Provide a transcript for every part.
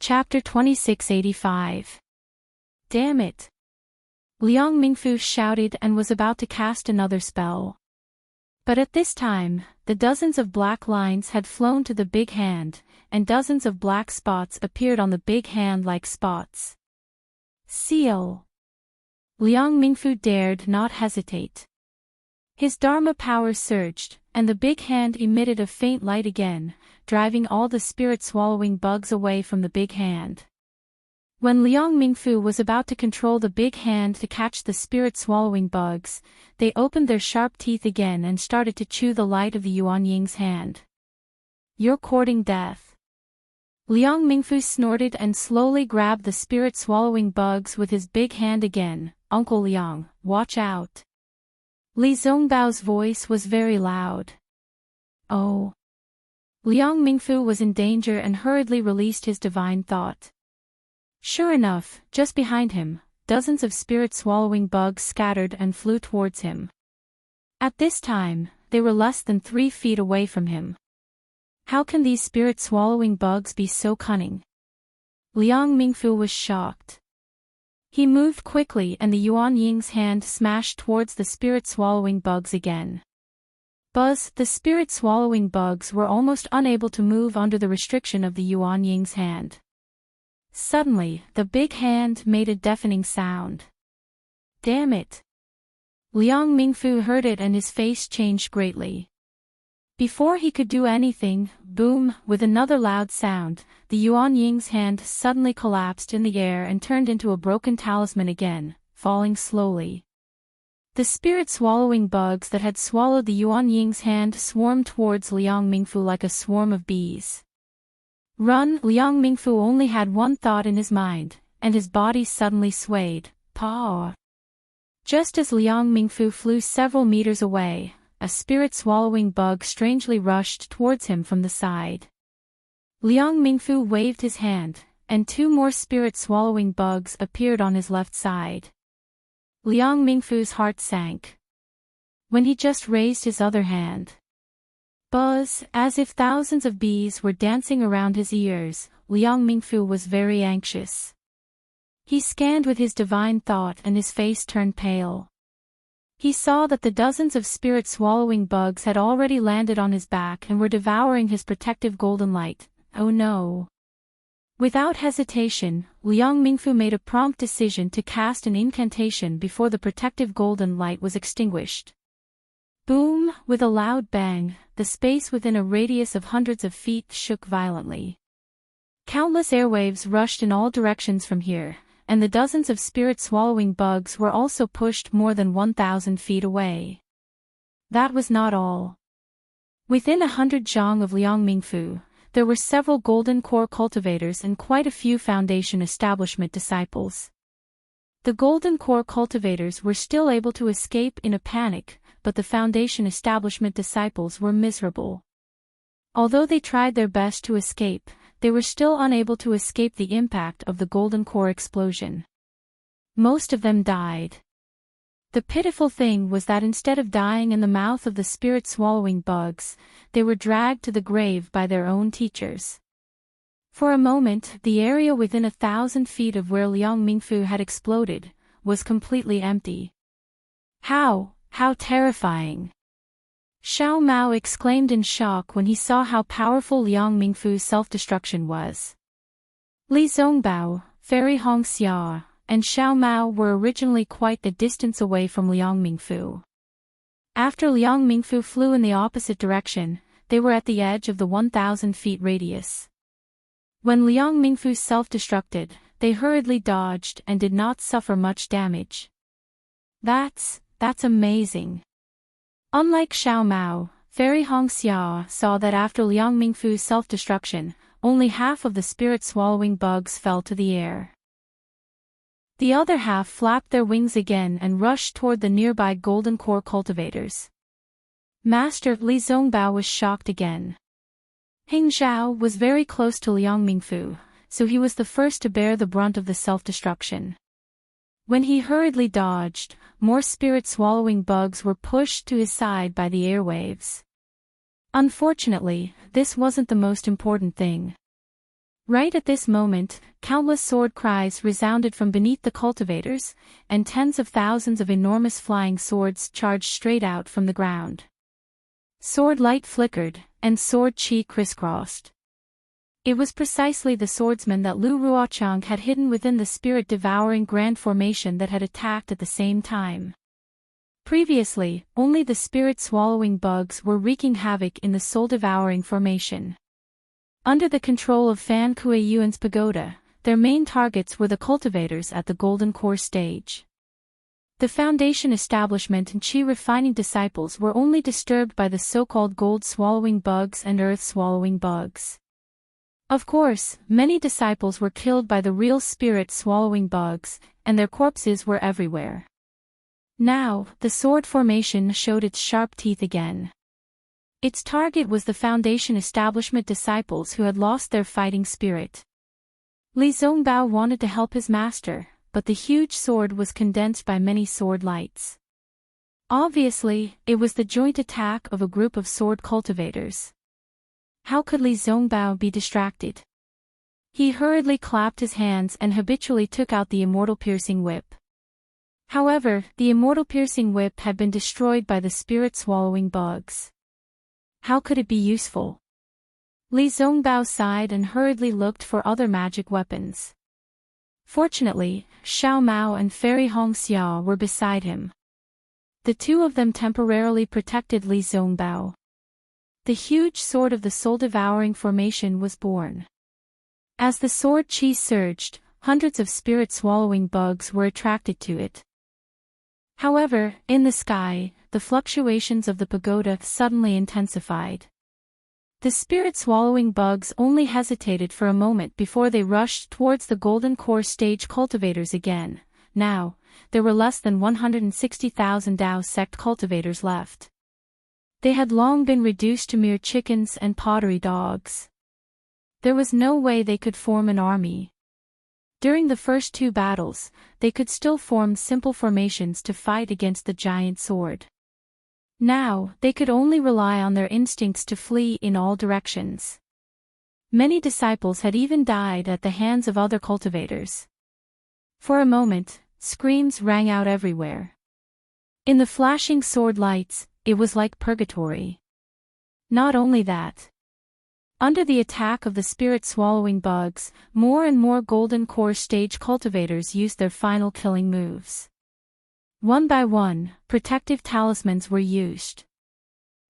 Chapter 2685. Damn it! Liang Mingfu shouted and was about to cast another spell. But at this time, the dozens of black lines had flown to the big hand, and dozens of black spots appeared on the big hand like spots. Seal! Liang Mingfu dared not hesitate. His Dharma power surged, and the big hand emitted a faint light again, driving all the spirit-swallowing bugs away from the big hand. When Liang Mingfu was about to control the big hand to catch the spirit-swallowing bugs, they opened their sharp teeth again and started to chew the light of the Yuan Ying's hand. "You're courting death." Liang Mingfu snorted and slowly grabbed the spirit-swallowing bugs with his big hand again. "Uncle Liang, watch out." Li Zongbao's voice was very loud. Oh. Liang Mingfu was in danger and hurriedly released his divine thought. Sure enough, just behind him, dozens of spirit-swallowing bugs scattered and flew towards him. At this time, they were less than 3 feet away from him. How can these spirit-swallowing bugs be so cunning? Liang Mingfu was shocked. He moved quickly and the Yuan Ying's hand smashed towards the spirit-swallowing bugs again. Buzz, the spirit-swallowing bugs were almost unable to move under the restriction of the Yuan Ying's hand. Suddenly, the big hand made a deafening sound. Damn it! Liang Mingfu heard it and his face changed greatly. Before he could do anything, boom, with another loud sound, the Yuan Ying's hand suddenly collapsed in the air and turned into a broken talisman again, falling slowly. The spirit-swallowing bugs that had swallowed the Yuan Ying's hand swarmed towards Liang Mingfu like a swarm of bees. Run! Liang Mingfu only had one thought in his mind, and his body suddenly swayed. Paw! Just as Liang Mingfu flew several meters away, a spirit-swallowing bug strangely rushed towards him from the side. Liang Mingfu waved his hand, and 2 more spirit-swallowing bugs appeared on his left side. Liang Mingfu's heart sank. When he just raised his other hand. Buzz, as if thousands of bees were dancing around his ears, Liang Mingfu was very anxious. He scanned with his divine thought and his face turned pale. He saw that the dozens of spirit-swallowing bugs had already landed on his back and were devouring his protective golden light. Oh no! Without hesitation, Liang Mingfu made a prompt decision to cast an incantation before the protective golden light was extinguished. Boom! With a loud bang, the space within a radius of hundreds of feet shook violently. Countless airwaves rushed in all directions from here, and the dozens of spirit-swallowing bugs were also pushed more than 1,000 feet away. That was not all. Within 100 zhang of Liang Mingfu, there were several golden core cultivators and quite a few foundation establishment disciples. The golden core cultivators were still able to escape in a panic, but the foundation establishment disciples were miserable. Although they tried their best to escape, they were still unable to escape the impact of the golden core explosion. Most of them died. The pitiful thing was that instead of dying in the mouth of the spirit-swallowing bugs, they were dragged to the grave by their own teachers. For a moment, the area within 1,000 feet of where Liang Mingfu had exploded was completely empty. How terrifying! Xiao Mao exclaimed in shock when he saw how powerful Liang Mingfu's self-destruction was. Li Zongbao, Fairy Hongxia, and Xiao Mao were originally quite a distance away from Liang Mingfu. After Liang Mingfu flew in the opposite direction, they were at the edge of the 1,000 feet radius. When Liang Mingfu self-destructed, they hurriedly dodged and did not suffer much damage. That's amazing. Unlike Xiao Mao, Fairy Hongxia saw that after Liang Mingfu's self-destruction, only half of the spirit-swallowing bugs fell to the air. The other half flapped their wings again and rushed toward the nearby golden core cultivators. Master Li Zongbao was shocked again. Hing Zhao was very close to Liang Mingfu, so he was the first to bear the brunt of the self-destruction. When he hurriedly dodged, more spirit-swallowing bugs were pushed to his side by the airwaves. Unfortunately, this wasn't the most important thing. Right at this moment, countless sword cries resounded from beneath the cultivators, and tens of thousands of enormous flying swords charged straight out from the ground. Sword light flickered, and sword chi crisscrossed. It was precisely the swordsman that Lu Ruochang had hidden within the spirit-devouring grand formation that had attacked at the same time. Previously, only the spirit-swallowing bugs were wreaking havoc in the soul-devouring formation. Under the control of Fan Kuei-Yuan's pagoda, their main targets were the cultivators at the Golden Core stage. The Foundation establishment and Qi-refining disciples were only disturbed by the so-called gold-swallowing bugs and earth-swallowing bugs. Of course, many disciples were killed by the real spirit-swallowing bugs, and their corpses were everywhere. Now, the sword formation showed its sharp teeth again. Its target was the Foundation establishment disciples who had lost their fighting spirit. Li Zongbao wanted to help his master, but the huge sword was condensed by many sword lights. Obviously, it was the joint attack of a group of sword cultivators. How could Li Zongbao be distracted? He hurriedly clapped his hands and habitually took out the Immortal Piercing Whip. However, the Immortal Piercing Whip had been destroyed by the spirit-swallowing bugs. How could it be useful? Li Zongbao sighed and hurriedly looked for other magic weapons. Fortunately, Xiao Mao and Fairy Hong Xiao were beside him. The two of them temporarily protected Li Zongbao. The huge sword of the soul-devouring formation was born. As the sword chi surged, hundreds of spirit-swallowing bugs were attracted to it. However, in the sky, the fluctuations of the pagoda suddenly intensified. The spirit-swallowing bugs only hesitated for a moment before they rushed towards the Golden Core stage cultivators again. Now, there were less than 160,000 Dao sect cultivators left. They had long been reduced to mere chickens and pottery dogs. There was no way they could form an army. During the first two battles, they could still form simple formations to fight against the giant sword. Now, they could only rely on their instincts to flee in all directions. Many disciples had even died at the hands of other cultivators. For a moment, screams rang out everywhere. In the flashing sword lights, it was like purgatory. Not only that. Under the attack of the spirit-swallowing bugs, more and more Golden Core stage cultivators used their final killing moves. One by one, protective talismans were used.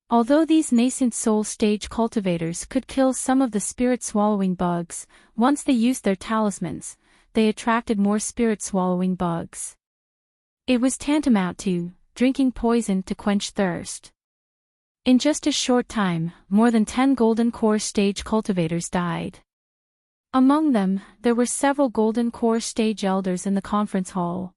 Although these nascent soul stage cultivators could kill some of the spirit-swallowing bugs, once they used their talismans, they attracted more spirit-swallowing bugs. It was tantamount to drinking poison to quench thirst. In just a short time, more than 10 Golden Core stage cultivators died. Among them, there were several Golden Core stage elders in the conference hall.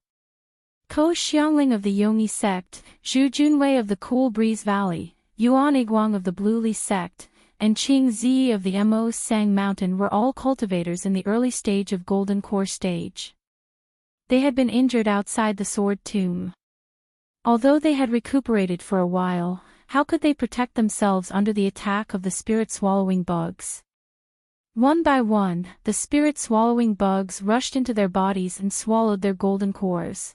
Ko Xiangling of the Yongyi sect, Zhu Junwei of the Cool Breeze Valley, Yuan Iguang of the Blue Li sect, and Qing Zi of the Mo Sang Mountain were all cultivators in the early stage of Golden Core stage. They had been injured outside the sword tomb. Although they had recuperated for a while, how could they protect themselves under the attack of the spirit-swallowing bugs? One by one, the spirit-swallowing bugs rushed into their bodies and swallowed their golden cores.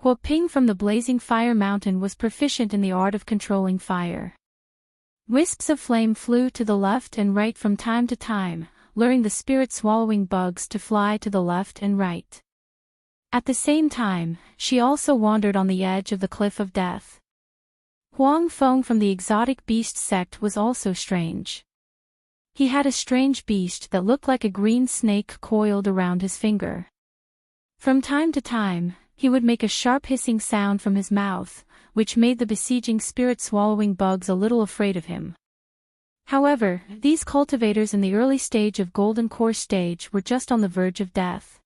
Huo Ping from the Blazing Fire Mountain was proficient in the art of controlling fire. Wisps of flame flew to the left and right from time to time, luring the spirit-swallowing bugs to fly to the left and right. At the same time, she also wandered on the edge of the cliff of death. Huang Feng from the Exotic Beast sect was also strange. He had a strange beast that looked like a green snake coiled around his finger. From time to time, he would make a sharp hissing sound from his mouth, which made the besieging spirit-swallowing bugs a little afraid of him. However, these cultivators in the early stage of Golden Core stage were just on the verge of death.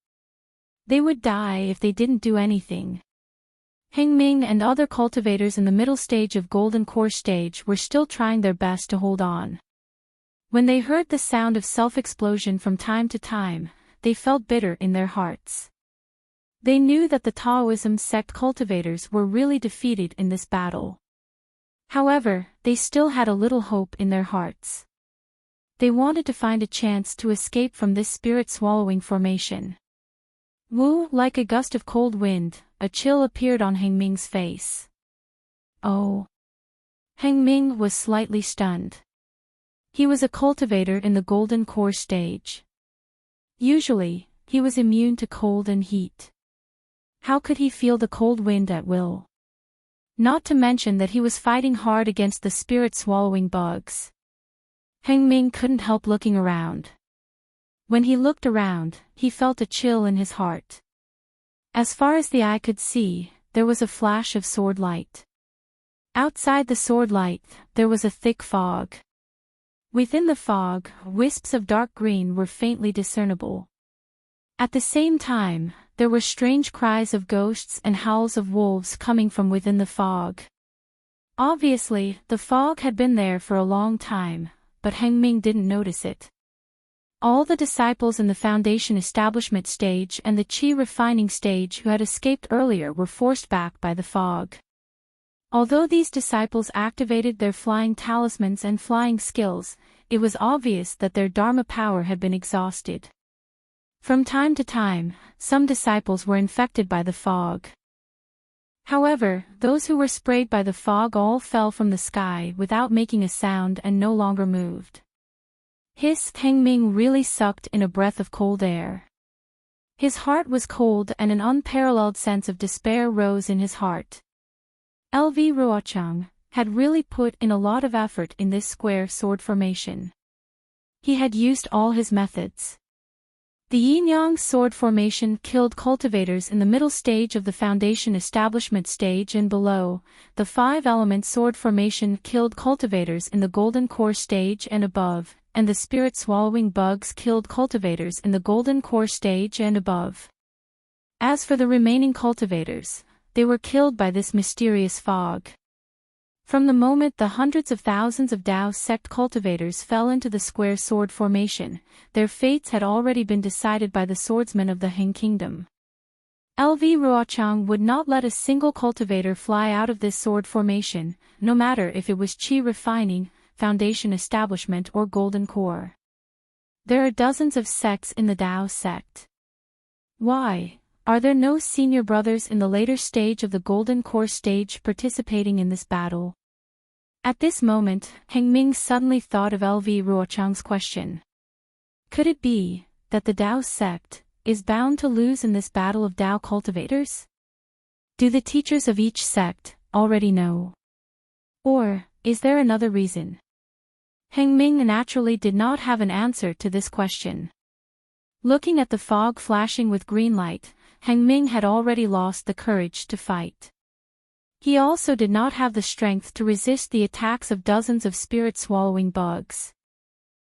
They would die if they didn't do anything. Hengming and other cultivators in the middle stage of Golden Core stage were still trying their best to hold on. When they heard the sound of self-explosion from time to time, they felt bitter in their hearts. They knew that the Taoism sect cultivators were really defeated in this battle. However, they still had a little hope in their hearts. They wanted to find a chance to escape from this spirit-swallowing formation. Woo, like a gust of cold wind, a chill appeared on Heng Ming's face. Oh. Heng Ming was slightly stunned. He was a cultivator in the golden core stage. Usually, he was immune to cold and heat. How could he feel the cold wind at will? Not to mention that he was fighting hard against the spirit-swallowing bugs. Heng Ming couldn't help looking around. When he looked around, he felt a chill in his heart. As far as the eye could see, there was a flash of sword light. Outside the sword light, there was a thick fog. Within the fog, wisps of dark green were faintly discernible. At the same time, there were strange cries of ghosts and howls of wolves coming from within the fog. Obviously, the fog had been there for a long time, but Heng Ming didn't notice it. All the disciples in the foundation establishment stage and the qi refining stage who had escaped earlier were forced back by the fog. Although these disciples activated their flying talismans and flying skills, it was obvious that their dharma power had been exhausted. From time to time, some disciples were infected by the fog. However, those who were sprayed by the fog all fell from the sky without making a sound and no longer moved. Heng Ming really sucked in a breath of cold air. His heart was cold and an unparalleled sense of despair rose in his heart. LV Ruochang had really put in a lot of effort in this square sword formation. He had used all his methods. The yin-yang sword formation killed cultivators in the middle stage of the foundation establishment stage and below. The five-element sword formation killed cultivators in the golden core stage and above, and the spirit-swallowing bugs killed cultivators in the golden core stage and above. As for the remaining cultivators, they were killed by this mysterious fog. From the moment the hundreds of thousands of Dao sect cultivators fell into the square sword formation, their fates had already been decided by the swordsmen of the Heng Kingdom. LV Ruochang would not let a single cultivator fly out of this sword formation, no matter if it was qi refining, foundation establishment or golden core. There are dozens of sects in the Dao sect. Why are there no senior brothers in the later stage of the golden core stage participating in this battle? At this moment, Heng Ming suddenly thought of LV Ruochang's question. Could it be that the Dao sect is bound to lose in this battle of Dao cultivators? Do the teachers of each sect already know? Or is there another reason? Heng Ming naturally did not have an answer to this question. Looking at the fog flashing with green light, Heng Ming had already lost the courage to fight. He also did not have the strength to resist the attacks of dozens of spirit-swallowing bugs.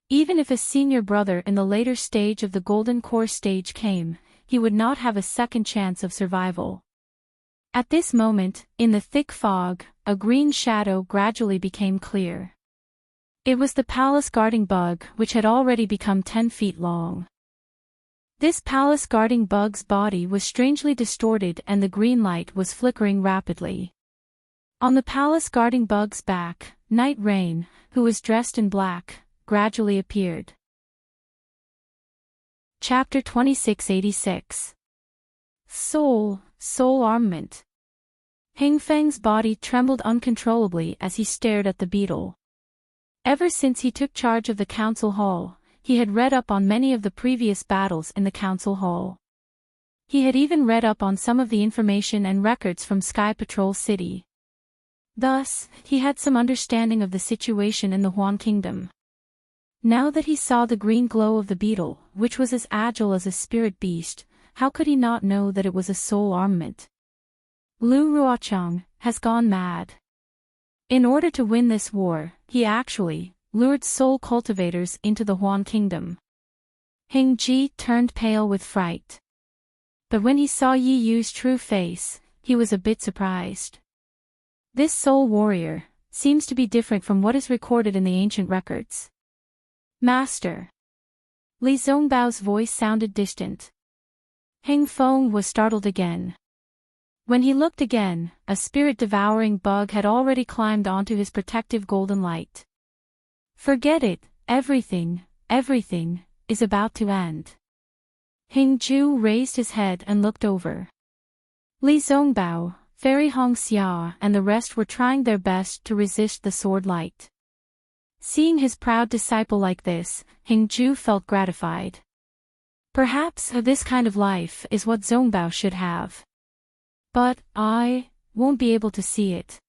Even if a senior brother in the later stage of the golden core stage came, he would not have a second chance of survival. At this moment, in the thick fog, a green shadow gradually became clear. It was the palace guarding bug which had already become 10 feet long. This palace guarding bug's body was strangely distorted and the green light was flickering rapidly. On the palace guarding bug's back, Night Rain, who was dressed in black, gradually appeared. Chapter 2686. Soul Armament. Heng Feng's body trembled uncontrollably as he stared at the beetle. Ever since he took charge of the council hall, he had read up on many of the previous battles in the council hall. He had even read up on some of the information and records from Sky Patrol City. Thus, he had some understanding of the situation in the Huan Kingdom. Now that he saw the green glow of the beetle, which was as agile as a spirit beast, how could he not know that it was a soul armament? Lu Ruochang has gone mad. In order to win this war, he actually lured soul cultivators into the Huan Kingdom. Heng Ji turned pale with fright. But when he saw Yi Yu's true face, he was a bit surprised. This soul warrior seems to be different from what is recorded in the ancient records. Master. Li Zongbao's voice sounded distant. Heng Feng was startled again. When he looked again, a spirit-devouring bug had already climbed onto his protective golden light. Forget it, Everything, is about to end. Hingju raised his head and looked over. Li Zongbao, Fairy Hong Xia and the rest were trying their best to resist the sword light. Seeing his proud disciple like this, Hingju felt gratified. Perhaps this kind of life is what Zongbao should have. But I won't be able to see it.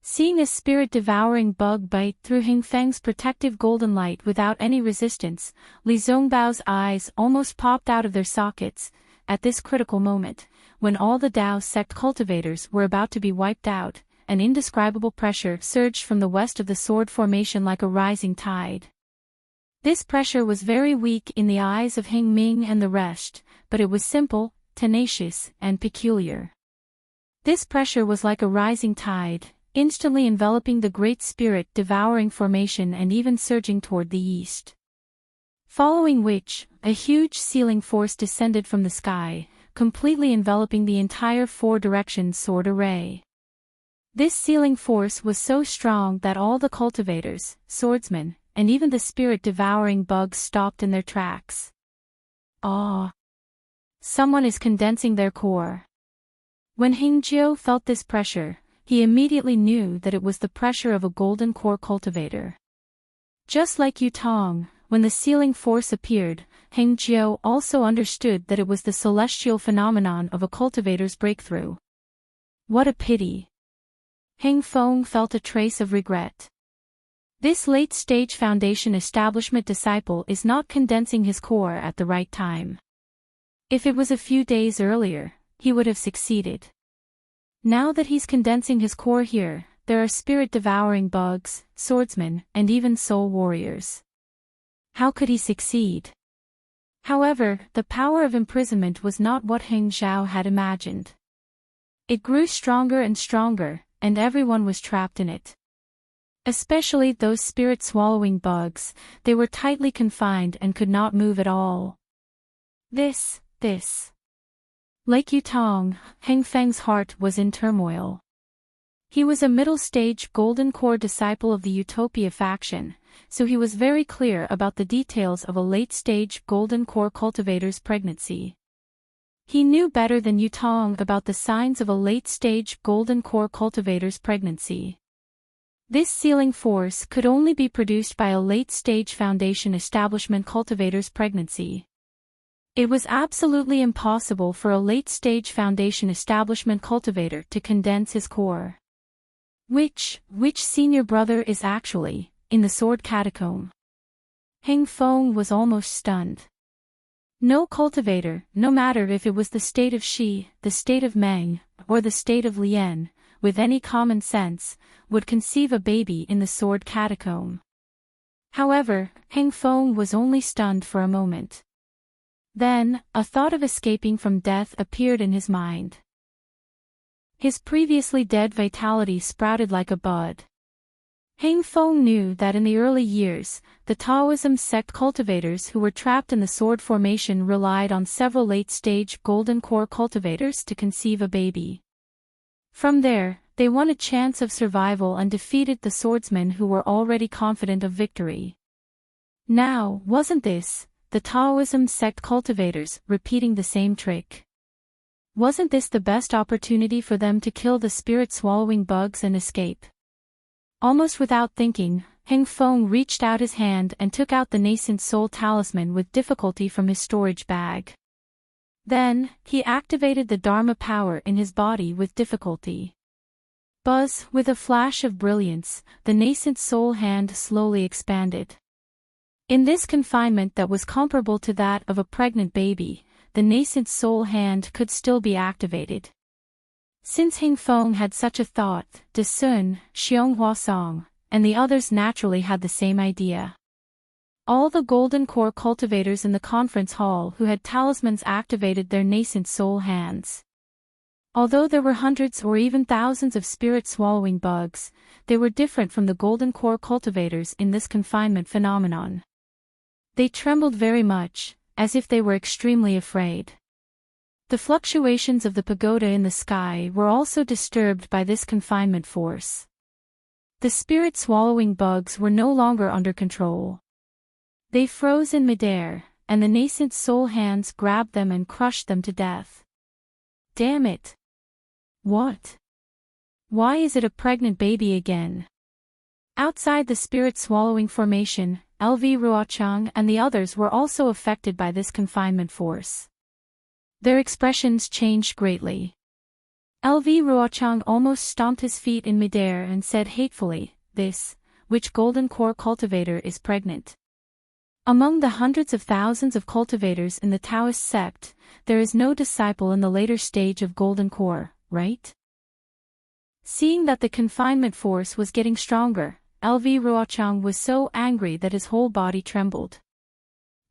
Seeing a spirit-devouring bug bite through Hingfeng's protective golden light without any resistance, Li Zongbao's eyes almost popped out of their sockets. At this critical moment, when all the Dao sect cultivators were about to be wiped out, an indescribable pressure surged from the west of the sword formation like a rising tide. This pressure was very weak in the eyes of Hing Ming and the rest, but it was simple, tenacious, and peculiar. This pressure was like a rising tide, instantly enveloping the great spirit-devouring formation and even surging toward the east. Following which, a huge sealing force descended from the sky, completely enveloping the entire four-direction sword array. This sealing force was so strong that all the cultivators, swordsmen, and even the spirit-devouring bugs stopped in their tracks. Ah! Someone is condensing their core. When Hingjiu felt this pressure, he immediately knew that it was the pressure of a golden core cultivator. Just like Yutong, when the sealing force appeared, Hingjiu also understood that it was the celestial phenomenon of a cultivator's breakthrough. What a pity! Hingfeng felt a trace of regret. This late-stage foundation establishment disciple is not condensing his core at the right time. If it was a few days earlier, he would have succeeded. Now that he's condensing his core here, there are spirit-devouring bugs, swordsmen, and even soul warriors. How could he succeed? However, the power of imprisonment was not what Heng Zhao had imagined. It grew stronger and stronger, and everyone was trapped in it. Especially those spirit-swallowing bugs, they were tightly confined and could not move at all. This. Like Yutong, Hengfeng's heart was in turmoil. He was a middle-stage golden core disciple of the Utopia faction, so he was very clear about the details of a late-stage golden core cultivator's pregnancy. He knew better than Yutong about the signs of a late-stage golden core cultivator's pregnancy. This sealing force could only be produced by a late-stage foundation establishment cultivator's pregnancy. It was absolutely impossible for a late-stage foundation establishment cultivator to condense his core. Which senior brother is actually in the sword catacomb? Heng Feng was almost stunned. No cultivator, no matter if it was the state of Shi, the state of Meng, or the state of Lian, with any common sense, would conceive a baby in the sword catacomb. However, Heng Feng was only stunned for a moment. Then, a thought of escaping from death appeared in his mind. His previously dead vitality sprouted like a bud. Heng Feng knew that in the early years, the Taoism sect cultivators who were trapped in the sword formation relied on several late-stage golden core cultivators to conceive a baby. From there, they won a chance of survival and defeated the swordsmen who were already confident of victory. Now, wasn't this the Taoism sect cultivators repeating the same trick? Wasn't this the best opportunity for them to kill the spirit-swallowing bugs and escape? Almost without thinking, Heng Feng reached out his hand and took out the nascent soul talisman with difficulty from his storage bag. Then, he activated the Dharma power in his body with difficulty. Buzz, with a flash of brilliance, the nascent soul hand slowly expanded. In this confinement that was comparable to that of a pregnant baby, the nascent soul hand could still be activated. Since Heng Feng had such a thought, De Sun, Xiong Huasong, and the others naturally had the same idea. All the golden core cultivators in the conference hall who had talismans activated their nascent soul hands. Although there were hundreds or even thousands of spirit-swallowing bugs, they were different from the golden core cultivators in this confinement phenomenon. They trembled very much, as if they were extremely afraid. The fluctuations of the pagoda in the sky were also disturbed by this confinement force. The spirit-swallowing bugs were no longer under control. They froze in midair, and the nascent soul hands grabbed them and crushed them to death. Damn it! What? Why is it a pregnant baby again? Outside the spirit-swallowing formation, LV Ruochang and the others were also affected by this confinement force. Their expressions changed greatly. LV Ruochang almost stomped his feet in midair and said hatefully, which golden core cultivator is pregnant? Among the hundreds of thousands of cultivators in the Taoist sect, there is no disciple in the later stage of golden core, right? Seeing that the confinement force was getting stronger, LV Ruochang was so angry that his whole body trembled.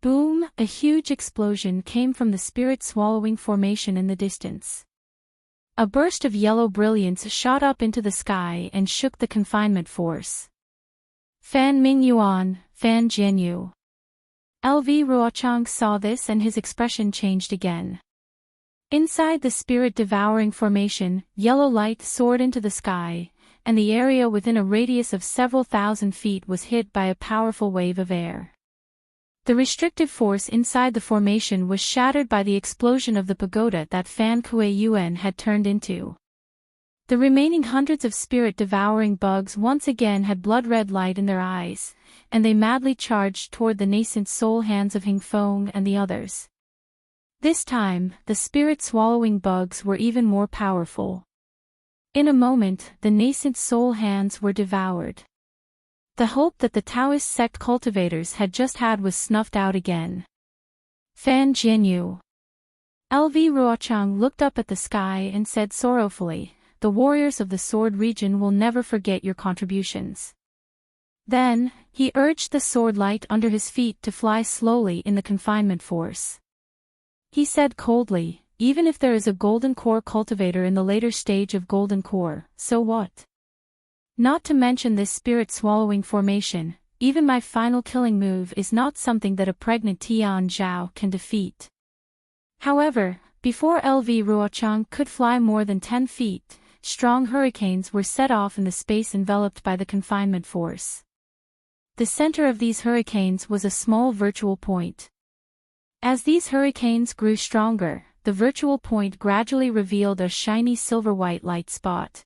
Boom! A huge explosion came from the spirit-swallowing formation in the distance. A burst of yellow brilliance shot up into the sky and shook the confinement force. Fan Ming Yuan, Fan Jianyu. LV Ruochang saw this and his expression changed again. Inside the spirit-devouring formation, yellow light soared into the sky, and the area within a radius of several thousand feet was hit by a powerful wave of air. The restrictive force inside the formation was shattered by the explosion of the pagoda that Fan Kuei Yuan had turned into. The remaining hundreds of spirit-devouring bugs once again had blood-red light in their eyes, and they madly charged toward the nascent soul hands of Hingfeng and the others. This time, the spirit-swallowing bugs were even more powerful. In a moment, the nascent soul hands were devoured. The hope that the Taoist sect cultivators had just had was snuffed out again. Fan Jianyu. LV Ruochang looked up at the sky and said sorrowfully, "The warriors of the sword region will never forget your contributions." Then, he urged the sword light under his feet to fly slowly in the confinement force. He said coldly, "Even if there is a golden core cultivator in the later stage of golden core, so what? Not to mention this spirit-swallowing formation, even my final killing move is not something that a pregnant Tian Zhao can defeat." However, before LV Ruochang could fly more than 10 feet, strong hurricanes were set off in the space enveloped by the confinement force. The center of these hurricanes was a small virtual point. As these hurricanes grew stronger, the virtual point gradually revealed a shiny silver-white light spot.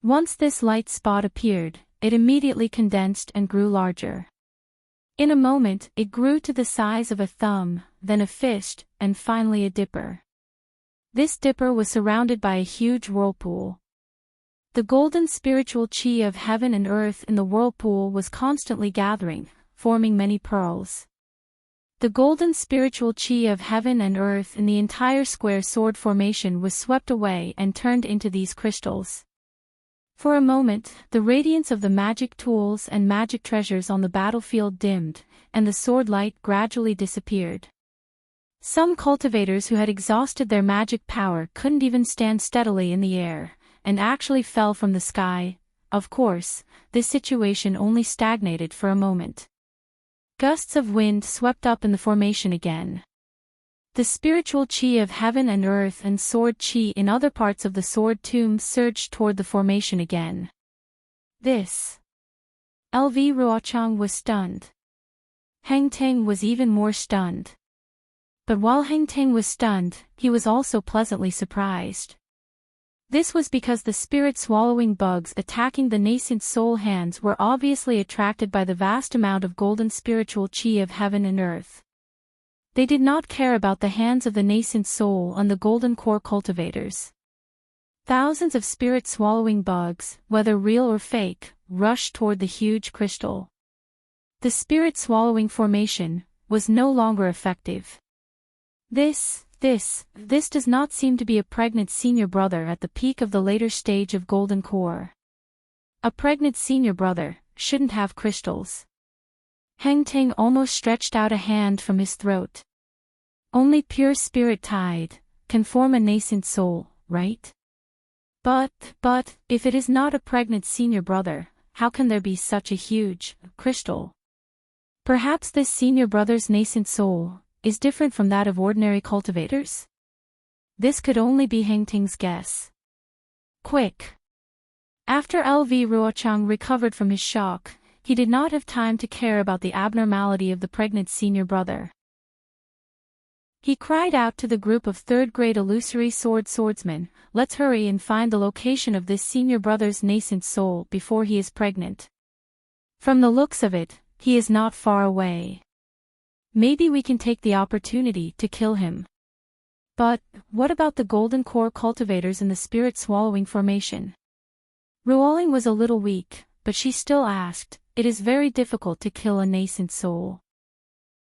Once this light spot appeared, it immediately condensed and grew larger. In a moment, it grew to the size of a thumb, then a fist, and finally a dipper. This dipper was surrounded by a huge whirlpool. The golden spiritual chi of heaven and earth in the whirlpool was constantly gathering, forming many pearls. The golden spiritual chi of heaven and earth in the entire square sword formation was swept away and turned into these crystals. For a moment, the radiance of the magic tools and magic treasures on the battlefield dimmed, and the sword light gradually disappeared. Some cultivators who had exhausted their magic power couldn't even stand steadily in the air, and actually fell from the sky. Of course, this situation only stagnated for a moment. Gusts of wind swept up in the formation again. The spiritual chi of heaven and earth and sword chi in other parts of the sword tomb surged toward the formation again. LV Ruochang was stunned. Hengteng was even more stunned. But while Hengteng was stunned, he was also pleasantly surprised. This was because the spirit-swallowing bugs attacking the nascent soul hands were obviously attracted by the vast amount of golden spiritual chi of heaven and earth. They did not care about the hands of the nascent soul and the golden core cultivators. Thousands of spirit-swallowing bugs, whether real or fake, rushed toward the huge crystal. The spirit-swallowing formation was no longer effective. This does not seem to be a pregnant senior brother at the peak of the later stage of golden core. A pregnant senior brother shouldn't have crystals. Hengteng almost stretched out a hand from his throat. Only pure spirit tide can form a nascent soul, right? But, if it is not a pregnant senior brother, how can there be such a huge crystal? Perhaps this senior brother's nascent soul is different from that of ordinary cultivators? This could only be Hengteng's guess. Quick! After LV Ruochang recovered from his shock, he did not have time to care about the abnormality of the pregnant senior brother. He cried out to the group of third-grade illusory swordsmen, "Let's hurry and find the location of this senior brother's nascent soul before he is pregnant. From the looks of it, he is not far away. Maybe we can take the opportunity to kill him." But, what about the golden core cultivators in the spirit-swallowing formation? Rollercoasters was a little weak, but she still asked, "It is very difficult to kill a nascent soul.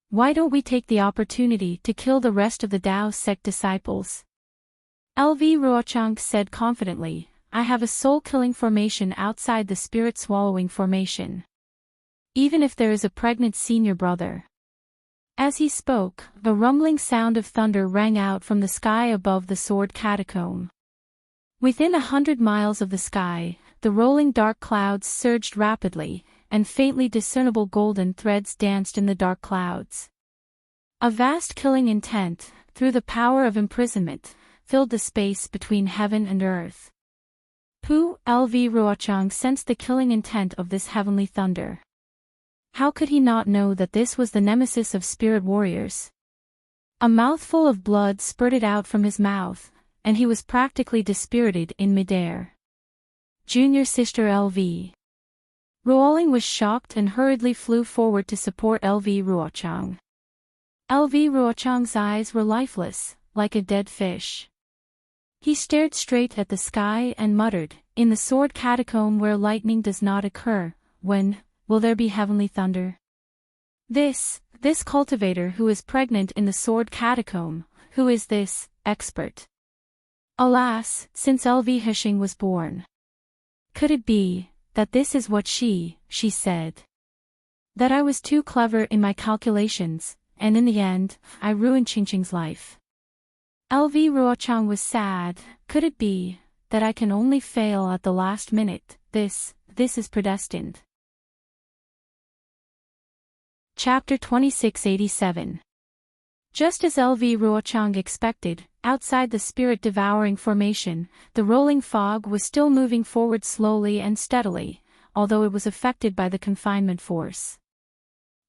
Why don't we take the opportunity to kill the rest of the Tao sect disciples?" LoveLore said confidently, "I have a soul-killing formation outside the spirit-swallowing formation. Even if there is a pregnant senior brother." As he spoke, a rumbling sound of thunder rang out from the sky above the sword catacomb. Within 100 miles of the sky, the rolling dark clouds surged rapidly, and faintly discernible golden threads danced in the dark clouds. A vast killing intent, through the power of imprisonment, filled the space between heaven and earth. LoveLore sensed the killing intent of this heavenly thunder. How could he not know that this was the nemesis of spirit warriors? A mouthful of blood spurted out from his mouth, and he was practically dispirited in midair. "Junior sister LV." Rollercoasters was shocked and hurriedly flew forward to support LoveLore. LoveLore's eyes were lifeless, like a dead fish. He stared straight at the sky and muttered, "In the sword catacomb where lightning does not occur, when will there be heavenly thunder? This cultivator who is pregnant in the sword catacomb, who is this expert? Alas, since LoveLore was born. Could it be that this is what she said? That I was too clever in my calculations, and in the end, I ruined Qingqing's life. LoveLore was sad. Could it be that I can only fail at the last minute? This is predestined." Chapter 2687. Just as LoveLore expected, outside the spirit-devouring formation, the rolling fog was still moving forward slowly and steadily, although it was affected by the confinement force.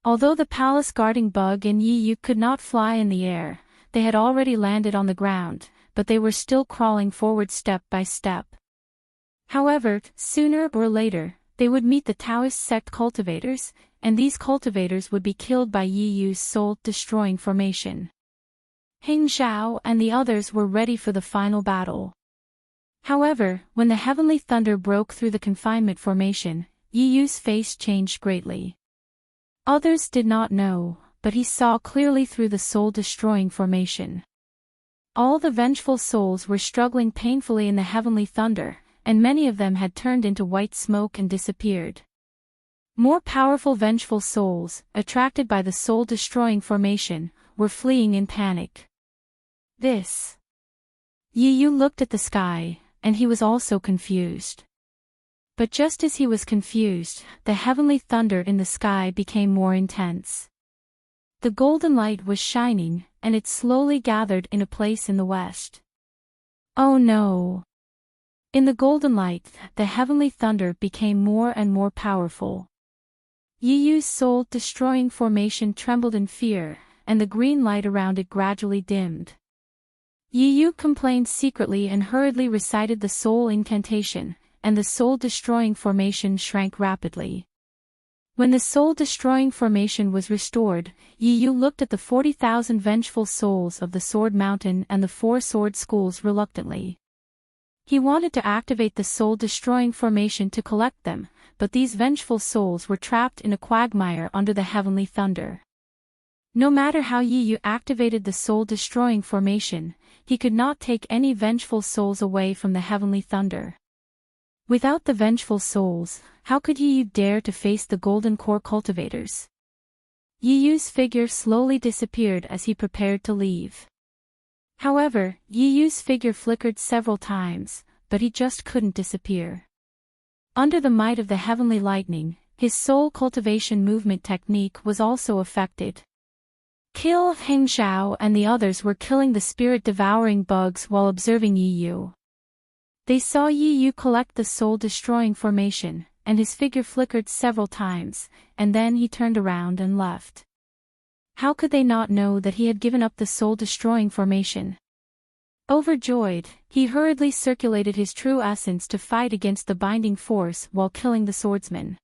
Although the palace-guarding bug and Yi could not fly in the air, they had already landed on the ground, but they were still crawling forward step by step. However, sooner or later, they would meet the Taoist sect cultivators, and these cultivators would be killed by Yi's soul-destroying formation. Heng Zhao and the others were ready for the final battle. However, when the heavenly thunder broke through the confinement formation, Yi's face changed greatly. Others did not know, but he saw clearly through the soul-destroying formation. All the vengeful souls were struggling painfully in the heavenly thunder, and many of them had turned into white smoke and disappeared. More powerful vengeful souls, attracted by the soul-destroying formation, were fleeing in panic. Yi looked at the sky, and he was also confused. But just as he was confused, the heavenly thunder in the sky became more intense. The golden light was shining, and it slowly gathered in a place in the west. Oh no! In the golden light, the heavenly thunder became more and more powerful. Yi's soul-destroying formation trembled in fear, and the green light around it gradually dimmed. Yi complained secretly and hurriedly recited the soul incantation, and the soul-destroying formation shrank rapidly. When the soul-destroying formation was restored, Yi looked at the 40,000 vengeful souls of the Sword Mountain and the 4 sword schools reluctantly. He wanted to activate the soul-destroying formation to collect them, but these vengeful souls were trapped in a quagmire under the heavenly thunder. No matter how Yi activated the soul-destroying formation, he could not take any vengeful souls away from the heavenly thunder. Without the vengeful souls, how could Yi dare to face the golden core cultivators? Yi's figure slowly disappeared as he prepared to leave. However, Yi's figure flickered several times, but he just couldn't disappear. Under the might of the heavenly lightning, his soul cultivation movement technique was also affected. Heng Zhao and the others were killing the spirit-devouring bugs while observing Yi. They saw Yi collect the soul-destroying formation, and his figure flickered several times, and then he turned around and left. How could they not know that he had given up the soul-destroying formation? Overjoyed, he hurriedly circulated his true essence to fight against the binding force while killing the swordsman.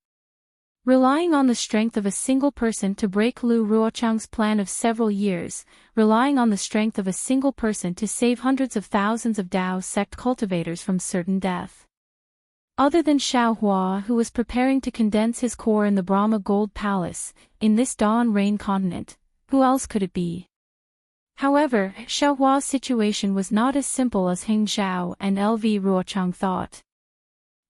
Relying on the strength of a single person to break Lu Ruochang's plan of several years, relying on the strength of a single person to save hundreds of thousands of Dao sect cultivators from certain death. Other than Xiaohua, who was preparing to condense his core in the Brahma Gold Palace, in this dawn rain continent, who else could it be? However, Xiaohua's situation was not as simple as Heng Zhao and LV Ruochang thought.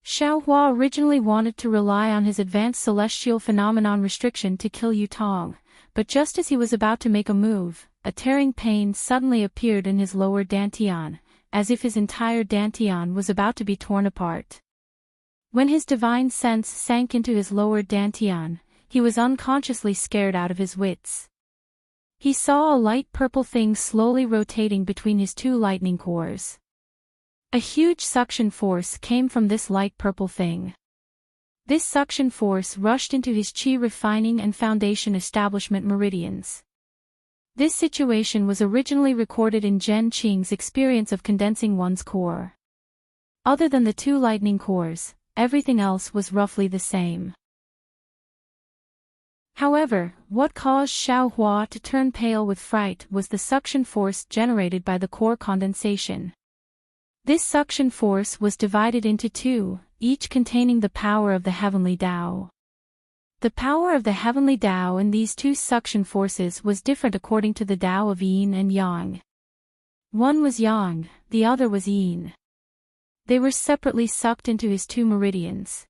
Xiaohua originally wanted to rely on his advanced celestial phenomenon restriction to kill Yutong, but just as he was about to make a move, a tearing pain suddenly appeared in his lower dantian, as if his entire dantian was about to be torn apart. When his divine sense sank into his lower dantian, he was unconsciously scared out of his wits. He saw a light purple thing slowly rotating between his two lightning cores. A huge suction force came from this light purple thing. This suction force rushed into his qi refining and foundation establishment meridians. This situation was originally recorded in Zhen Qing's experience of condensing one's core. Other than the two lightning cores, everything else was roughly the same. However, what caused Xiaohua to turn pale with fright was the suction force generated by the core condensation. This suction force was divided into two, each containing the power of the heavenly Tao. The power of the heavenly Tao in these two suction forces was different according to the Tao of Yin and Yang. One was Yang, the other was Yin. They were separately sucked into his two meridians.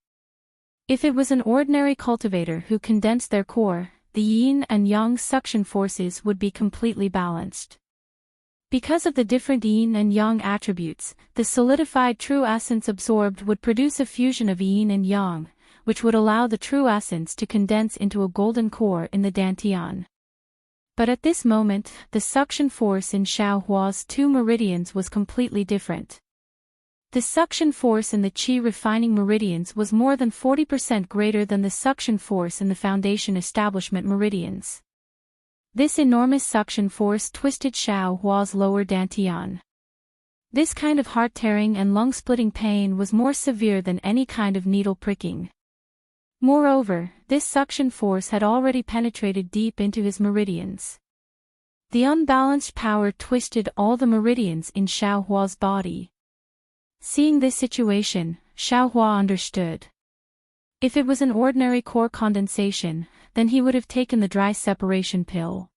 If it was an ordinary cultivator who condensed their core, the yin and yang suction forces would be completely balanced. Because of the different yin and yang attributes, the solidified true essence absorbed would produce a fusion of yin and yang, which would allow the true essence to condense into a golden core in the dantian. But at this moment, the suction force in Xiaohua's two meridians was completely different. The suction force in the qi refining meridians was more than 40% greater than the suction force in the foundation establishment meridians. This enormous suction force twisted Xiaohua's lower dantian. This kind of heart-tearing and lung-splitting pain was more severe than any kind of needle pricking. Moreover, this suction force had already penetrated deep into his meridians. The unbalanced power twisted all the meridians in Xiaohua's body. Seeing this situation, Xiaohua understood. If it was an ordinary core condensation, then he would have taken the dry separation pill.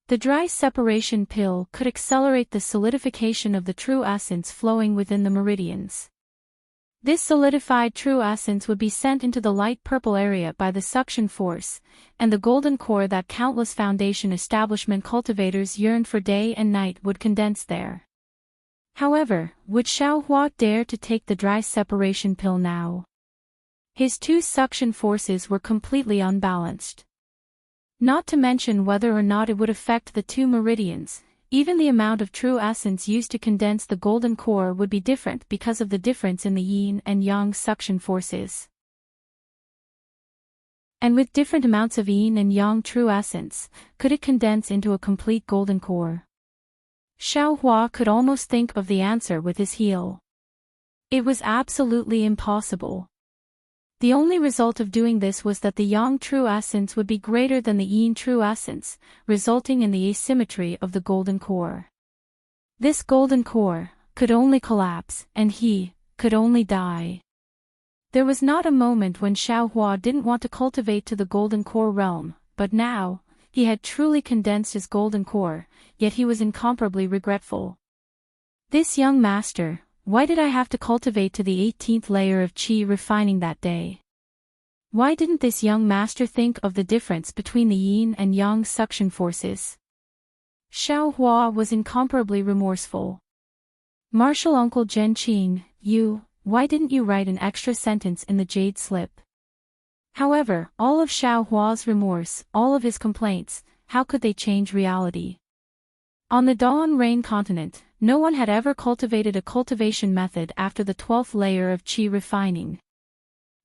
The dry separation pill could accelerate the solidification of the true essence flowing within the meridians. This solidified true essence would be sent into the light purple area by the suction force, and the golden core that countless foundation establishment cultivators yearned for day and night would condense there. However, would Xiaohua dare to take the dry separation pill now? His two suction forces were completely unbalanced. Not to mention whether or not it would affect the two meridians, even the amount of true essence used to condense the golden core would be different because of the difference in the yin and yang suction forces. And with different amounts of yin and yang true essence, could it condense into a complete golden core? Xiaohua could almost think of the answer with his heel. It was absolutely impossible. The only result of doing this was that the yang true essence would be greater than the yin true essence, resulting in the asymmetry of the golden core. This golden core could only collapse, and he could only die. There was not a moment when Xiaohua didn't want to cultivate to the golden core realm, but now, he had truly condensed his golden core, yet he was incomparably regretful. This young master, why did I have to cultivate to the 18th layer of qi refining that day? Why didn't this young master think of the difference between the yin and yang suction forces? Xiaohua was incomparably remorseful. Martial Uncle Zhen Qing, why didn't you write an extra sentence in the jade slip? However, all of Xiaohua's remorse, all of his complaints, how could they change reality? On the Dawn Rain continent, no one had ever cultivated a cultivation method after the 12th layer of qi refining.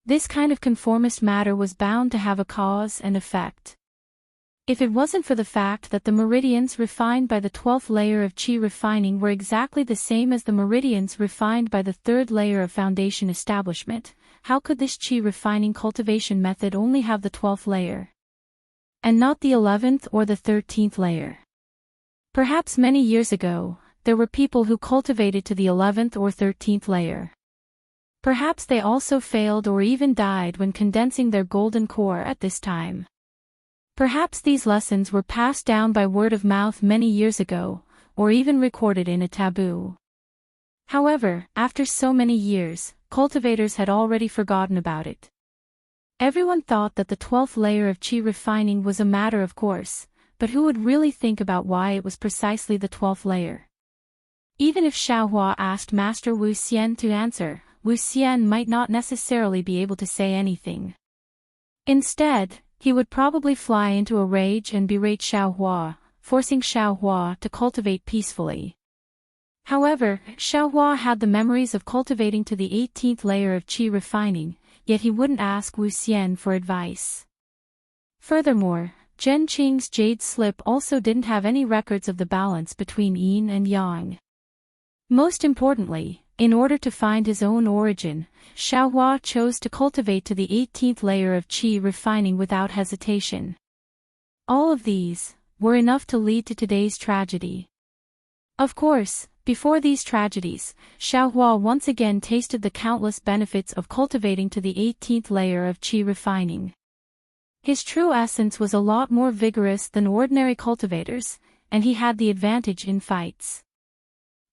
This kind of conformist matter was bound to have a cause and effect. If it wasn't for the fact that the meridians refined by the 12th layer of qi refining were exactly the same as the meridians refined by the 3rd layer of foundation establishment, how could this qi refining cultivation method only have the 12th layer, and not the 11th or the 13th layer? Perhaps many years ago, there were people who cultivated to the 11th or 13th layer. Perhaps they also failed or even died when condensing their golden core at this time. Perhaps these lessons were passed down by word of mouth many years ago, or even recorded in a taboo. However, after so many years, cultivators had already forgotten about it. Everyone thought that the 12th layer of qi refining was a matter of course, but who would really think about why it was precisely the 12th layer? Even if Xiaohua asked Master Wu Xian to answer, Wu Xian might not necessarily be able to say anything. Instead, he would probably fly into a rage and berate Xiaohua, forcing Xiaohua to cultivate peacefully. However, Xiaohua had the memories of cultivating to the 18th layer of qi refining, yet he wouldn't ask Wu Xian for advice. Furthermore, Zhen Qing's jade slip also didn't have any records of the balance between yin and yang. Most importantly, in order to find his own origin, Xiaohua chose to cultivate to the 18th layer of qi refining without hesitation. All of these were enough to lead to today's tragedy. Of course, before these tragedies, Xiaohua once again tasted the countless benefits of cultivating to the 18th layer of qi refining. His true essence was a lot more vigorous than ordinary cultivators, and he had the advantage in fights.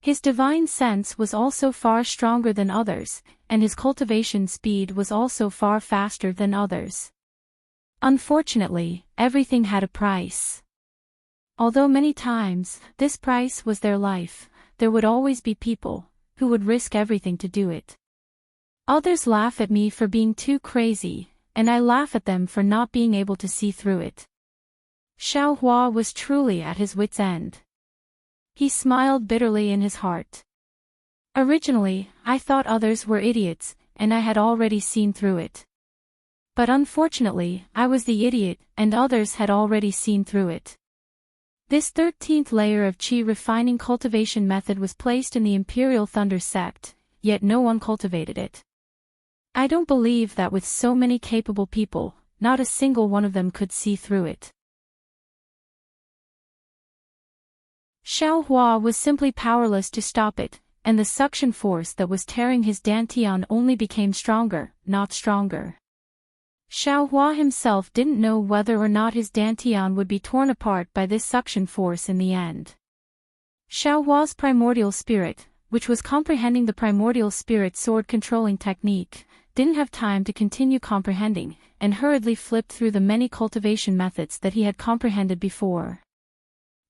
His divine sense was also far stronger than others, and his cultivation speed was also far faster than others. Unfortunately, everything had a price. Although many times, this price was their life, there would always be people who would risk everything to do it. Others laugh at me for being too crazy, and I laugh at them for not being able to see through it. Xiaohua was truly at his wit's end. He smiled bitterly in his heart. Originally, I thought others were idiots, and I had already seen through it. But unfortunately, I was the idiot, and others had already seen through it. This 13th layer of qi refining cultivation method was placed in the Imperial Thunder Sect, yet no one cultivated it. I don't believe that with so many capable people, not a single one of them could see through it. Xiaohua was simply powerless to stop it, and the suction force that was tearing his dantian only became stronger, not stronger. Xiaohua himself didn't know whether or not his dantian would be torn apart by this suction force in the end. Xiaohua's primordial spirit, which was comprehending the primordial spirit sword controlling technique, didn't have time to continue comprehending, and hurriedly flipped through the many cultivation methods that he had comprehended before.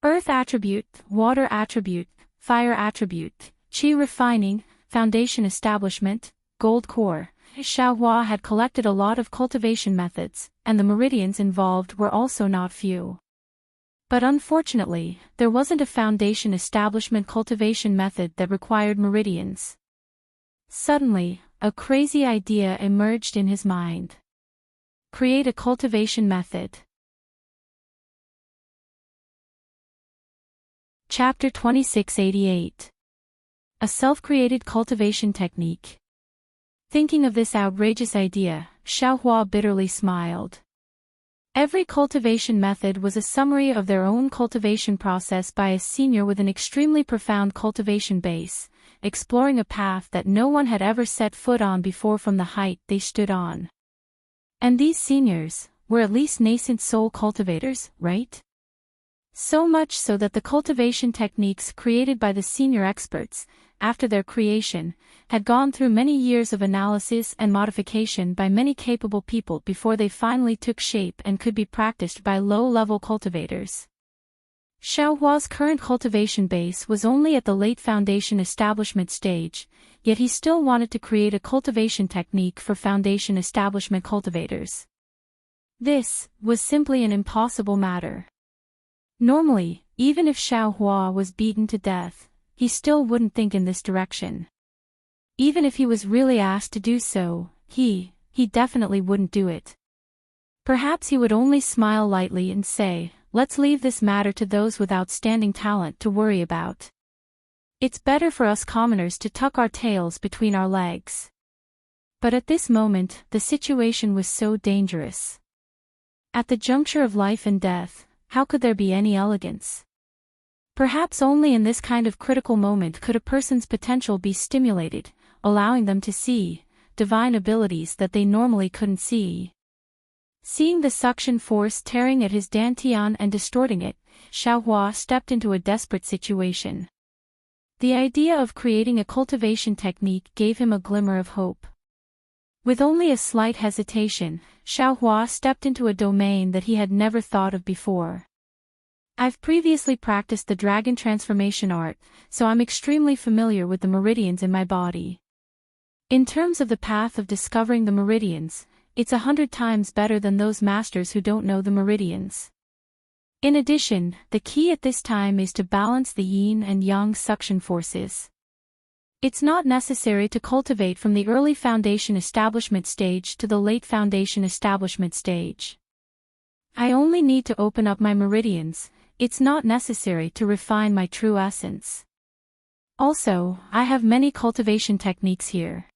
Earth attribute, water attribute, fire attribute, qi refining, foundation establishment, gold core. Xiaohua had collected a lot of cultivation methods, and the meridians involved were also not few. But unfortunately, there wasn't a foundation establishment cultivation method that required meridians. Suddenly, a crazy idea emerged in his mind. Create a cultivation method. Chapter 2688. A self-created cultivation technique. Thinking of this outrageous idea, Xiaohua bitterly smiled. Every cultivation method was a summary of their own cultivation process by a senior with an extremely profound cultivation base, exploring a path that no one had ever set foot on before from the height they stood on. And these seniors were at least nascent soul cultivators, right? So much so that the cultivation techniques created by the senior experts, after their creation, had gone through many years of analysis and modification by many capable people before they finally took shape and could be practiced by low-level cultivators. Xiaohua's current cultivation base was only at the late foundation establishment stage, yet he still wanted to create a cultivation technique for foundation establishment cultivators. This was simply an impossible matter. Normally, even if Xiaohua was beaten to death, he still wouldn't think in this direction. Even if he was really asked to do so, he he definitely wouldn't do it. Perhaps he would only smile lightly and say, "Let's leave this matter to those with outstanding talent to worry about. It's better for us commoners to tuck our tails between our legs." But at this moment, the situation was so dangerous. At the juncture of life and death, how could there be any elegance? Perhaps only in this kind of critical moment could a person's potential be stimulated, allowing them to see divine abilities that they normally couldn't see. Seeing the suction force tearing at his dantian and distorting it, Xiaohua stepped into a desperate situation. The idea of creating a cultivation technique gave him a glimmer of hope. With only a slight hesitation, Xiaohua stepped into a domain that he had never thought of before. I've previously practiced the dragon transformation art, so I'm extremely familiar with the meridians in my body. In terms of the path of discovering the meridians, it's 100 times better than those masters who don't know the meridians. In addition, the key at this time is to balance the yin and yang suction forces. It's not necessary to cultivate from the early foundation establishment stage to the late foundation establishment stage. I only need to open up my meridians. It's not necessary to refine my true essence. Also, I have many cultivation techniques here.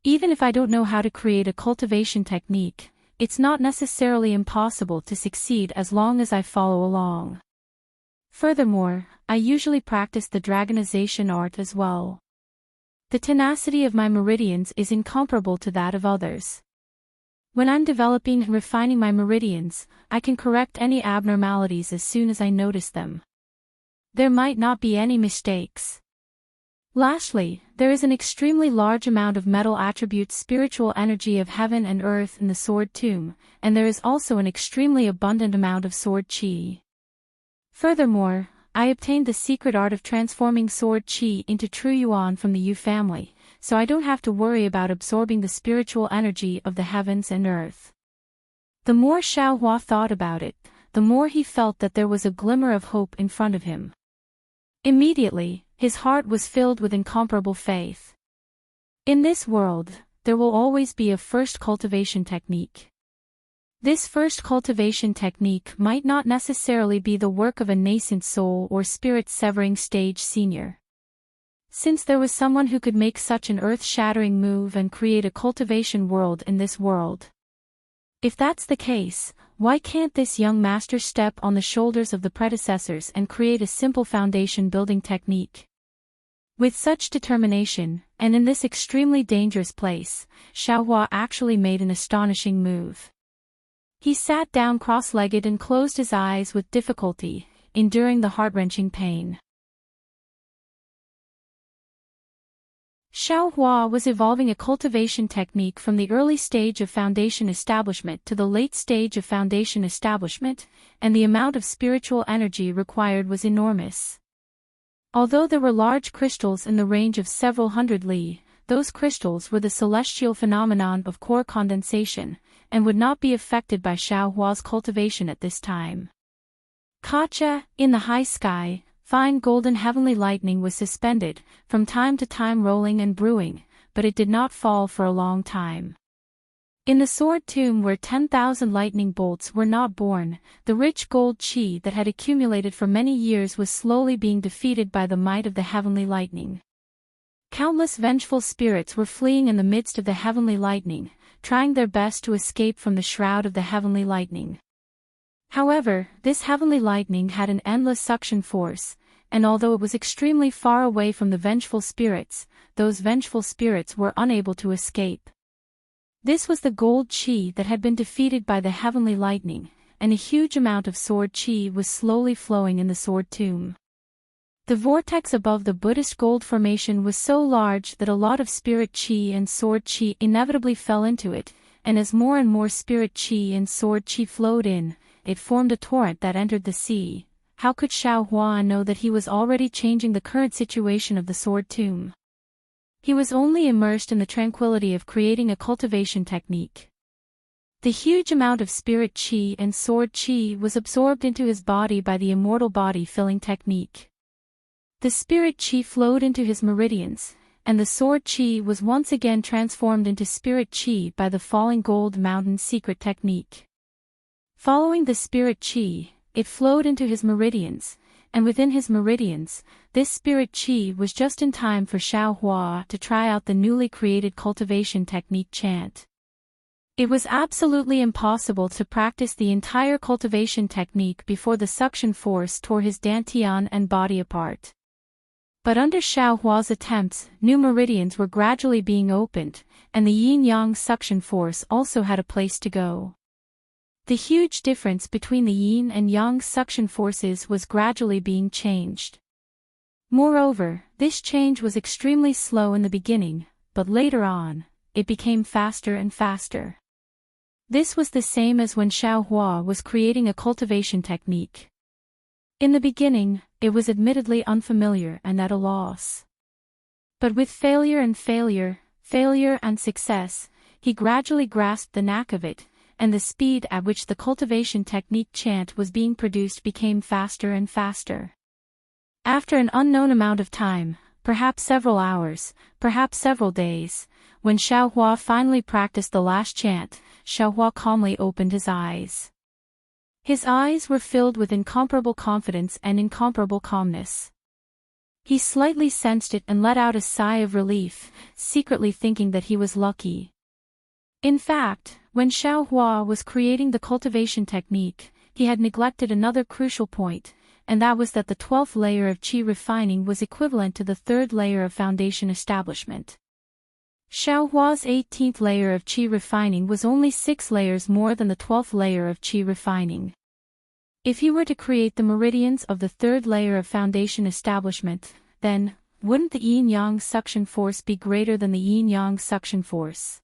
Even if I don't know how to create a cultivation technique, it's not necessarily impossible to succeed as long as I follow along. Furthermore, I usually practice the dragonization art as well. The tenacity of my meridians is incomparable to that of others. When I'm developing and refining my meridians, I can correct any abnormalities as soon as I notice them. There might not be any mistakes. Lastly, there is an extremely large amount of metal attributes spiritual energy of heaven and earth in the sword tomb, and there is also an extremely abundant amount of sword chi. Furthermore, I obtained the secret art of transforming sword chi into true yuan from the Yu family, so I don't have to worry about absorbing the spiritual energy of the heavens and earth. The more Xiaohua thought about it, the more he felt that there was a glimmer of hope in front of him. Immediately, his heart was filled with incomparable faith. In this world, there will always be a first cultivation technique. This first cultivation technique might not necessarily be the work of a nascent soul or spirit-severing stage senior. Since there was someone who could make such an earth-shattering move and create a cultivation world in this world. If that's the case, why can't this young master step on the shoulders of the predecessors and create a simple foundation-building technique? With such determination, and in this extremely dangerous place, Xiaohua actually made an astonishing move. He sat down cross-legged and closed his eyes with difficulty, enduring the heart-wrenching pain. Xiaohua was evolving a cultivation technique from the early stage of foundation establishment to the late stage of foundation establishment, and the amount of spiritual energy required was enormous. Although there were large crystals in the range of several hundred li, those crystals were the celestial phenomenon of core condensation, and would not be affected by Xiaohua's cultivation at this time. Kacha, in the high sky, fine golden heavenly lightning was suspended, from time to time rolling and brewing, but it did not fall for a long time. In the sword tomb where 10,000 lightning bolts were not born, the rich gold chi that had accumulated for many years was slowly being defeated by the might of the heavenly lightning. Countless vengeful spirits were fleeing in the midst of the heavenly lightning, trying their best to escape from the shroud of the heavenly lightning. However, this heavenly lightning had an endless suction force, and although it was extremely far away from the vengeful spirits, those vengeful spirits were unable to escape. This was the gold chi that had been defeated by the heavenly lightning, and a huge amount of sword chi was slowly flowing in the sword tomb. The vortex above the Buddhist gold formation was so large that a lot of spirit chi and sword chi inevitably fell into it, and as more and more spirit chi and sword chi flowed in, it formed a torrent that entered the sea. How could Xiaohua know that he was already changing the current situation of the sword tomb? He was only immersed in the tranquility of creating a cultivation technique. The huge amount of spirit chi and sword chi was absorbed into his body by the immortal body-filling technique. The spirit chi flowed into his meridians, and the sword chi was once again transformed into spirit chi by the falling gold mountain secret technique. Following the spirit chi, it flowed into his meridians, and within his meridians, this spirit chi was just in time for Xiaohua to try out the newly created cultivation technique chant. It was absolutely impossible to practice the entire cultivation technique before the suction force tore his dantian and body apart. But under Xiaohua's attempts, new meridians were gradually being opened, and the yin-yang suction force also had a place to go. The huge difference between the yin and yang suction forces was gradually being changed. Moreover, this change was extremely slow in the beginning, but later on, it became faster and faster. This was the same as when Xiaohua was creating a cultivation technique. In the beginning, it was admittedly unfamiliar and at a loss. But with failure and success, he gradually grasped the knack of it, and the speed at which the cultivation technique chant was being produced became faster and faster. After an unknown amount of time, perhaps several hours, perhaps several days, when Xiaohua finally practiced the last chant, Xiaohua calmly opened his eyes. His eyes were filled with incomparable confidence and incomparable calmness. He slightly sensed it and let out a sigh of relief, secretly thinking that he was lucky. In fact, when Xiaohua was creating the cultivation technique, he had neglected another crucial point, and that was that the 12th layer of qi refining was equivalent to the 3rd layer of foundation establishment. Xiaohua's 18th layer of qi refining was only 6 layers more than the 12th layer of qi refining. If he were to create the meridians of the 3rd layer of foundation establishment, then, wouldn't the yin-yang suction force be greater than the yin-yang suction force?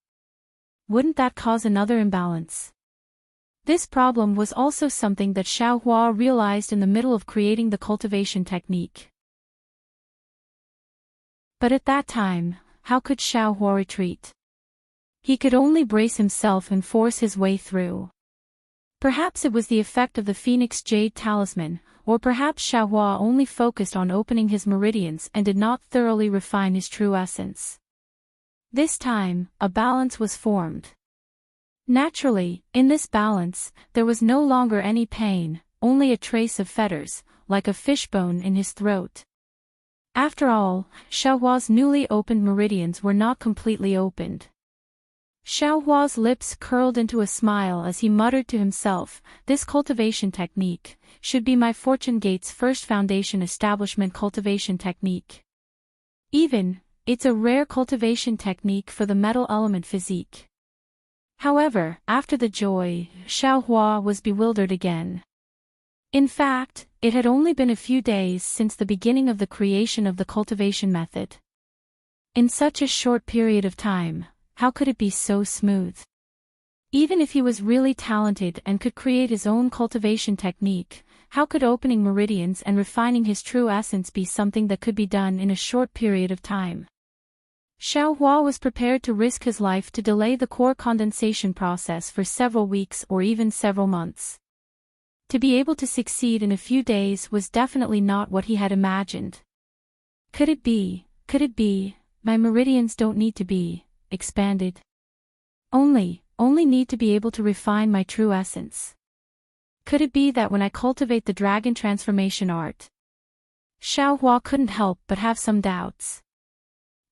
Wouldn't that cause another imbalance? This problem was also something that Xiaohua realized in the middle of creating the cultivation technique. But at that time, how could Xiaohua retreat? He could only brace himself and force his way through. Perhaps it was the effect of the Phoenix Jade Talisman, or perhaps Xiaohua only focused on opening his meridians and did not thoroughly refine his true essence. This time, a balance was formed. Naturally, in this balance, there was no longer any pain, only a trace of fetters, like a fishbone in his throat. After all, Xiaohua's newly opened meridians were not completely opened. Xiaohua's lips curled into a smile as he muttered to himself, "This cultivation technique should be my fortune gate's first foundation establishment cultivation technique. It's a rare cultivation technique for the metal element physique." However, after the joy, Xiaohua was bewildered again. In fact, it had only been a few days since the beginning of the creation of the cultivation method. In such a short period of time, how could it be so smooth? Even if he was really talented and could create his own cultivation technique, how could opening meridians and refining his true essence be something that could be done in a short period of time? Xiaohua was prepared to risk his life to delay the core condensation process for several weeks or even several months. To be able to succeed in a few days was definitely not what he had imagined. Could it be, my meridians don't need to be expanded? Only need to be able to refine my true essence. Could it be that when I cultivate the dragon transformation art? Xiaohua couldn't help but have some doubts.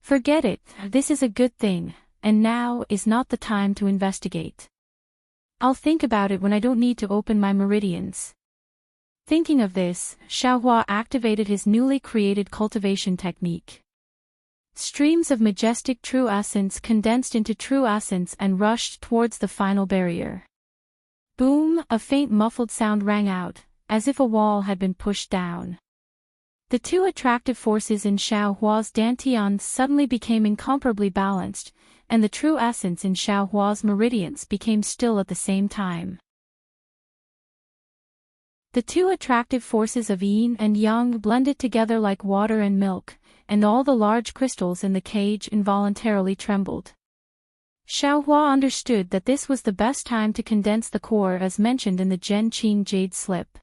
Forget it, this is a good thing, and now is not the time to investigate. I'll think about it when I don't need to open my meridians. Thinking of this, Xiaohua activated his newly created cultivation technique. Streams of majestic true essence condensed into true essence and rushed towards the final barrier. Boom! A faint muffled sound rang out, as if a wall had been pushed down. The two attractive forces in Xiaohua's dantian suddenly became incomparably balanced, and the true essence in Xiaohua's meridians became still at the same time. The two attractive forces of yin and yang blended together like water and milk, and all the large crystals in the cage involuntarily trembled. Xiaohua understood that this was the best time to condense the core as mentioned in the Zhenqing Jade slip.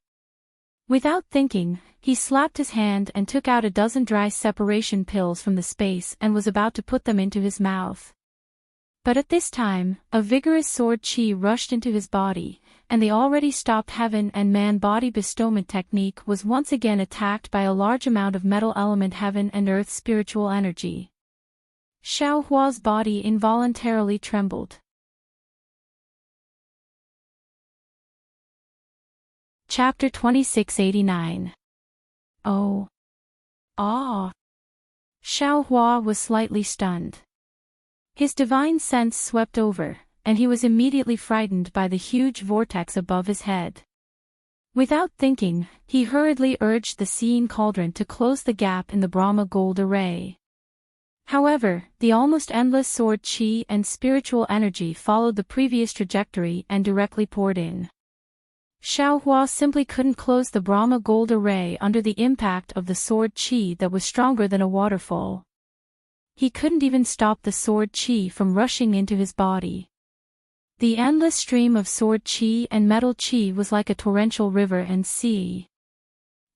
Without thinking, he slapped his hand and took out a dozen dry separation pills from the space and was about to put them into his mouth. But at this time, a vigorous sword chi rushed into his body, and the already stopped heaven and man body bestowment technique was once again attacked by a large amount of metal element heaven and earth spiritual energy. Xiao Hua's body involuntarily trembled. Chapter 2689. Oh. Ah. Xiao Hua was slightly stunned. His divine sense swept over, and he was immediately frightened by the huge vortex above his head. Without thinking, he hurriedly urged the seeing cauldron to close the gap in the Brahma gold array. However, the almost endless sword chi and spiritual energy followed the previous trajectory and directly poured in. Xiao Hua simply couldn't close the Brahma gold array under the impact of the sword chi that was stronger than a waterfall. He couldn't even stop the sword chi from rushing into his body. The endless stream of sword chi and metal chi was like a torrential river and sea.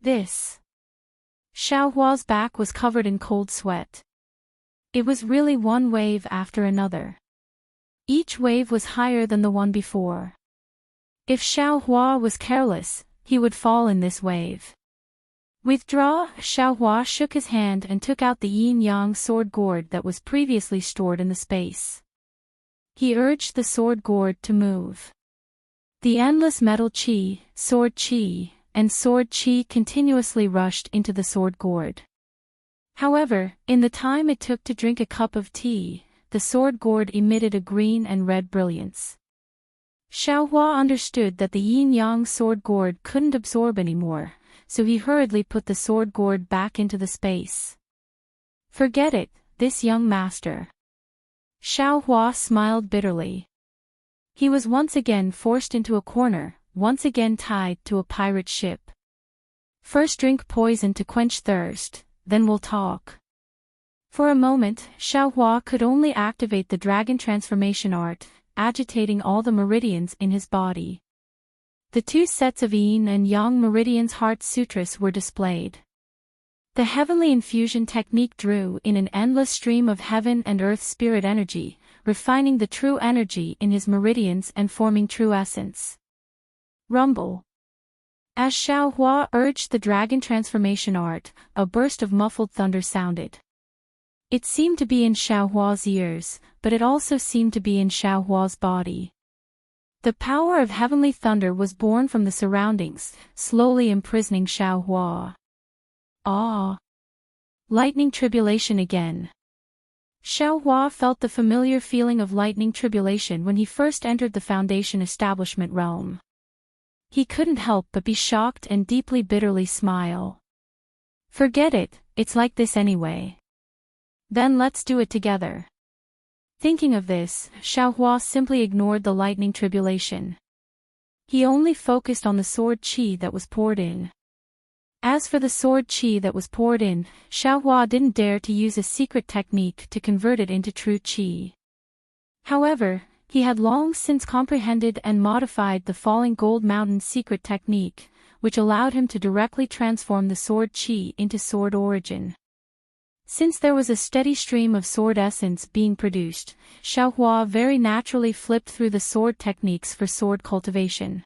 Xiao Hua's back was covered in cold sweat. It was really one wave after another. Each wave was higher than the one before. If Xiao Hua was careless, he would fall in this wave. Withdraw. Xiao Hua shook his hand and took out the yin-yang sword gourd that was previously stored in the space. He urged the sword gourd to move. The endless metal chi, sword chi, and sword chi continuously rushed into the sword gourd. However, in the time it took to drink a cup of tea, the sword gourd emitted a green and red brilliance. Xiao Hua understood that the yin-yang sword gourd couldn't absorb anymore, so he hurriedly put the sword gourd back into the space. Forget it, this young master. Xiao Hua smiled bitterly. He was once again forced into a corner, once again tied to a pirate ship. First drink poison to quench thirst, then we'll talk. For a moment, Xiao Hua could only activate the dragon transformation art, agitating all the meridians in his body. The two sets of yin and yang meridians heart sutras were displayed. The heavenly infusion technique drew in an endless stream of heaven and earth spirit energy, refining the true energy in his meridians and forming true essence. Rumble. As Xiao Hua urged the dragon transformation art, a burst of muffled thunder sounded. It seemed to be in Xiao Hua's ears, but it also seemed to be in Xiao Hua's body. The power of heavenly thunder was born from the surroundings, slowly imprisoning Xiao Hua. Ah! Lightning tribulation again. Xiao Hua felt the familiar feeling of lightning tribulation when he first entered the Foundation establishment realm. He couldn't help but be shocked and deeply bitterly smile. Forget it, it's like this anyway. Then let's do it together. Thinking of this, Xiao Hua simply ignored the lightning tribulation. He only focused on the sword chi that was poured in. As for the sword chi that was poured in, Xiao Hua didn't dare to use a secret technique to convert it into true chi. However, he had long since comprehended and modified the Falling Gold Mountain secret technique, which allowed him to directly transform the sword chi into sword origin. Since there was a steady stream of sword essence being produced, Xiao Hua very naturally flipped through the sword techniques for sword cultivation.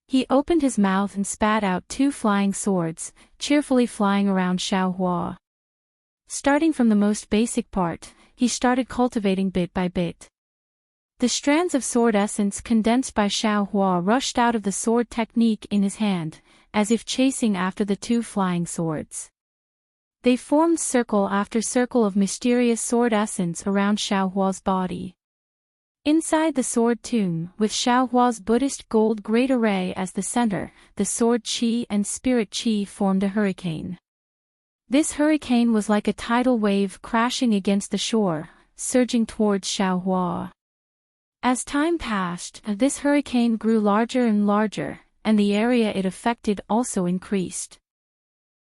He opened his mouth and spat out 2 flying swords, cheerfully flying around Xiao Hua. Starting from the most basic part, he started cultivating bit by bit. The strands of sword essence condensed by Xiao Hua rushed out of the sword technique in his hand, as if chasing after the 2 flying swords. They formed circle after circle of mysterious sword essence around Xiao Hua's body. Inside the sword tomb, with Xiao Hua's Buddhist gold great array as the center, the sword chi and spirit chi formed a hurricane. This hurricane was like a tidal wave crashing against the shore, surging towards Xiao Hua. As time passed, this hurricane grew larger and larger, and the area it affected also increased.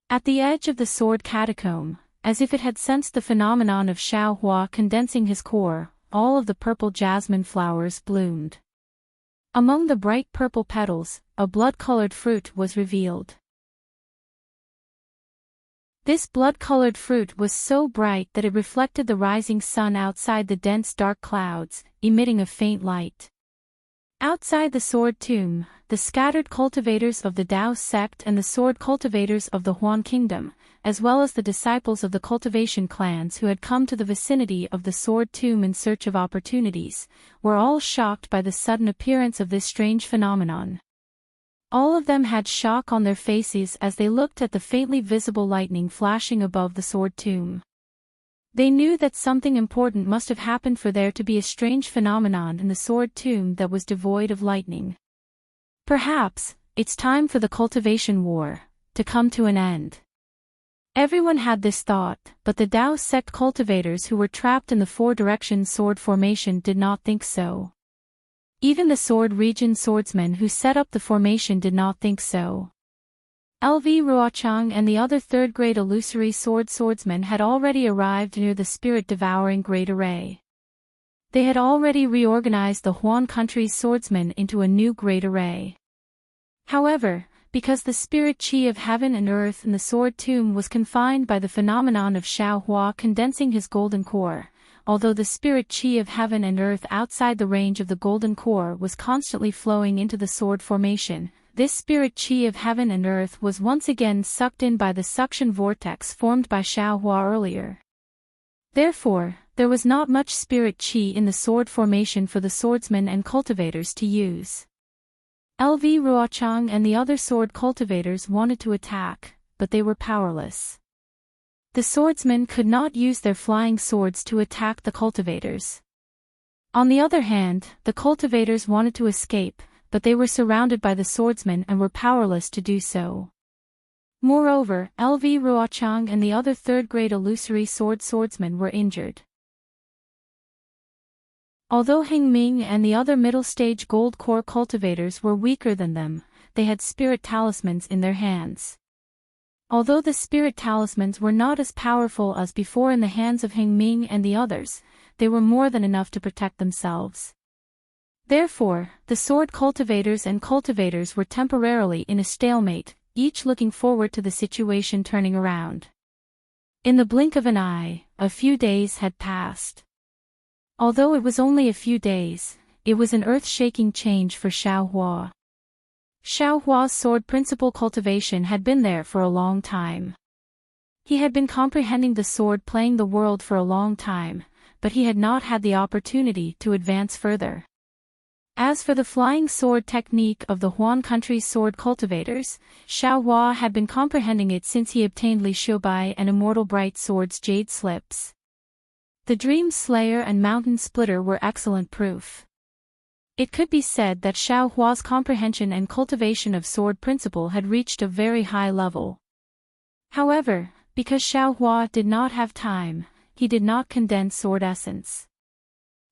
At the edge of the sword catacomb, as if it had sensed the phenomenon of Xiao Hua condensing his core, all of the purple jasmine flowers bloomed. Among the bright purple petals, a blood-colored fruit was revealed. This blood-colored fruit was so bright that it reflected the rising sun outside the dense dark clouds, emitting a faint light. Outside the sword tomb, the scattered cultivators of the Dao sect and the sword cultivators of the Huan kingdom, as well as the disciples of the cultivation clans who had come to the vicinity of the sword tomb in search of opportunities, were all shocked by the sudden appearance of this strange phenomenon. All of them had shock on their faces as they looked at the faintly visible lightning flashing above the sword tomb. They knew that something important must have happened for there to be a strange phenomenon in the sword tomb that was devoid of lightning. Perhaps, it's time for the cultivation war to come to an end. Everyone had this thought, but the Dao sect cultivators who were trapped in the four-direction sword formation did not think so. Even the sword region swordsmen who set up the formation did not think so. LV Ruochang and the other third-grade illusory swordsmen had already arrived near the spirit-devouring great array. They had already reorganized the Huan country's swordsmen into a new great array. However, because the spirit chi of heaven and earth in the sword tomb was confined by the phenomenon of Xiaohua condensing his golden core, although the spirit chi of heaven and earth outside the range of the golden core was constantly flowing into the sword formation, this spirit chi of heaven and earth was once again sucked in by the suction vortex formed by Xiaohua earlier. Therefore, there was not much spirit chi in the sword formation for the swordsmen and cultivators to use. LV Ruochang and the other sword cultivators wanted to attack, but they were powerless. The swordsmen could not use their flying swords to attack the cultivators. On the other hand, the cultivators wanted to escape, but they were surrounded by the swordsmen and were powerless to do so. Moreover, LV Ruochang and the other third-grade illusory swordsmen were injured. Although Hengming and the other middle-stage gold core cultivators were weaker than them, they had spirit talismans in their hands. Although the spirit talismans were not as powerful as before in the hands of Hengming and the others, they were more than enough to protect themselves. Therefore, the sword cultivators and cultivators were temporarily in a stalemate, each looking forward to the situation turning around. In the blink of an eye, a few days had passed. Although it was only a few days, it was an earth-shaking change for Xiaohua. Xiaohua's sword principle cultivation had been there for a long time. He had been comprehending the sword playing the world for a long time, but he had not had the opportunity to advance further. As for the flying sword technique of the Huan country's sword cultivators, Xiaohua had been comprehending it since he obtained Li Shoubai and Immortal Bright Sword's jade slips. The Dream Slayer and Mountain Splitter were excellent proof. It could be said that Xiaohua's comprehension and cultivation of sword principle had reached a very high level. However, because Xiaohua did not have time, he did not condense sword essence.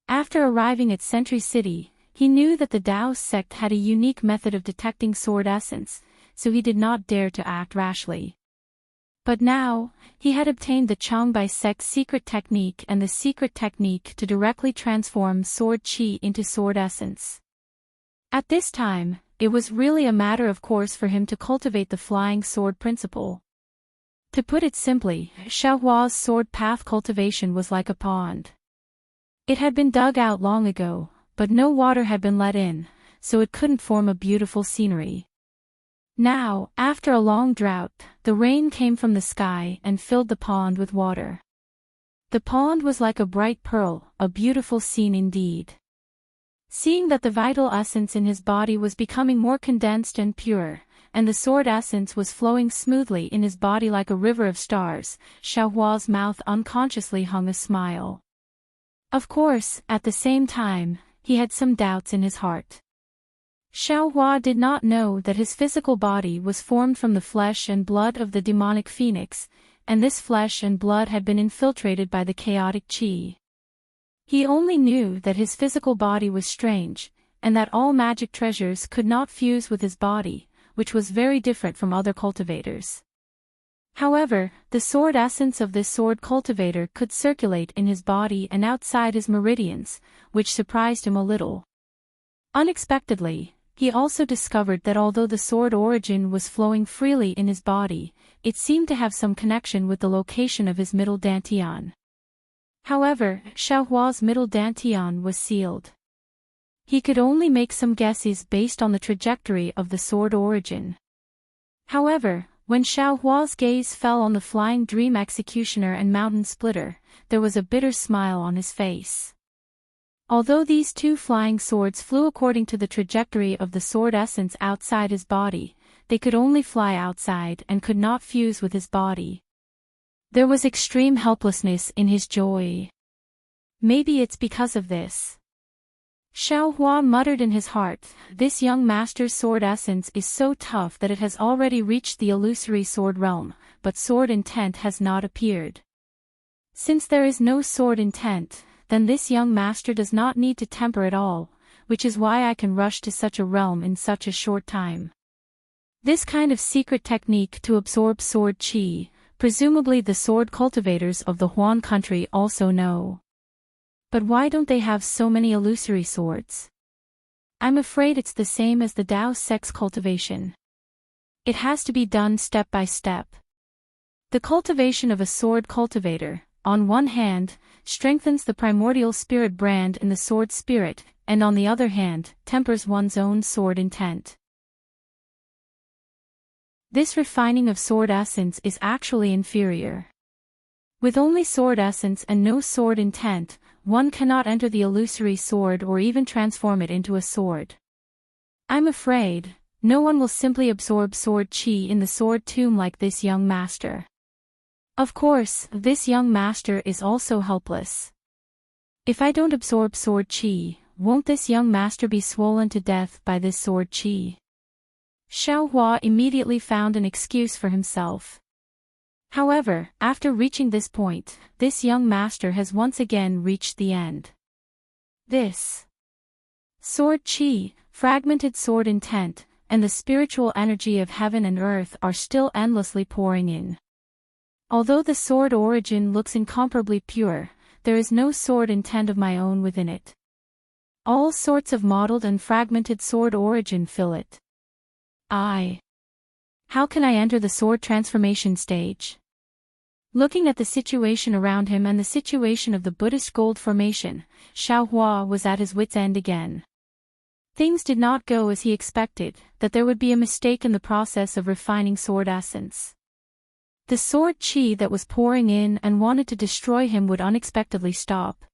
After arriving at Sentry City, he knew that the Dao sect had a unique method of detecting sword essence, so he did not dare to act rashly. But now, he had obtained the Changbai sect's secret technique and the secret technique to directly transform sword chi into sword essence. At this time, it was really a matter of course for him to cultivate the flying sword principle. To put it simply, Xiaohua's sword path cultivation was like a pond. It had been dug out long ago, but no water had been let in, so it couldn't form a beautiful scenery. Now, after a long drought, the rain came from the sky and filled the pond with water. The pond was like a bright pearl, a beautiful scene indeed. Seeing that the vital essence in his body was becoming more condensed and pure, and the sword essence was flowing smoothly in his body like a river of stars, Xiaohua's mouth unconsciously hung a smile. Of course, at the same time, he had some doubts in his heart. Xiaohua did not know that his physical body was formed from the flesh and blood of the demonic phoenix, and this flesh and blood had been infiltrated by the chaotic qi. He only knew that his physical body was strange, and that all magic treasures could not fuse with his body, which was very different from other cultivators. However, the sword essence of this sword cultivator could circulate in his body and outside his meridians, which surprised him a little. Unexpectedly, he also discovered that although the sword origin was flowing freely in his body, it seemed to have some connection with the location of his middle dantian. However, Xiaohua's middle dantian was sealed. He could only make some guesses based on the trajectory of the sword origin. However, when Xiaohua's gaze fell on the flying dream executioner and mountain splitter, there was a bitter smile on his face. Although these two flying swords flew according to the trajectory of the sword essence outside his body, they could only fly outside and could not fuse with his body. There was extreme helplessness in his joy. Maybe it's because of this. Xiaohua muttered in his heart, this young master's sword essence is so tough that it has already reached the illusory sword realm, but sword intent has not appeared. Since there is no sword intent, then this young master does not need to temper at all, which is why I can rush to such a realm in such a short time. This kind of secret technique to absorb sword qi, presumably the sword cultivators of the Huan country also know. But why don't they have so many illusory swords? I'm afraid it's the same as the Dao sex cultivation. It has to be done step by step. The cultivation of a sword cultivator, on one hand, strengthens the primordial spirit brand in the sword spirit, and on the other hand, tempers one's own sword intent. This refining of sword essence is actually inferior. With only sword essence and no sword intent, one cannot enter the illusory sword or even transform it into a sword. I'm afraid, no one will simply absorb sword qi in the sword tomb like this young master. Of course, this young master is also helpless. If I don't absorb sword qi, won't this young master be swollen to death by this sword qi? Xiaohua immediately found an excuse for himself. However, after reaching this point, this young master has once again reached the end. This sword qi, fragmented sword intent, and the spiritual energy of heaven and earth are still endlessly pouring in. Although the sword origin looks incomparably pure, there is no sword intent of my own within it. All sorts of mottled and fragmented sword origin fill it. How can I enter the sword transformation stage? Looking at the situation around him and the situation of the Buddhist gold formation, Xiaohua was at his wit's end again. Things did not go as he expected, that there would be a mistake in the process of refining sword essence. The sword qi that was pouring in and wanted to destroy him would unexpectedly stop.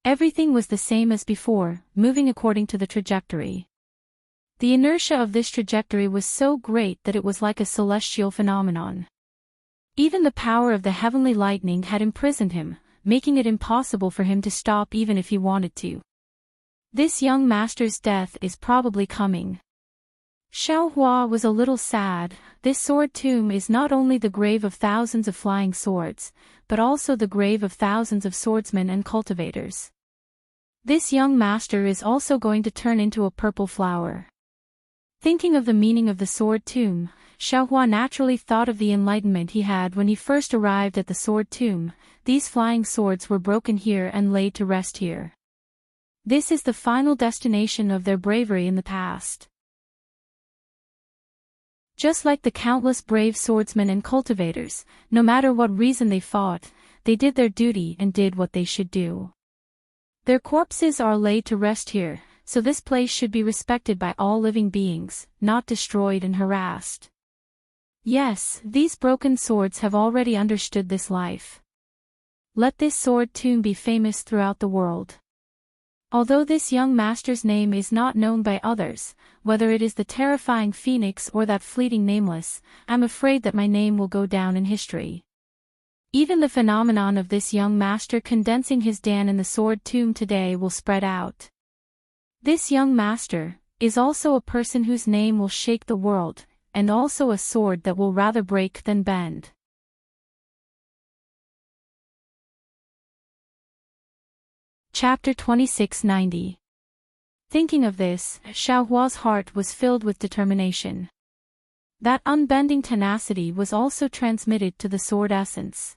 Everything was the same as before, moving according to the trajectory. The inertia of this trajectory was so great that it was like a celestial phenomenon. Even the power of the heavenly lightning had imprisoned him, making it impossible for him to stop even if he wanted to. This young master's death is probably coming. Xiaohua was a little sad. This sword tomb is not only the grave of thousands of flying swords, but also the grave of thousands of swordsmen and cultivators. This young master is also going to turn into a purple flower. Thinking of the meaning of the sword tomb, Xiaohua naturally thought of the enlightenment he had when he first arrived at the sword tomb. These flying swords were broken here and laid to rest here. This is the final destination of their bravery in the past. Just like the countless brave swordsmen and cultivators, no matter what reason they fought, they did their duty and did what they should do. Their corpses are laid to rest here, so this place should be respected by all living beings, not destroyed and harassed. Yes, these broken swords have already understood this life. Let this sword tomb be famous throughout the world. Although this young master's name is not known by others, whether it is the terrifying phoenix or that fleeting nameless, I'm afraid that my name will go down in history. Even the phenomenon of this young master condensing his Dan in the sword tomb today will spread out. This young master is also a person whose name will shake the world, and also a sword that will rather break than bend. Chapter 2690. Thinking of this, Xiaohua's heart was filled with determination. That unbending tenacity was also transmitted to the sword essence.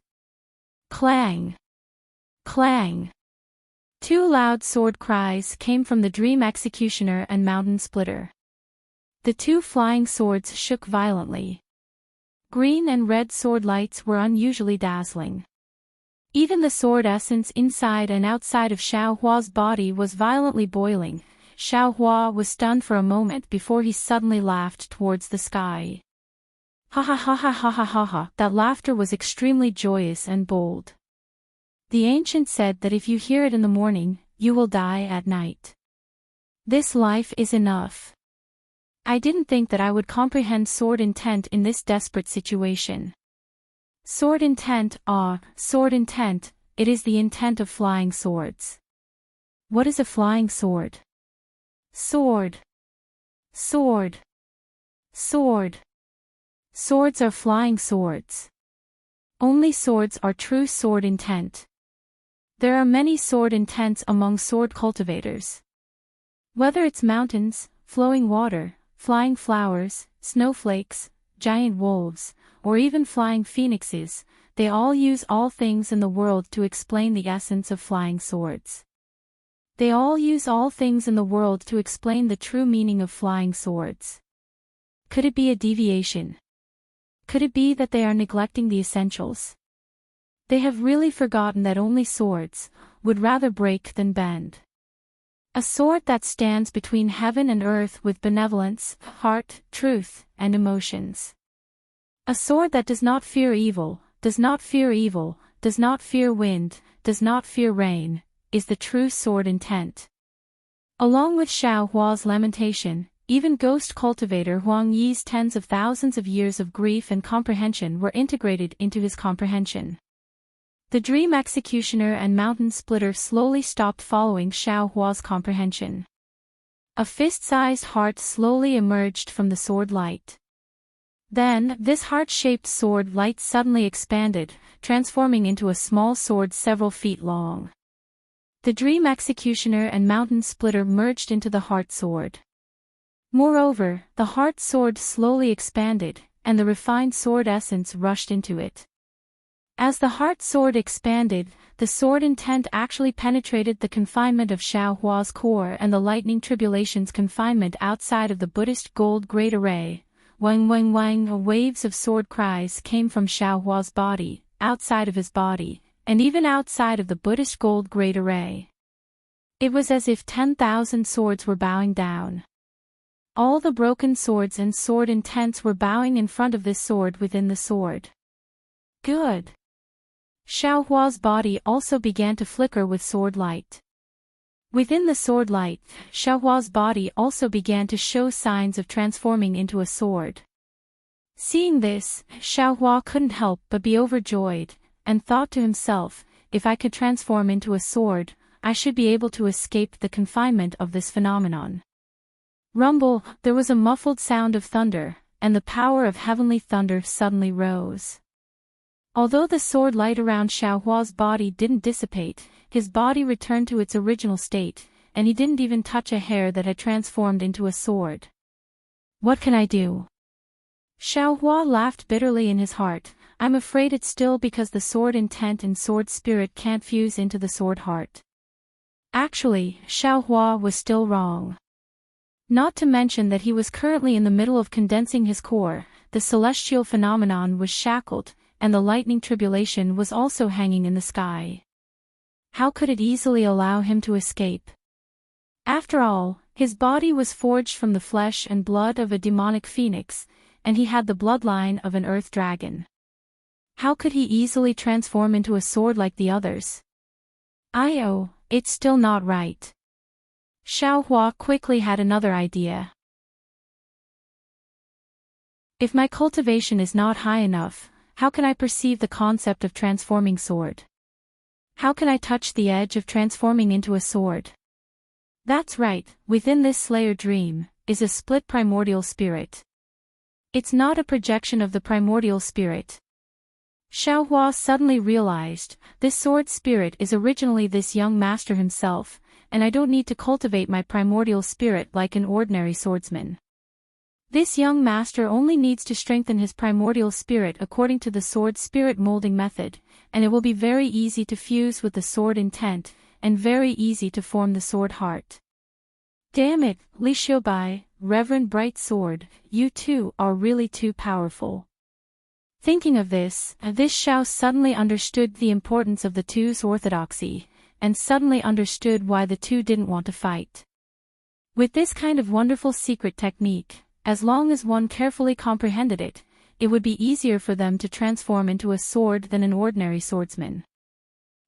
Clang! Clang! Two loud sword cries came from the Dream Executioner and Mountain Splitter. The two flying swords shook violently. Green and red sword lights were unusually dazzling. Even the sword essence inside and outside of Xiao Hua's body was violently boiling. Xiao Hua was stunned for a moment before he suddenly laughed towards the sky. Ha ha ha ha ha ha ha ha. That laughter was extremely joyous and bold. The ancient said that if you hear it in the morning, you will die at night. This life is enough. I didn't think that I would comprehend sword intent in this desperate situation. Sword intent, sword intent, it is the intent of flying swords. What is a flying sword? Sword. Sword. Sword. Swords are flying swords. Only swords are true sword intent. There are many sword intents among sword cultivators. Whether it's mountains, flowing water, flying flowers, snowflakes, giant wolves, or even flying phoenixes, they all use all things in the world to explain the essence of flying swords. They all use all things in the world to explain the true meaning of flying swords. Could it be a deviation? Could it be that they are neglecting the essentials? They have really forgotten that only swords would rather break than bend. A sword that stands between heaven and earth with benevolence, heart, truth, and emotions. A sword that does not fear evil, does not fear evil, does not fear wind, does not fear rain, is the true sword intent. Along with Xiao Hua's lamentation, even ghost cultivator Huang Yi's tens of thousands of years of grief and comprehension were integrated into his comprehension. The Dream Executioner and Mountain Splitter slowly stopped following Xiao Hua's comprehension. A fist-sized heart slowly emerged from the sword light. Then, this heart-shaped sword light suddenly expanded, transforming into a small sword several feet long. The Dream Executioner and Mountain Splitter merged into the heart sword. Moreover, the heart sword slowly expanded, and the refined sword essence rushed into it. As the heart sword expanded, the sword intent actually penetrated the confinement of Xiao Hua's core and the lightning tribulation's confinement outside of the Buddhist gold great array. Wang wang wang, waves of sword cries came from Xiao Hua's body, outside of his body, and even outside of the Buddhist gold great array. It was as if 10,000 swords were bowing down. All the broken swords and sword intents were bowing in front of this sword within the sword. Good. Xiao Hua's body also began to flicker with sword light. Within the sword light, Xiao Hua's body also began to show signs of transforming into a sword. Seeing this, Xiao Hua couldn't help but be overjoyed, and thought to himself, if I could transform into a sword, I should be able to escape the confinement of this phenomenon. Rumble, there was a muffled sound of thunder, and the power of heavenly thunder suddenly rose. Although the sword light around Xiao Hua's body didn't dissipate, his body returned to its original state, and he didn't even touch a hair that had transformed into a sword. What can I do? Xiao Hua laughed bitterly in his heart. I'm afraid it's still because the sword intent and sword spirit can't fuse into the sword heart. Actually, Xiao Hua was still wrong. Not to mention that he was currently in the middle of condensing his core, the celestial phenomenon was shackled, and the lightning tribulation was also hanging in the sky. How could it easily allow him to escape? After all, his body was forged from the flesh and blood of a demonic phoenix, and he had the bloodline of an earth dragon. How could he easily transform into a sword like the others? It's still not right. Xiao Hua quickly had another idea. If my cultivation is not high enough, how can I perceive the concept of transforming sword? How can I touch the edge of transforming into a sword? That's right, within this Slayer dream, is a split primordial spirit. It's not a projection of the primordial spirit. Xiao Hua suddenly realized, this sword spirit is originally this young master himself, and I don't need to cultivate my primordial spirit like an ordinary swordsman. This young master only needs to strengthen his primordial spirit according to the sword spirit molding method, and it will be very easy to fuse with the sword intent, and very easy to form the sword heart. Damn it, Li Xiaobai, Reverend Bright Sword, you two are really too powerful. Thinking of this Xiao suddenly understood the importance of the two's orthodoxy, and suddenly understood why the two didn't want to fight. With this kind of wonderful secret technique, as long as one carefully comprehended it, it would be easier for them to transform into a sword than an ordinary swordsman.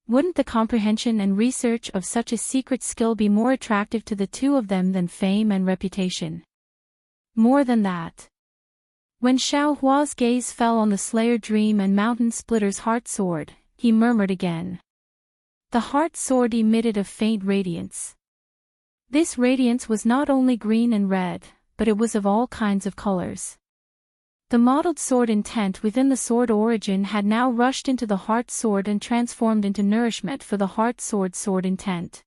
Wouldn't the comprehension and research of such a secret skill be more attractive to the two of them than fame and reputation? More than that. When Xiao Hua's gaze fell on the Slayer Dream and Mountain Splitter's heart sword, he murmured again. The heart sword emitted a faint radiance. This radiance was not only green and red, but it was of all kinds of colors. The mottled sword intent within the sword origin had now rushed into the heart sword and transformed into nourishment for the heart sword intent.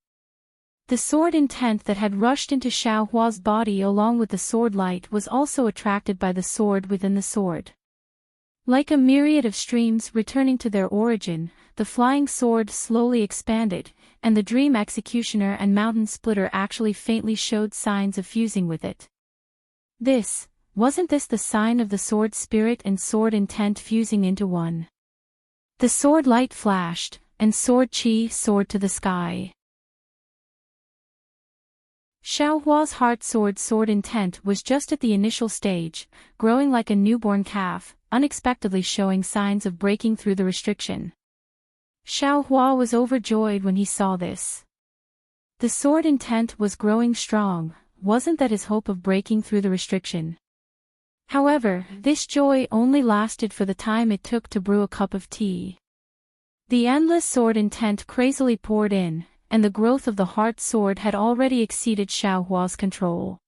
The sword intent that had rushed into Xiao Hua's body along with the sword light was also attracted by the sword within the sword. Like a myriad of streams returning to their origin, the flying sword slowly expanded, and the Dream Executioner and Mountain Splitter actually faintly showed signs of fusing with it. Wasn't this the sign of the sword spirit and sword intent fusing into one? The sword light flashed, and sword chi soared to the sky. Xiao Hua's heart sword intent was just at the initial stage, growing like a newborn calf, unexpectedly showing signs of breaking through the restriction. Xiao Hua was overjoyed when he saw this. The sword intent was growing strong, wasn't that his hope of breaking through the restriction? However, this joy only lasted for the time it took to brew a cup of tea. The endless sword intent crazily poured in, and the growth of the heart sword had already exceeded Xiao Hua's control.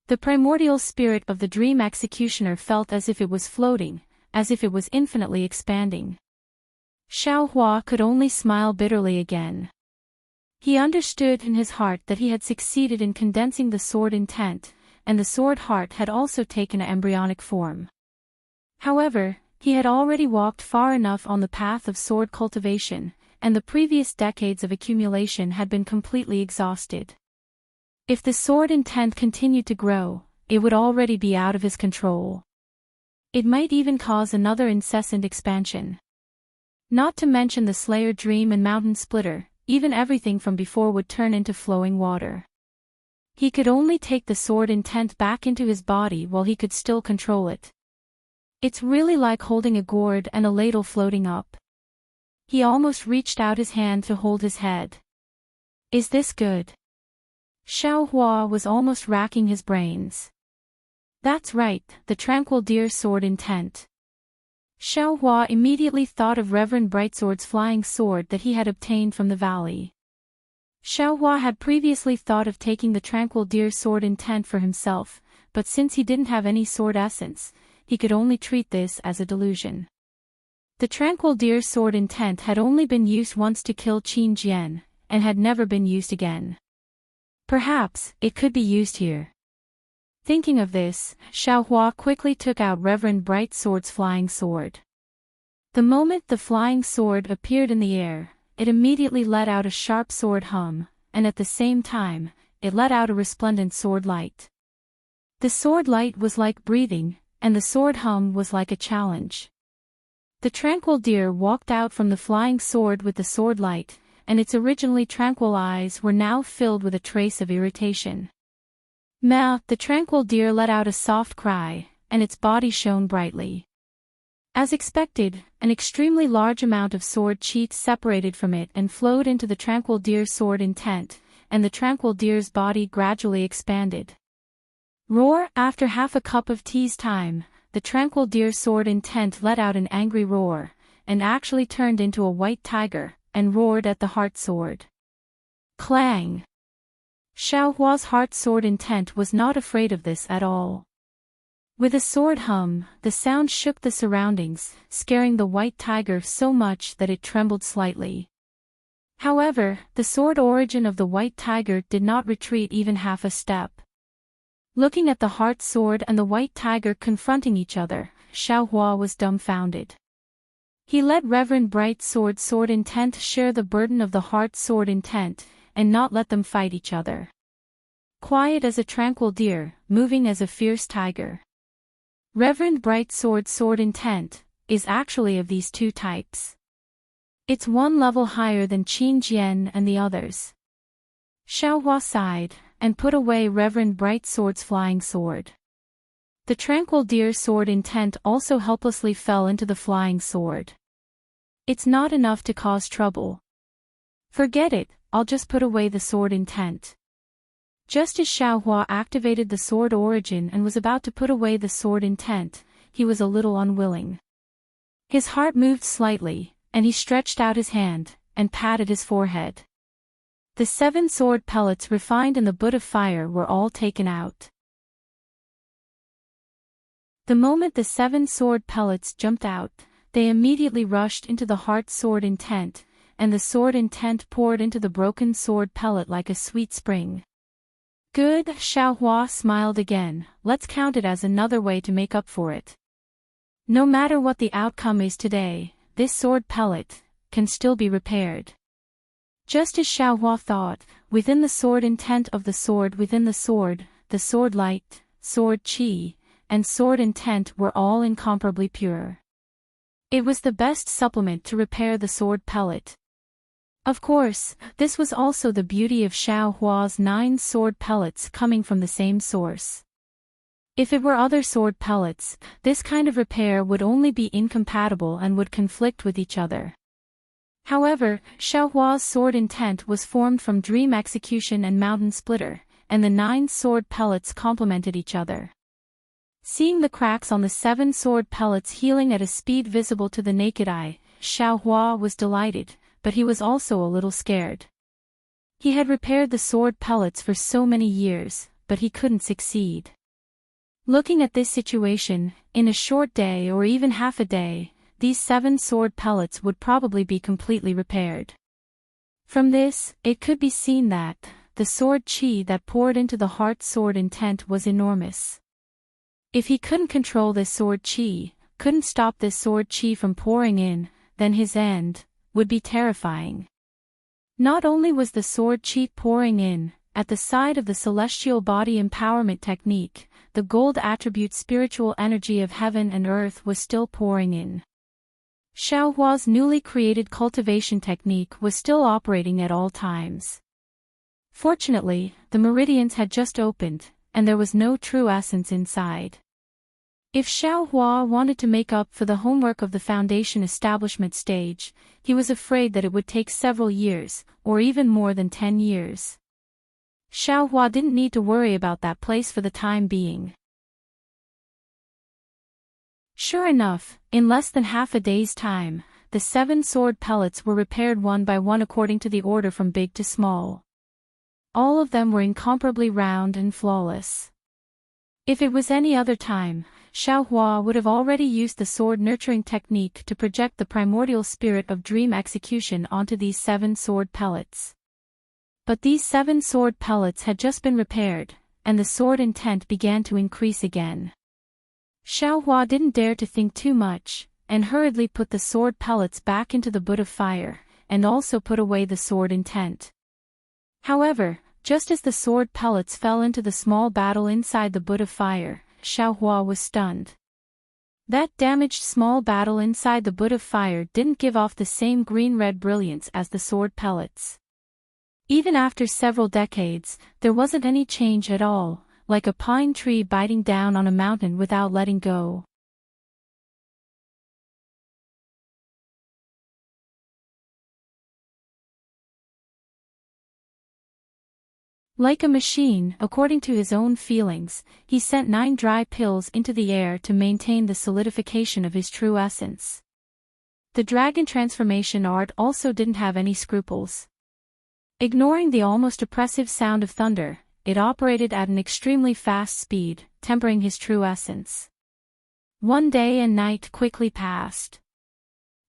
The primordial spirit of the Dream Executioner felt as if it was floating, as if it was infinitely expanding. Xiao Hua could only smile bitterly again. He understood in his heart that he had succeeded in condensing the sword intent, and the sword heart had also taken an embryonic form. However, he had already walked far enough on the path of sword cultivation, and the previous decades of accumulation had been completely exhausted. If the sword intent continued to grow, it would already be out of his control. It might even cause another incessant expansion. Not to mention the Slayer Dream and Mountain Splitter, even everything from before would turn into flowing water. He could only take the sword intent back into his body while he could still control it. It's really like holding a gourd and a ladle floating up. He almost reached out his hand to hold his head. Is this good? Xiao Hua was almost racking his brains. That's right, the Tranquil Deer sword intent. Xiao Hua immediately thought of Reverend Brightsword's flying sword that he had obtained from the valley. Xiao Hua had previously thought of taking the Tranquil Deer sword intent for himself, but since he didn't have any sword essence, he could only treat this as a delusion. The Tranquil Deer sword intent had only been used once to kill Qin Jian, and had never been used again. Perhaps it could be used here. Thinking of this, Xiao Hua quickly took out Reverend Bright Sword's flying sword. The moment the flying sword appeared in the air, it immediately let out a sharp sword hum, and at the same time, it let out a resplendent sword light. The sword light was like breathing, and the sword hum was like a challenge. The Tranquil Deer walked out from the flying sword with the sword light, and its originally tranquil eyes were now filled with a trace of irritation. Meh, the Tranquil Deer let out a soft cry, and its body shone brightly. As expected, an extremely large amount of sword chi separated from it and flowed into the Tranquil Deer sword intent, and the Tranquil Deer's body gradually expanded. Roar! After half a cup of tea's time, the Tranquil Deer sword intent let out an angry roar, and actually turned into a white tiger, and roared at the heart sword. Clang! Xiao Hua's heart sword intent was not afraid of this at all. With a sword hum, the sound shook the surroundings, scaring the white tiger so much that it trembled slightly. However, the sword origin of the white tiger did not retreat even half a step. Looking at the heart sword and the white tiger confronting each other, Xiao Hua was dumbfounded. He let Reverend Bright Sword Intent share the burden of the Heart Sword Intent, and not let them fight each other. Quiet as a tranquil deer, moving as a fierce tiger. Reverend Bright Sword Intent is actually of these two types. It's one level higher than Qin Jian and the others. Xiaohua sighed, and put away Reverend Bright Sword's flying sword. The tranquil deer sword Intent also helplessly fell into the flying sword. It's not enough to cause trouble. Forget it, I'll just put away the sword Intent. Just as Xiaohua activated the sword origin and was about to put away the sword Intent, he was a little unwilling. His heart moved slightly, and he stretched out his hand, and patted his forehead. The 7 sword pellets refined in the Butt of Fire were all taken out. The moment the 7 sword pellets jumped out, they immediately rushed into the Heart Sword Intent, and the sword Intent poured into the broken sword pellet like a sweet spring. Good, Xiaohua smiled again, let's count it as another way to make up for it. No matter what the outcome is today, this sword pellet can still be repaired. Just as Xiaohua thought, within the sword Intent of the sword within the sword light, sword qi, and sword Intent were all incomparably pure. It was the best supplement to repair the sword pellet. Of course, this was also the beauty of Xiaohua's 9 sword pellets coming from the same source. If it were other sword pellets, this kind of repair would only be incompatible and would conflict with each other. However, Xiaohua's sword Intent was formed from Dream Execution and Mountain Splitter, and the 9 sword pellets complemented each other. Seeing the cracks on the 7 sword pellets healing at a speed visible to the naked eye, Xiaohua was delighted, but he was also a little scared. He had repaired the sword pellets for so many years, but he couldn't succeed. Looking at this situation, in a short day or even half a day, these 7 sword pellets would probably be completely repaired. From this, it could be seen that the sword qi that poured into the Heart Sword Intent was enormous. If he couldn't control this sword qi, couldn't stop this sword qi from pouring in, then his end would be terrifying. Not only was the sword qi pouring in, at the side of the celestial body empowerment technique, the gold attribute spiritual energy of heaven and earth was still pouring in. Xiaohua's newly created cultivation technique was still operating at all times. Fortunately, the meridians had just opened, and there was no true essence inside. If Xiaohua wanted to make up for the homework of the foundation establishment stage, he was afraid that it would take several years, or even more than 10 years. Xiaohua didn't need to worry about that place for the time being. Sure enough, in less than half a day's time, the 7 sword pellets were repaired one by one according to the order from big to small. All of them were incomparably round and flawless. If it was any other time, Xiaohua would have already used the sword nurturing technique to project the primordial spirit of dream execution onto these 7 sword pellets. But these 7 sword pellets had just been repaired, and the sword Intent began to increase again. Xiaohua didn't dare to think too much, and hurriedly put the sword pellets back into the Butt of Fire, and also put away the sword Intent. However, just as the sword pellets fell into the small battle inside the Butt of Fire, Xiaohua was stunned. That damaged small battle inside the Butt of Fire didn't give off the same green-red brilliance as the sword pellets. Even after several decades, there wasn't any change at all, like a pine tree biting down on a mountain without letting go. Like a machine, according to his own feelings, he sent 9 dry pills into the air to maintain the solidification of his true essence. The dragon transformation art also didn't have any scruples. Ignoring the almost oppressive sound of thunder, it operated at an extremely fast speed, tempering his true essence. One day and night quickly passed.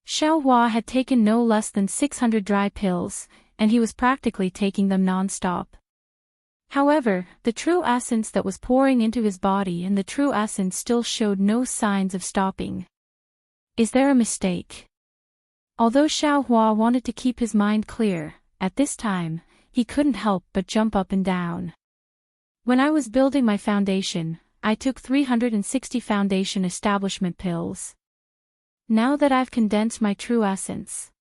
Xiaohua had taken no less than 600 dry pills, and he was practically taking them non-stop. However, the true essence that was pouring into his body and the true essence still showed no signs of stopping. Is there a mistake? Although Xiaohua wanted to keep his mind clear, at this time, he couldn't help but jump up and down. When I was building my foundation, I took 360 foundation establishment pills. Now that I've condensed my true essence,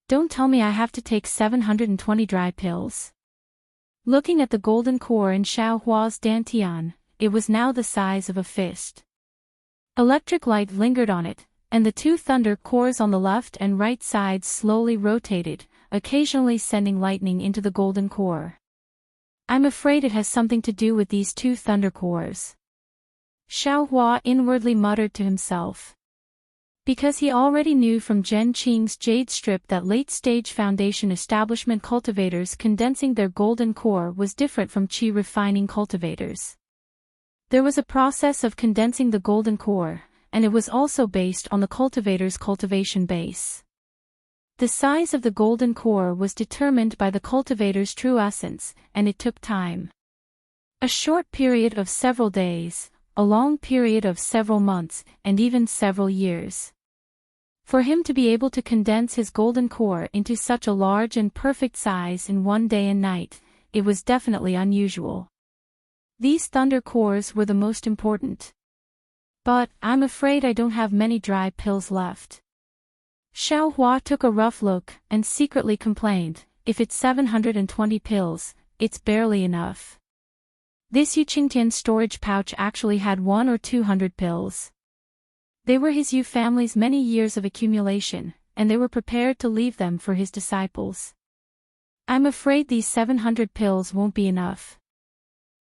don't tell me I have to take 720 dry pills. Looking at the golden core in Xiaohua's dantian, it was now the size of a fist. Electric light lingered on it, and the two thunder cores on the left and right sides slowly rotated, occasionally sending lightning into the golden core. I'm afraid it has something to do with these two thunder cores. Xiaohua inwardly muttered to himself. Because he already knew from Zhen Qing's jade strip that late-stage foundation establishment cultivators condensing their golden core was different from qi refining cultivators. There was a process of condensing the golden core, and it was also based on the cultivator's cultivation base. The size of the golden core was determined by the cultivator's true essence, and it took time. A short period of several days, a long period of several months, and even several years. For him to be able to condense his golden core into such a large and perfect size in one day and night, it was definitely unusual. These thunder cores were the most important. But, I'm afraid I don't have many dry pills left. Xiaohua took a rough look and secretly complained, if it's 720 pills, it's barely enough. This Yuqingtian storage pouch actually had 100 or 200 pills. They were his Yu family's many years of accumulation, and they were prepared to leave them for his disciples. I'm afraid these 700 pills won't be enough.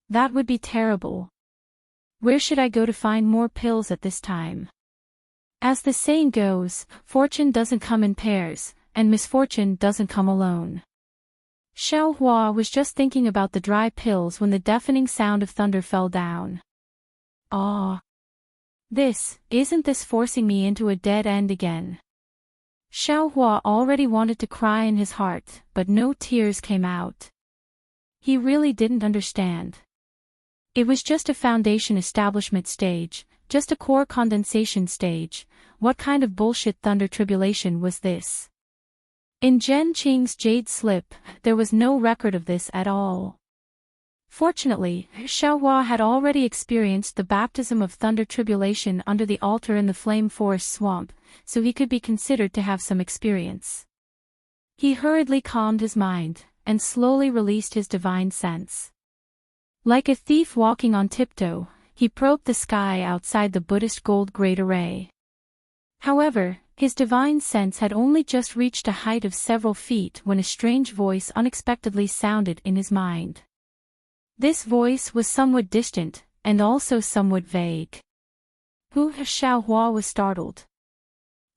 That would be terrible. Where should I go to find more pills at this time? As the saying goes, fortune doesn't come in pairs, and misfortune doesn't come alone. Xiaohua was just thinking about the dry pills when the deafening sound of thunder fell down. Ah! Isn't this forcing me into a dead end again? Xiaohua already wanted to cry in his heart, but no tears came out. He really didn't understand. It was just a foundation establishment stage, just a core condensation stage. What kind of bullshit thunder tribulation was this? In Zhen Qing's jade slip, there was no record of this at all. Fortunately, Xiaohua had already experienced the baptism of thunder tribulation under the altar in the Flame Forest swamp, so he could be considered to have some experience. He hurriedly calmed his mind, and slowly released his divine sense. Like a thief walking on tiptoe, he probed the sky outside the Buddhist gold great array. However, his divine sense had only just reached a height of several feet when a strange voice unexpectedly sounded in his mind. This voice was somewhat distant, and also somewhat vague. Xiaohua was startled.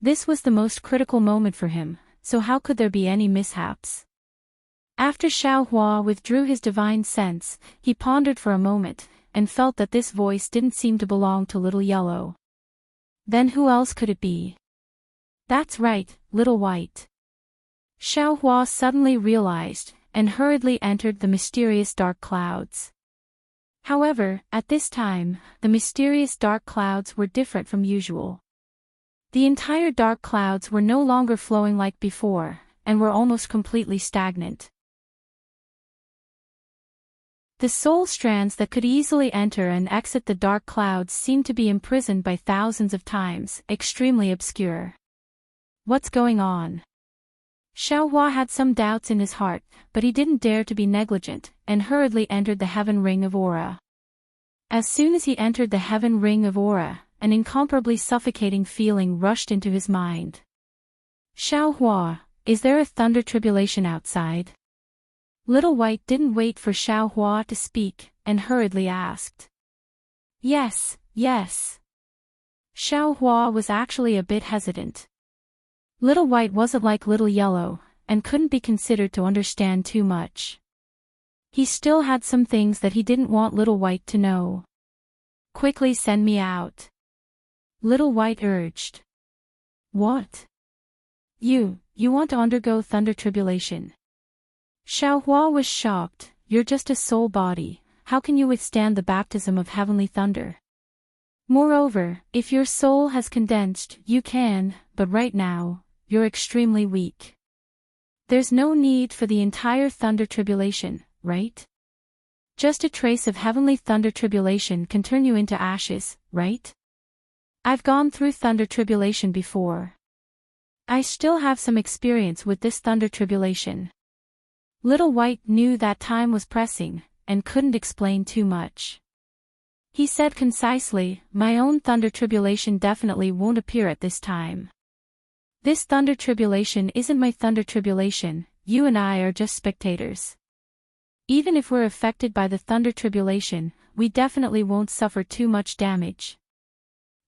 This was the most critical moment for him, so how could there be any mishaps? After Xiaohua withdrew his divine sense, he pondered for a moment, and felt that this voice didn't seem to belong to Little Yellow. Then who else could it be? That's right, Little White. Xiaohua suddenly realized, and hurriedly entered the mysterious dark clouds. However, at this time, the mysterious dark clouds were different from usual. The entire dark clouds were no longer flowing like before, and were almost completely stagnant. The soul strands that could easily enter and exit the dark clouds seemed to be imprisoned by thousands of times, extremely obscure. What's going on? Xiaohua had some doubts in his heart, but he didn't dare to be negligent, and hurriedly entered the heaven ring of aura. As soon as he entered the heaven ring of aura, an incomparably suffocating feeling rushed into his mind. Xiaohua, is there a thunder tribulation outside? Little White didn't wait for Xiaohua to speak, and hurriedly asked. Yes, yes. Xiaohua was actually a bit hesitant. Little White wasn't like Little Yellow, and couldn't be considered to understand too much. He still had some things that he didn't want Little White to know. Quickly send me out. Little White urged. What? You want to undergo thunder tribulation? Xiaohua was shocked. You're just a soul body, how can you withstand the baptism of heavenly thunder? Moreover, if your soul has condensed, you can, but right now, you're extremely weak. There's no need for the entire thunder tribulation, right? Just a trace of heavenly thunder tribulation can turn you into ashes, right? I've gone through thunder tribulation before. I still have some experience with this thunder tribulation. Little White knew that time was pressing, and couldn't explain too much. He said concisely, my own thunder tribulation definitely won't appear at this time. This thunder tribulation isn't my thunder tribulation, you and I are just spectators. Even if we're affected by the thunder tribulation, we definitely won't suffer too much damage.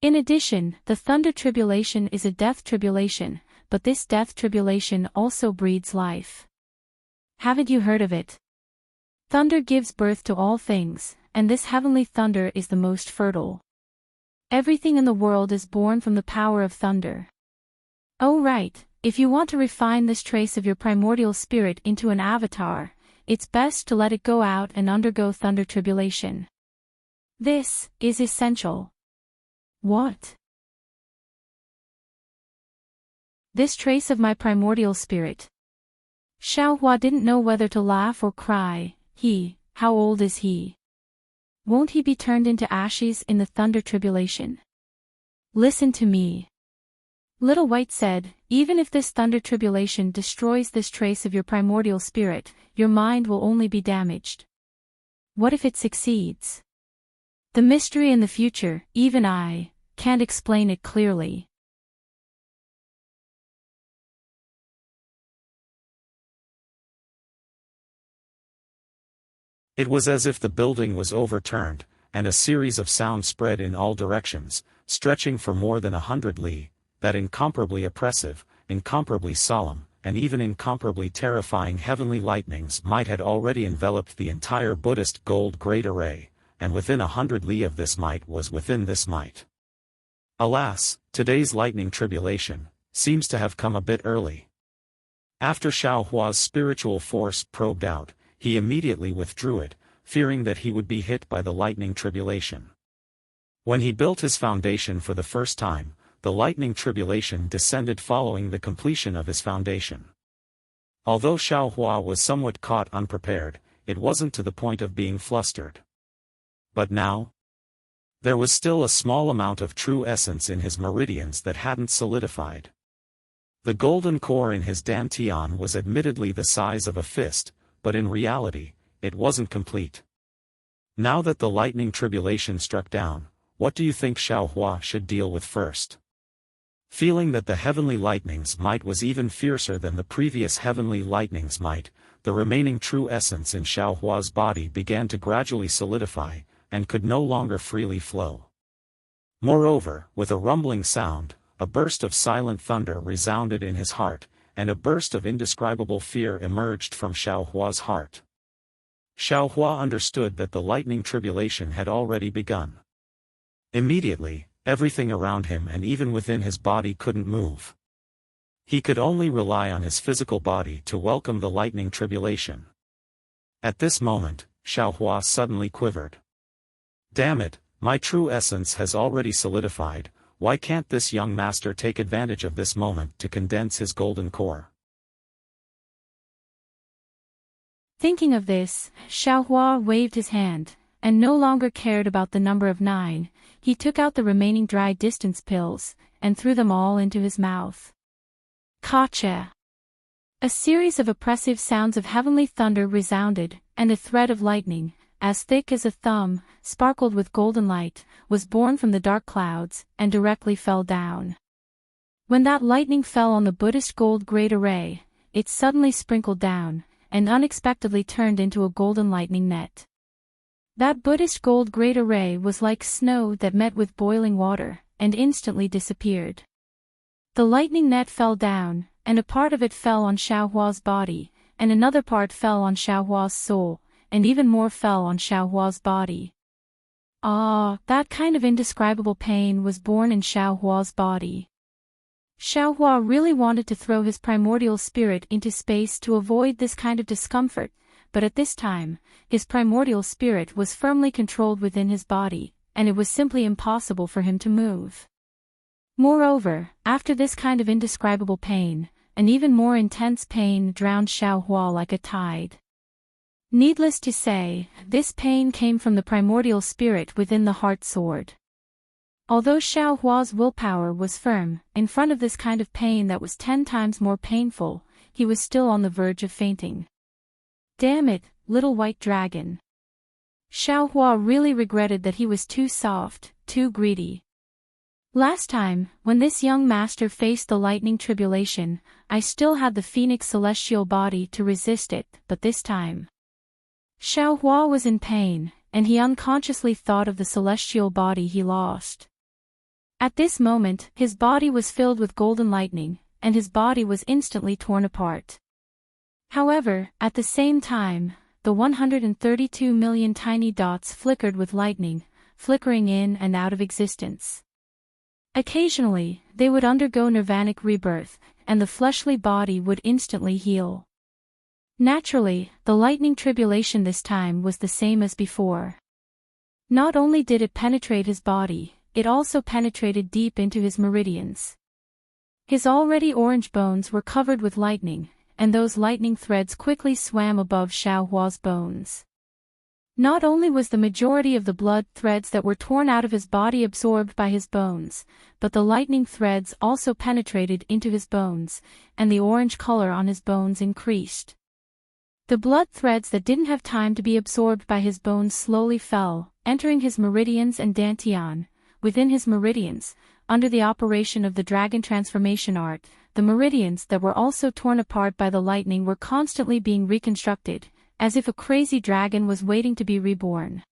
In addition, the thunder tribulation is a death tribulation, but this death tribulation also breeds life. Haven't you heard of it? Thunder gives birth to all things, and this heavenly thunder is the most fertile. Everything in the world is born from the power of thunder. Oh right, if you want to refine this trace of your primordial spirit into an avatar, it's best to let it go out and undergo thunder tribulation. This is essential. What? This trace of my primordial spirit. Xiaohua didn't know whether to laugh or cry. How old is he? Won't he be turned into ashes in the thunder tribulation? Listen to me. Little White said, even if this thunder tribulation destroys this trace of your primordial spirit, your mind will only be damaged. What if it succeeds? The mystery in the future, even I can't explain it clearly. It was as if the building was overturned, and a series of sounds spread in all directions, stretching for more than 100 li, that incomparably oppressive, incomparably solemn, and even incomparably terrifying heavenly lightnings might had already enveloped the entire Buddhist gold great array, and within 100 li of this might was within this might. Alas, today's lightning tribulation seems to have come a bit early. After Xiaohua's spiritual force probed out, he immediately withdrew it, fearing that he would be hit by the lightning tribulation. When he built his foundation for the first time, the lightning tribulation descended following the completion of his foundation. Although Xiaohua was somewhat caught unprepared, it wasn't to the point of being flustered. But now? There was still a small amount of true essence in his meridians that hadn't solidified. The golden core in his dantian was admittedly the size of a fist, but in reality, it wasn't complete. Now that the lightning tribulation struck down, what do you think Xiaohua should deal with first? Feeling that the heavenly lightning's might was even fiercer than the previous heavenly lightning's might, the remaining true essence in Xiaohua's body began to gradually solidify, and could no longer freely flow. Moreover, with a rumbling sound, a burst of silent thunder resounded in his heart, and a burst of indescribable fear emerged from Xiaohua's heart. Xiaohua understood that the lightning tribulation had already begun. Immediately, everything around him and even within his body couldn't move. He could only rely on his physical body to welcome the lightning tribulation. At this moment, Xiaohua suddenly quivered. Damn it, my true essence has already solidified. Why can't this young master take advantage of this moment to condense his golden core? Thinking of this, Xiaohua waved his hand, and no longer cared about the number of 9, he took out the remaining dry distance pills, and threw them all into his mouth. Kacha! A series of oppressive sounds of heavenly thunder resounded, and a thread of lightning, as thick as a thumb, sparkled with golden light, was born from the dark clouds, and directly fell down. When that lightning fell on the Buddhist gold great array, it suddenly sprinkled down, and unexpectedly turned into a golden lightning net. That Buddhist gold great array was like snow that met with boiling water, and instantly disappeared. The lightning net fell down, and a part of it fell on Xiaohua's body, and another part fell on Xiaohua's soul, and even more fell on Xiaohua's body. Ah, that kind of indescribable pain was born in Xiaohua's body. Xiaohua really wanted to throw his primordial spirit into space to avoid this kind of discomfort, but at this time, his primordial spirit was firmly controlled within his body, and it was simply impossible for him to move. Moreover, after this kind of indescribable pain, an even more intense pain drowned Xiaohua like a tide. Needless to say, this pain came from the primordial spirit within the heart sword. Although Xiaohua's willpower was firm, in front of this kind of pain that was 10 times more painful, he was still on the verge of fainting. Damn it, little white dragon. Xiaohua really regretted that he was too soft, too greedy. Last time, when this young master faced the lightning tribulation, I still had the phoenix celestial body to resist it, but this time. Xiaohua was in pain, and he unconsciously thought of the celestial body he lost. At this moment, his body was filled with golden lightning, and his body was instantly torn apart. However, at the same time, the 132 million tiny dots flickered with lightning, flickering in and out of existence. Occasionally, they would undergo nirvanic rebirth, and the fleshly body would instantly heal. Naturally, the lightning tribulation this time was the same as before. Not only did it penetrate his body, it also penetrated deep into his meridians. His already orange bones were covered with lightning, and those lightning threads quickly swam above Xiaohua's bones. Not only was the majority of the blood threads that were torn out of his body absorbed by his bones, but the lightning threads also penetrated into his bones, and the orange color on his bones increased. The blood threads that didn't have time to be absorbed by his bones slowly fell, entering his meridians and dantian. Within his meridians, under the operation of the dragon transformation art, the meridians that were also torn apart by the lightning were constantly being reconstructed, as if a crazy dragon was waiting to be reborn.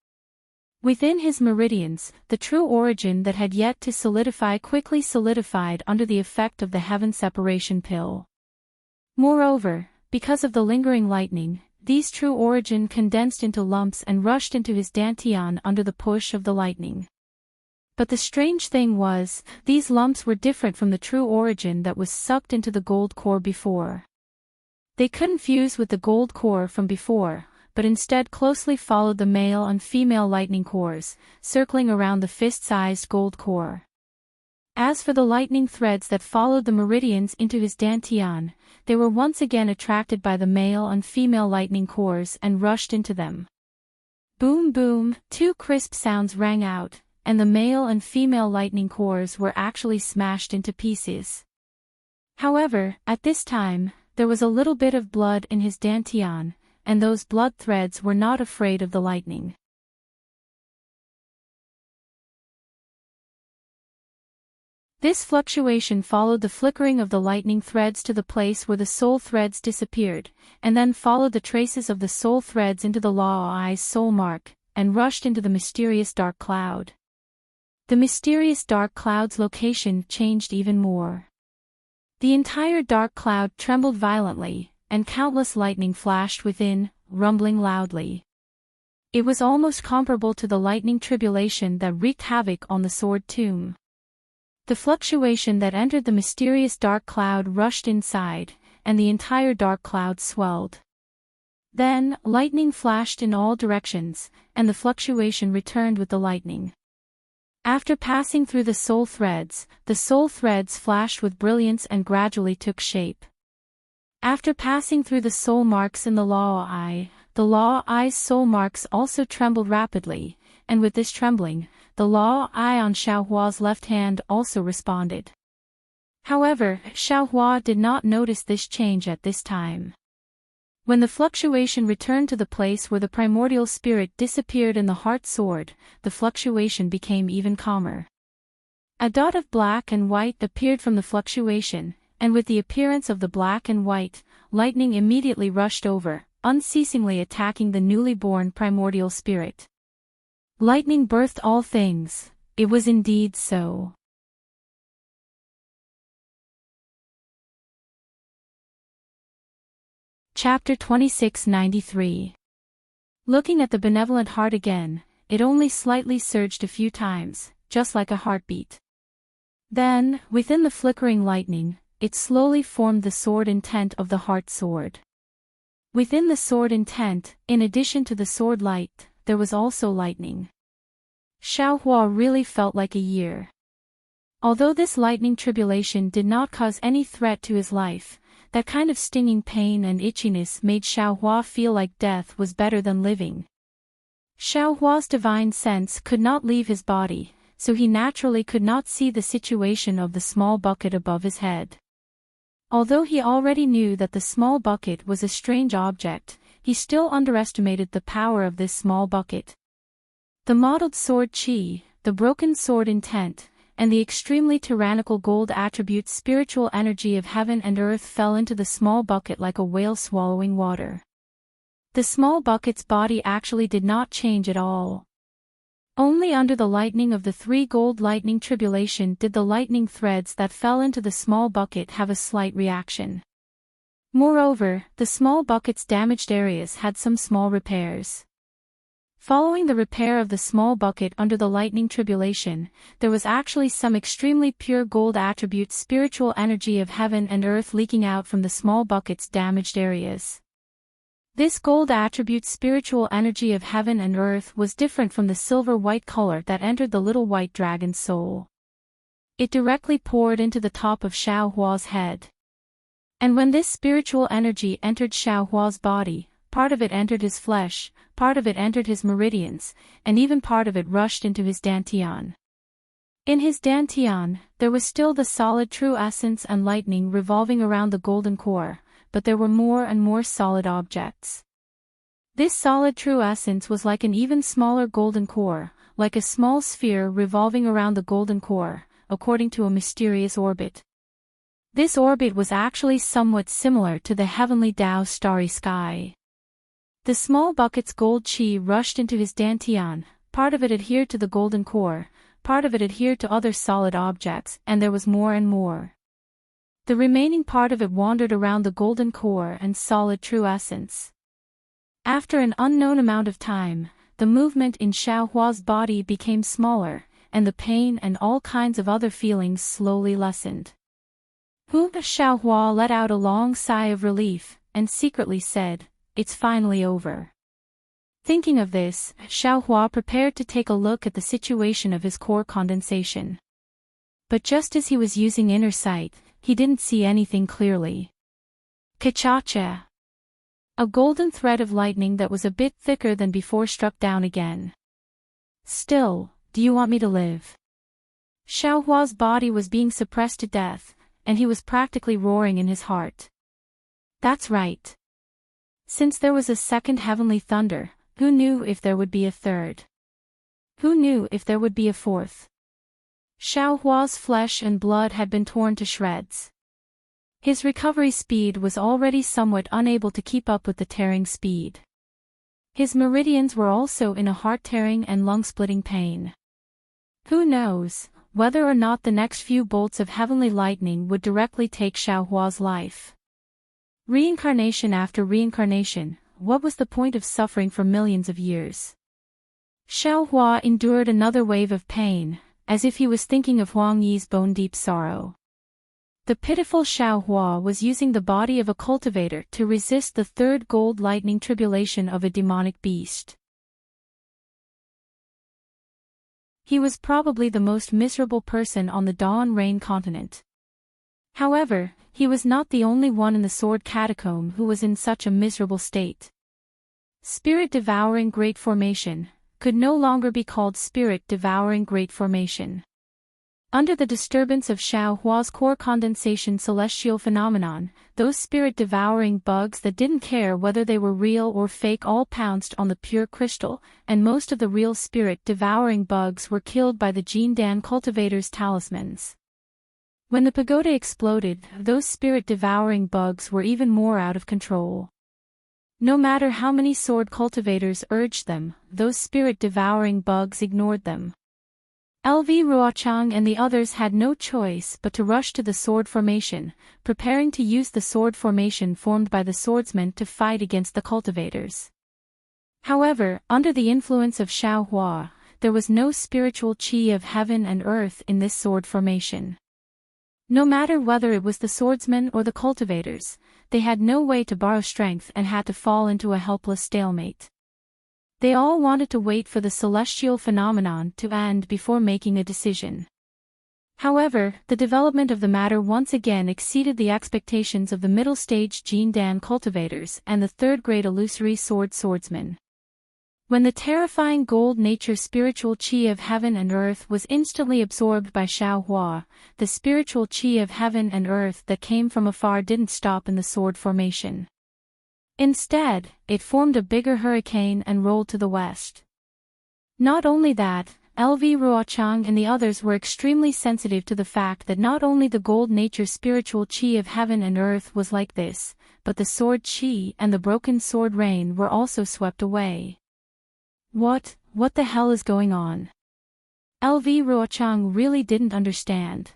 Within his meridians, the true origin that had yet to solidify quickly solidified under the effect of the heaven separation pill. Moreover, because of the lingering lightning, these true origin condensed into lumps and rushed into his dantian under the push of the lightning. But the strange thing was, these lumps were different from the true origin that was sucked into the gold core before. They couldn't fuse with the gold core from before, but instead closely followed the male and female lightning cores, circling around the fist-sized gold core. As for the lightning threads that followed the meridians into his dantian, they were once again attracted by the male and female lightning cores and rushed into them. Boom boom, 2 crisp sounds rang out, and the male and female lightning cores were actually smashed into pieces. However, at this time, there was a little bit of blood in his dantian, and those blood threads were not afraid of the lightning. This fluctuation followed the flickering of the lightning threads to the place where the soul threads disappeared, and then followed the traces of the soul threads into the Laoai's soul mark, and rushed into the mysterious dark cloud. The mysterious dark cloud's location changed even more. The entire dark cloud trembled violently, and countless lightning flashed within, rumbling loudly. It was almost comparable to the lightning tribulation that wreaked havoc on the sword tomb. The fluctuation that entered the mysterious dark cloud rushed inside, and the entire dark cloud swelled. Then, lightning flashed in all directions, and the fluctuation returned with the lightning. After passing through the soul threads flashed with brilliance and gradually took shape. After passing through the soul marks in the Laoai's soul marks also trembled rapidly, and with this trembling, the Laoai on Xiaohua's left hand also responded. However, Xiaohua did not notice this change at this time. When the fluctuation returned to the place where the primordial spirit disappeared in the heart sword, the fluctuation became even calmer. A dot of black and white appeared from the fluctuation, and with the appearance of the black and white, lightning immediately rushed over, unceasingly attacking the newly born primordial spirit. Lightning birthed all things, it was indeed so. Chapter 2693. Looking at the benevolent heart again, it only slightly surged a few times, just like a heartbeat. Then, within the flickering lightning, it slowly formed the sword intent of the heart sword. Within the sword intent, in addition to the sword light, there was also lightning. Xiaohua really felt like a year. Although this lightning tribulation did not cause any threat to his life, that kind of stinging pain and itchiness made Xiaohua feel like death was better than living. Xiaohua's divine sense could not leave his body, so he naturally could not see the situation of the small bucket above his head. Although he already knew that the small bucket was a strange object, he still underestimated the power of this small bucket. The mottled sword qi, the broken sword intent, and the extremely tyrannical gold attribute spiritual energy of heaven and earth fell into the small bucket like a whale swallowing water. The small bucket's body actually did not change at all. Only under the lightning of the 3 gold lightning tribulation did the lightning threads that fell into the small bucket have a slight reaction. Moreover, the small bucket's damaged areas had some small repairs. Following the repair of the small bucket under the lightning tribulation, there was actually some extremely pure gold attribute spiritual energy of heaven and earth leaking out from the small bucket's damaged areas. This gold attribute spiritual energy of heaven and earth was different from the silver-white color that entered the little white dragon's soul. It directly poured into the top of Xiaohua's head. And when this spiritual energy entered Xiaohua's body, part of it entered his flesh, part of it entered his meridians, and even part of it rushed into his dantian. In his dantian, there was still the solid true essence and lightning revolving around the golden core, but there were more and more solid objects. This solid true essence was like an even smaller golden core, like a small sphere revolving around the golden core, according to a mysterious orbit. This orbit was actually somewhat similar to the heavenly Tao starry sky. The small bucket's gold qi rushed into his dantian, part of it adhered to the golden core, part of it adhered to other solid objects, and there was more and more. The remaining part of it wandered around the golden core and solid true essence. After an unknown amount of time, the movement in Xiaohua's body became smaller, and the pain and all kinds of other feelings slowly lessened. Xiaohua let out a long sigh of relief, and secretly said, "It's finally over." Thinking of this, Xiaohua prepared to take a look at the situation of his core condensation. But just as he was using inner sight, he didn't see anything clearly. Ka-cha-cha! A golden thread of lightning that was a bit thicker than before struck down again. "Still, do you want me to live?" Xiaohua's body was being suppressed to death, and he was practically roaring in his heart. That's right. Since there was a second heavenly thunder, who knew if there would be a third? Who knew if there would be a fourth? Xiaohua's flesh and blood had been torn to shreds. His recovery speed was already somewhat unable to keep up with the tearing speed. His meridians were also in a heart-tearing and lung-splitting pain. Who knows whether or not the next few bolts of heavenly lightning would directly take Xiaohua's life. Reincarnation after reincarnation, what was the point of suffering for millions of years? Xiaohua endured another wave of pain, as if he was thinking of Huang Yi's bone-deep sorrow. The pitiful Xiaohua was using the body of a cultivator to resist the 3rd gold lightning tribulation of a demonic beast. He was probably the most miserable person on the Dawn Rain continent. However, he was not the only one in the Sword Catacomb who was in such a miserable state. Spirit-devouring Great Formation could no longer be called Spirit-devouring Great Formation. Under the disturbance of Xiaohua's core condensation celestial phenomenon, those spirit-devouring bugs that didn't care whether they were real or fake all pounced on the pure crystal, and most of the real spirit-devouring bugs were killed by the Jindan cultivator's talismans. When the pagoda exploded, those spirit-devouring bugs were even more out of control. No matter how many sword cultivators urged them, those spirit-devouring bugs ignored them. LV Ruochang and the others had no choice but to rush to the sword formation, preparing to use the sword formation formed by the swordsmen to fight against the cultivators. However, under the influence of Xiaohua, there was no spiritual qi of heaven and earth in this sword formation. No matter whether it was the swordsmen or the cultivators, they had no way to borrow strength and had to fall into a helpless stalemate. They all wanted to wait for the celestial phenomenon to end before making a decision. However, the development of the matter once again exceeded the expectations of the middle-stage Jean Dan cultivators and the third-grade illusory swordsmen. When the terrifying gold nature spiritual chi of heaven and earth was instantly absorbed by Xiao Hua, the spiritual chi of heaven and earth that came from afar didn't stop in the sword formation. Instead, it formed a bigger hurricane and rolled to the west. Not only that, LV Ruochang and the others were extremely sensitive to the fact that not only the gold nature spiritual chi of heaven and earth was like this, but the sword chi and the broken sword rain were also swept away. What the hell is going on? LV Ruochang really didn't understand.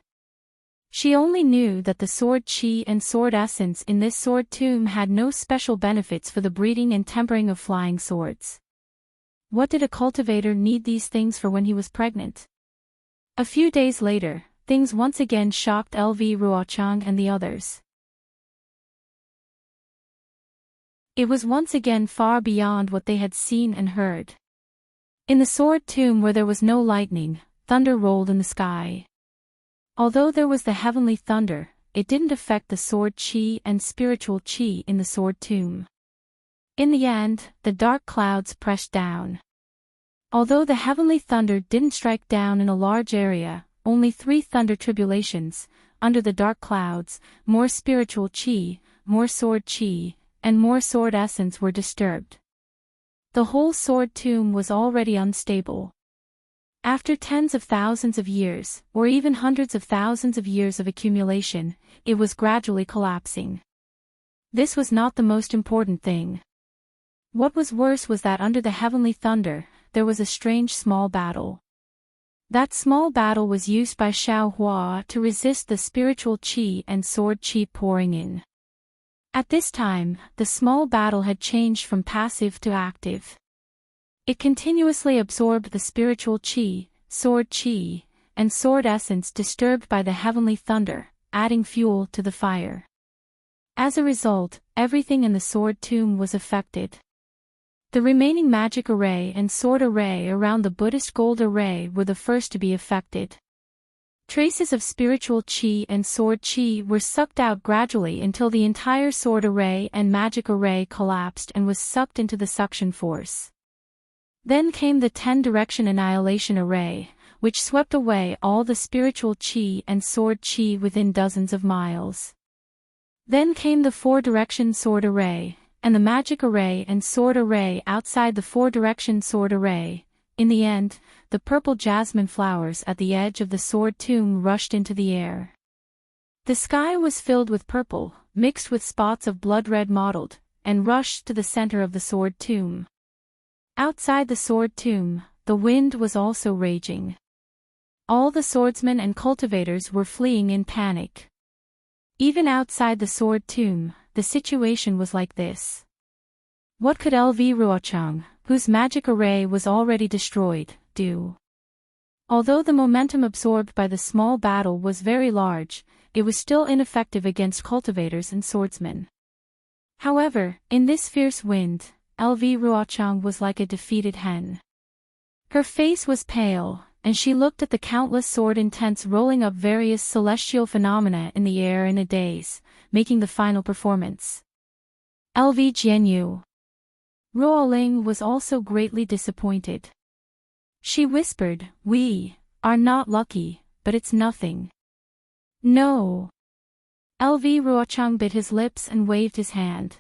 She only knew that the sword chi and sword essence in this sword tomb had no special benefits for the breeding and tempering of flying swords. What did a cultivator need these things for when he was pregnant? A few days later, things once again shocked LV Ruochang and the others. It was once again far beyond what they had seen and heard. In the sword tomb where there was no lightning, thunder rolled in the sky. Although there was the heavenly thunder, it didn't affect the sword chi and spiritual chi in the sword tomb. In the end, the dark clouds pressed down. Although the heavenly thunder didn't strike down in a large area, only 3 thunder tribulations, under the dark clouds, more spiritual chi, more sword chi, and more sword essence were disturbed. The whole sword tomb was already unstable. After tens of thousands of years, or even hundreds of thousands of years of accumulation, it was gradually collapsing. This was not the most important thing. What was worse was that under the heavenly thunder, there was a strange small battle. That small battle was used by Xiao Hua to resist the spiritual chi and sword chi pouring in. At this time, the small battle had changed from passive to active. It continuously absorbed the spiritual chi, and sword essence disturbed by the heavenly thunder, adding fuel to the fire. As a result, everything in the sword tomb was affected. The remaining magic array and sword array around the Buddhist gold array were the first to be affected. Traces of spiritual chi and sword chi were sucked out gradually until the entire sword array and magic array collapsed and was sucked into the suction force. Then came the 10-direction annihilation array, which swept away all the spiritual chi and sword chi within dozens of miles. Then came the 4-direction sword array, and the magic array and sword array outside the 4-direction sword array. In the end, the purple jasmine flowers at the edge of the sword tomb rushed into the air. The sky was filled with purple, mixed with spots of blood red mottled, and rushed to the center of the sword tomb. Outside the sword tomb, the wind was also raging. All the swordsmen and cultivators were fleeing in panic. Even outside the sword tomb, the situation was like this. What could LV Ruochang, whose magic array was already destroyed, do? Although the momentum absorbed by the small battle was very large, it was still ineffective against cultivators and swordsmen. However, in this fierce wind, LV Ruochang was like a defeated hen. Her face was pale, and she looked at the countless sword intents rolling up various celestial phenomena in the air in a daze, making the final performance. LV Jianyu. Ruoling was also greatly disappointed. She whispered, "We are not lucky, but it's nothing." No. LV Ruochang bit his lips and waved his hand.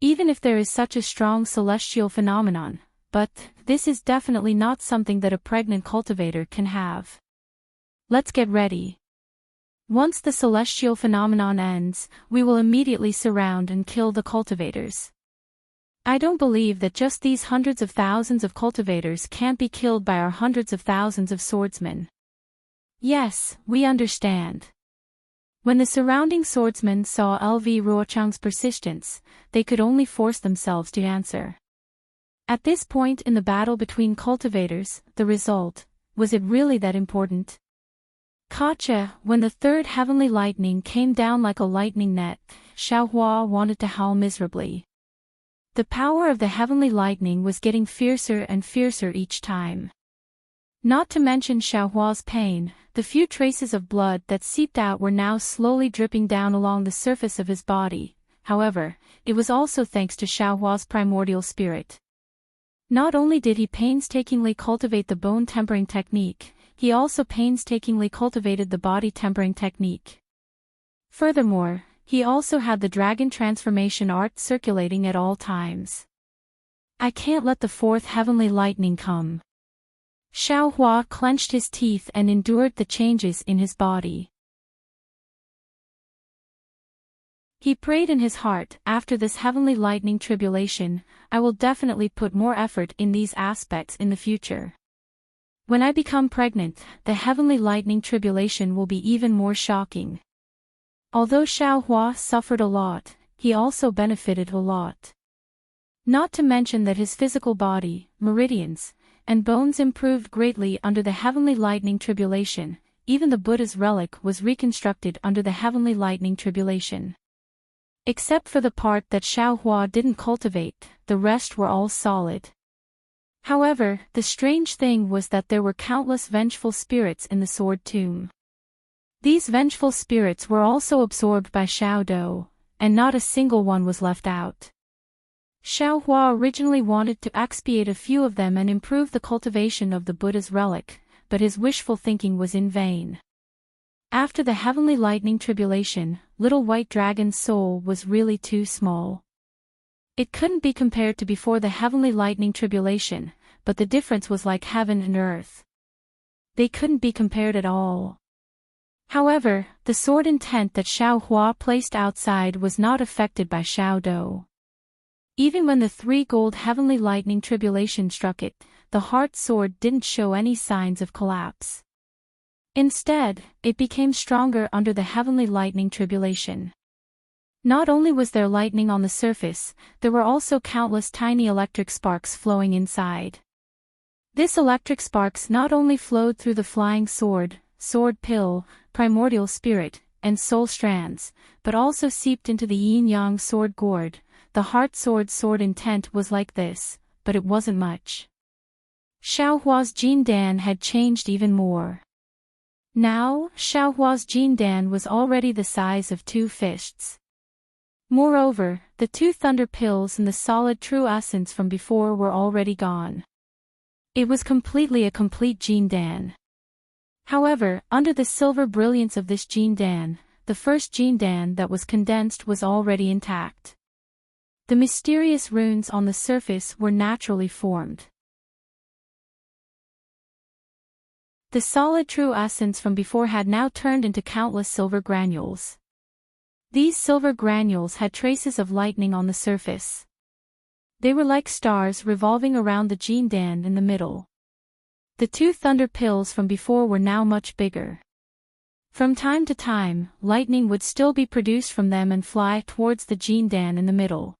Even if there is such a strong celestial phenomenon, but this is definitely not something that a pregnant cultivator can have. Let's get ready. Once the celestial phenomenon ends, we will immediately surround and kill the cultivators. I don't believe that just these hundreds of thousands of cultivators can't be killed by our hundreds of thousands of swordsmen. Yes, we understand. When the surrounding swordsmen saw LV Ruochang's persistence, they could only force themselves to answer. At this point in the battle between cultivators, the result, was it really that important? Gotcha, when the third heavenly lightning came down like a lightning net, Xiao Hua wanted to howl miserably. The power of the heavenly lightning was getting fiercer and fiercer each time. Not to mention Xiaohua's pain, the few traces of blood that seeped out were now slowly dripping down along the surface of his body. However, it was also thanks to Xiaohua's primordial spirit. Not only did he painstakingly cultivate the bone tempering technique, he also painstakingly cultivated the body tempering technique. Furthermore, he also had the dragon transformation art circulating at all times. I can't let the fourth heavenly lightning come. Xiaohua clenched his teeth and endured the changes in his body. He prayed in his heart, after this heavenly lightning tribulation, I will definitely put more effort in these aspects in the future. When I become pregnant, the heavenly lightning tribulation will be even more shocking. Although Xiaohua suffered a lot, he also benefited a lot. Not to mention that his physical body, meridians, and bones improved greatly under the heavenly lightning tribulation. Even the Buddha's relic was reconstructed under the heavenly lightning tribulation. Except for the part that Xiaohua didn't cultivate, the rest were all solid. However, the strange thing was that there were countless vengeful spirits in the sword tomb. These vengeful spirits were also absorbed by Xiao Dou, and not a single one was left out. Xiaohua originally wanted to expiate a few of them and improve the cultivation of the Buddha's relic, but his wishful thinking was in vain. After the heavenly lightning tribulation, little white dragon's soul was really too small. It couldn't be compared to before the heavenly lightning tribulation, but the difference was like heaven and earth. They couldn't be compared at all. However, the sword intent that Xiaohua placed outside was not affected by Xiao Dou. Even when the 3 gold heavenly lightning tribulation struck it, the heart sword didn't show any signs of collapse. Instead, it became stronger under the heavenly lightning tribulation. Not only was there lightning on the surface, there were also countless tiny electric sparks flowing inside. This electric sparks not only flowed through the flying sword, sword pill, primordial spirit, and soul strands, but also seeped into the yin-yang sword gourd. The heart sword intent was like this, but it wasn't much. Xiaohua's Jindan had changed even more. Now, Xiaohua's Jindan was already the size of 2 fists. Moreover, the 2 thunder pills and the solid true essence from before were already gone. It was completely a complete Jindan. However, under the silver brilliance of this Jindan, the first Jindan that was condensed was already intact. The mysterious runes on the surface were naturally formed. The solid true essence from before had now turned into countless silver granules. These silver granules had traces of lightning on the surface. They were like stars revolving around the Jindan in the middle. The 2 thunder pills from before were now much bigger. From time to time, lightning would still be produced from them and fly towards the Jindan in the middle.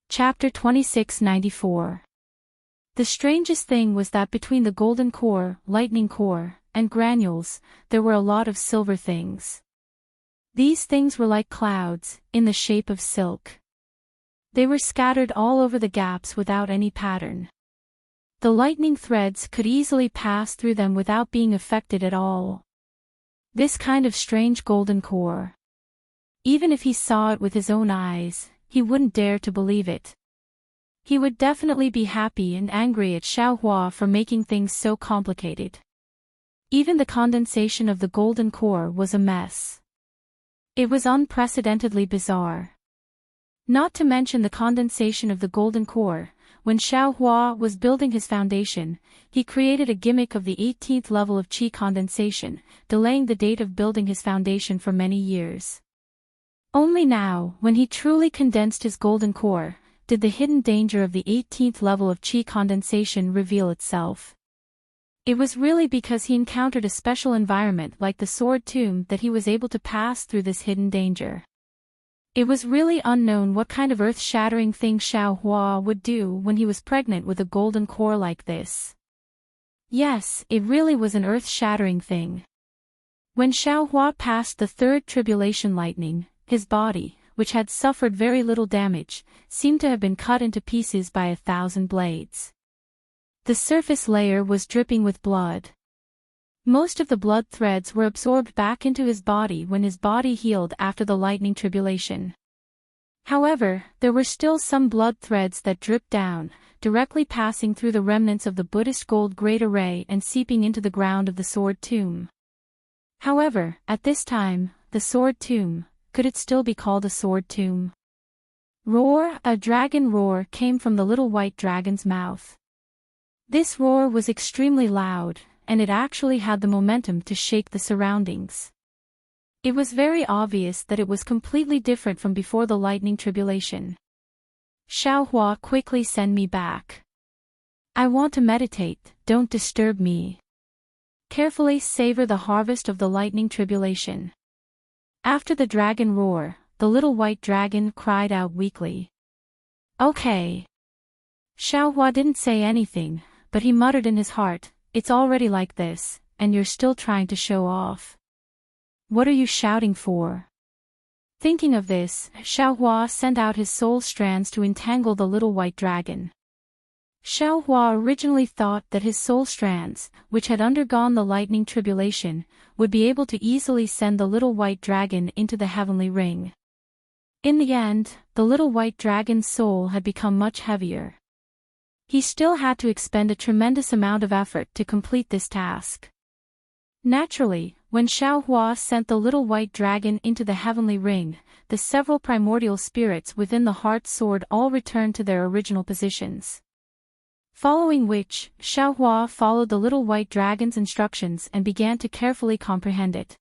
Chapter 2694. The strangest thing was that between the golden core, lightning core, and granules, there were a lot of silver things. These things were like clouds, in the shape of silk. They were scattered all over the gaps without any pattern. The lightning threads could easily pass through them without being affected at all. This kind of strange golden core. Even if he saw it with his own eyes, he wouldn't dare to believe it. He would definitely be happy and angry at Xiaohua for making things so complicated. Even the condensation of the golden core was a mess. It was unprecedentedly bizarre. Not to mention the condensation of the golden core. When Xiaohua was building his foundation, he created a gimmick of the 18th level of qi condensation, delaying the date of building his foundation for many years. Only now, when he truly condensed his golden core, did the hidden danger of the 18th level of qi condensation reveal itself. It was really because he encountered a special environment like the sword tomb that he was able to pass through this hidden danger. It was really unknown what kind of earth-shattering thing Xiaohua would do when he was pregnant with a golden core like this. Yes, it really was an earth-shattering thing. When Xiaohua passed the 3rd tribulation lightning, his body, which had suffered very little damage, seemed to have been cut into pieces by 1,000 blades. The surface layer was dripping with blood. Most of the blood threads were absorbed back into his body when his body healed after the lightning tribulation. However, there were still some blood threads that dripped down, directly passing through the remnants of the Buddhist gold great array and seeping into the ground of the sword tomb. However, at this time, the sword tomb, could it still be called a sword tomb? Roar, a dragon roar came from the little white dragon's mouth. This roar was extremely loud, and it actually had the momentum to shake the surroundings. It was very obvious that it was completely different from before the lightning tribulation. Xiaohua, quickly send me back. I want to meditate, don't disturb me. Carefully savor the harvest of the lightning tribulation. After the dragon roar, the little white dragon cried out weakly. Okay. Xiaohua didn't say anything, but he muttered in his heart, it's already like this, and you're still trying to show off. What are you shouting for? Thinking of this, Xiaohua sent out his soul strands to entangle the little white dragon. Xiaohua originally thought that his soul strands, which had undergone the lightning tribulation, would be able to easily send the little white dragon into the heavenly ring. In the end, the little white dragon's soul had become much heavier. He still had to expend a tremendous amount of effort to complete this task. Naturally, when Xiaohua sent the little white dragon into the heavenly ring, the several primordial spirits within the heart sword all returned to their original positions. Following which, Xiaohua followed the little white dragon's instructions and began to carefully comprehend it.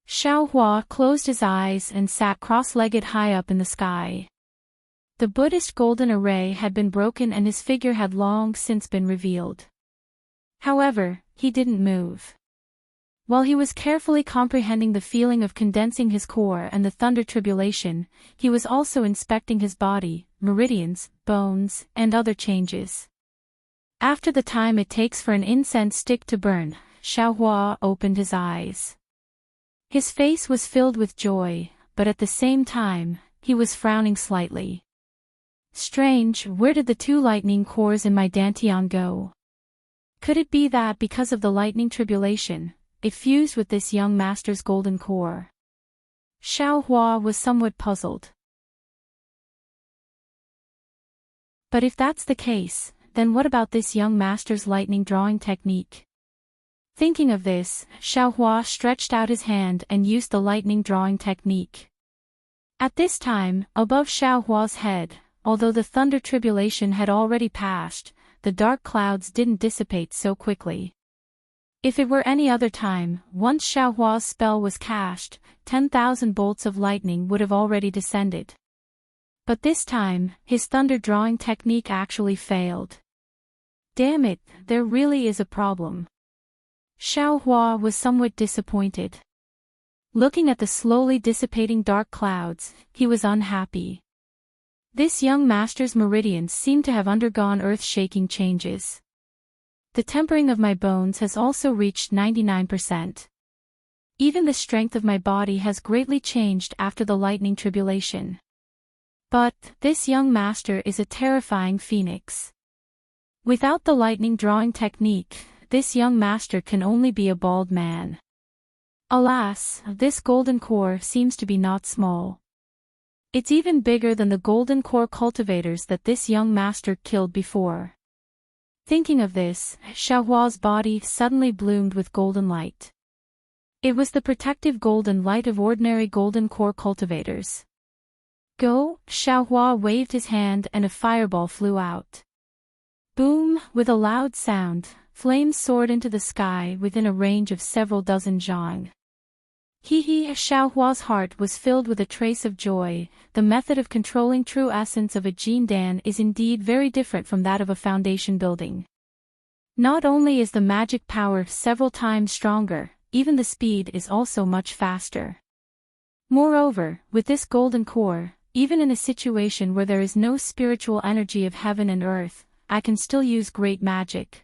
Xiaohua closed his eyes and sat cross-legged high up in the sky. The Buddhist golden array had been broken and his figure had long since been revealed. However, he didn't move. While he was carefully comprehending the feeling of condensing his core and the thunder tribulation, he was also inspecting his body, meridians, bones, and other changes. After the time it takes for an incense stick to burn, Xiaohua opened his eyes. His face was filled with joy, but at the same time, he was frowning slightly. Strange, where did the 2 lightning cores in my dantian go? Could it be that because of the lightning tribulation, it fused with this young master's golden core? Xiaohua was somewhat puzzled. But if that's the case, then what about this young master's lightning drawing technique? Thinking of this, Xiaohua stretched out his hand and used the lightning drawing technique. At this time, above Xiaohua's head, although the thunder tribulation had already passed, the dark clouds didn't dissipate so quickly. If it were any other time, once Xiaohua's spell was cast, 10,000 bolts of lightning would have already descended. But this time, his thunder drawing technique actually failed. Damn it, there really is a problem. Xiaohua was somewhat disappointed. Looking at the slowly dissipating dark clouds, he was unhappy. This young master's meridians seemed to have undergone earth-shaking changes. The tempering of my bones has also reached 99%. Even the strength of my body has greatly changed after the lightning tribulation. But, this young master is a terrifying phoenix. Without the lightning drawing technique, this young master can only be a bald man. Alas, this golden core seems to be not small. It's even bigger than the golden core cultivators that this young master killed before. Thinking of this, Xiaohua's body suddenly bloomed with golden light. It was the protective golden light of ordinary golden core cultivators. Go, Xiaohua waved his hand and a fireball flew out. Boom, with a loud sound, flames soared into the sky within a range of several dozen zhang. Xiaohua's heart was filled with a trace of joy. The method of controlling true essence of a jindan is indeed very different from that of a foundation building. Not only is the magic power several times stronger, even the speed is also much faster. Moreover, with this golden core, even in a situation where there is no spiritual energy of heaven and earth, I can still use great magic.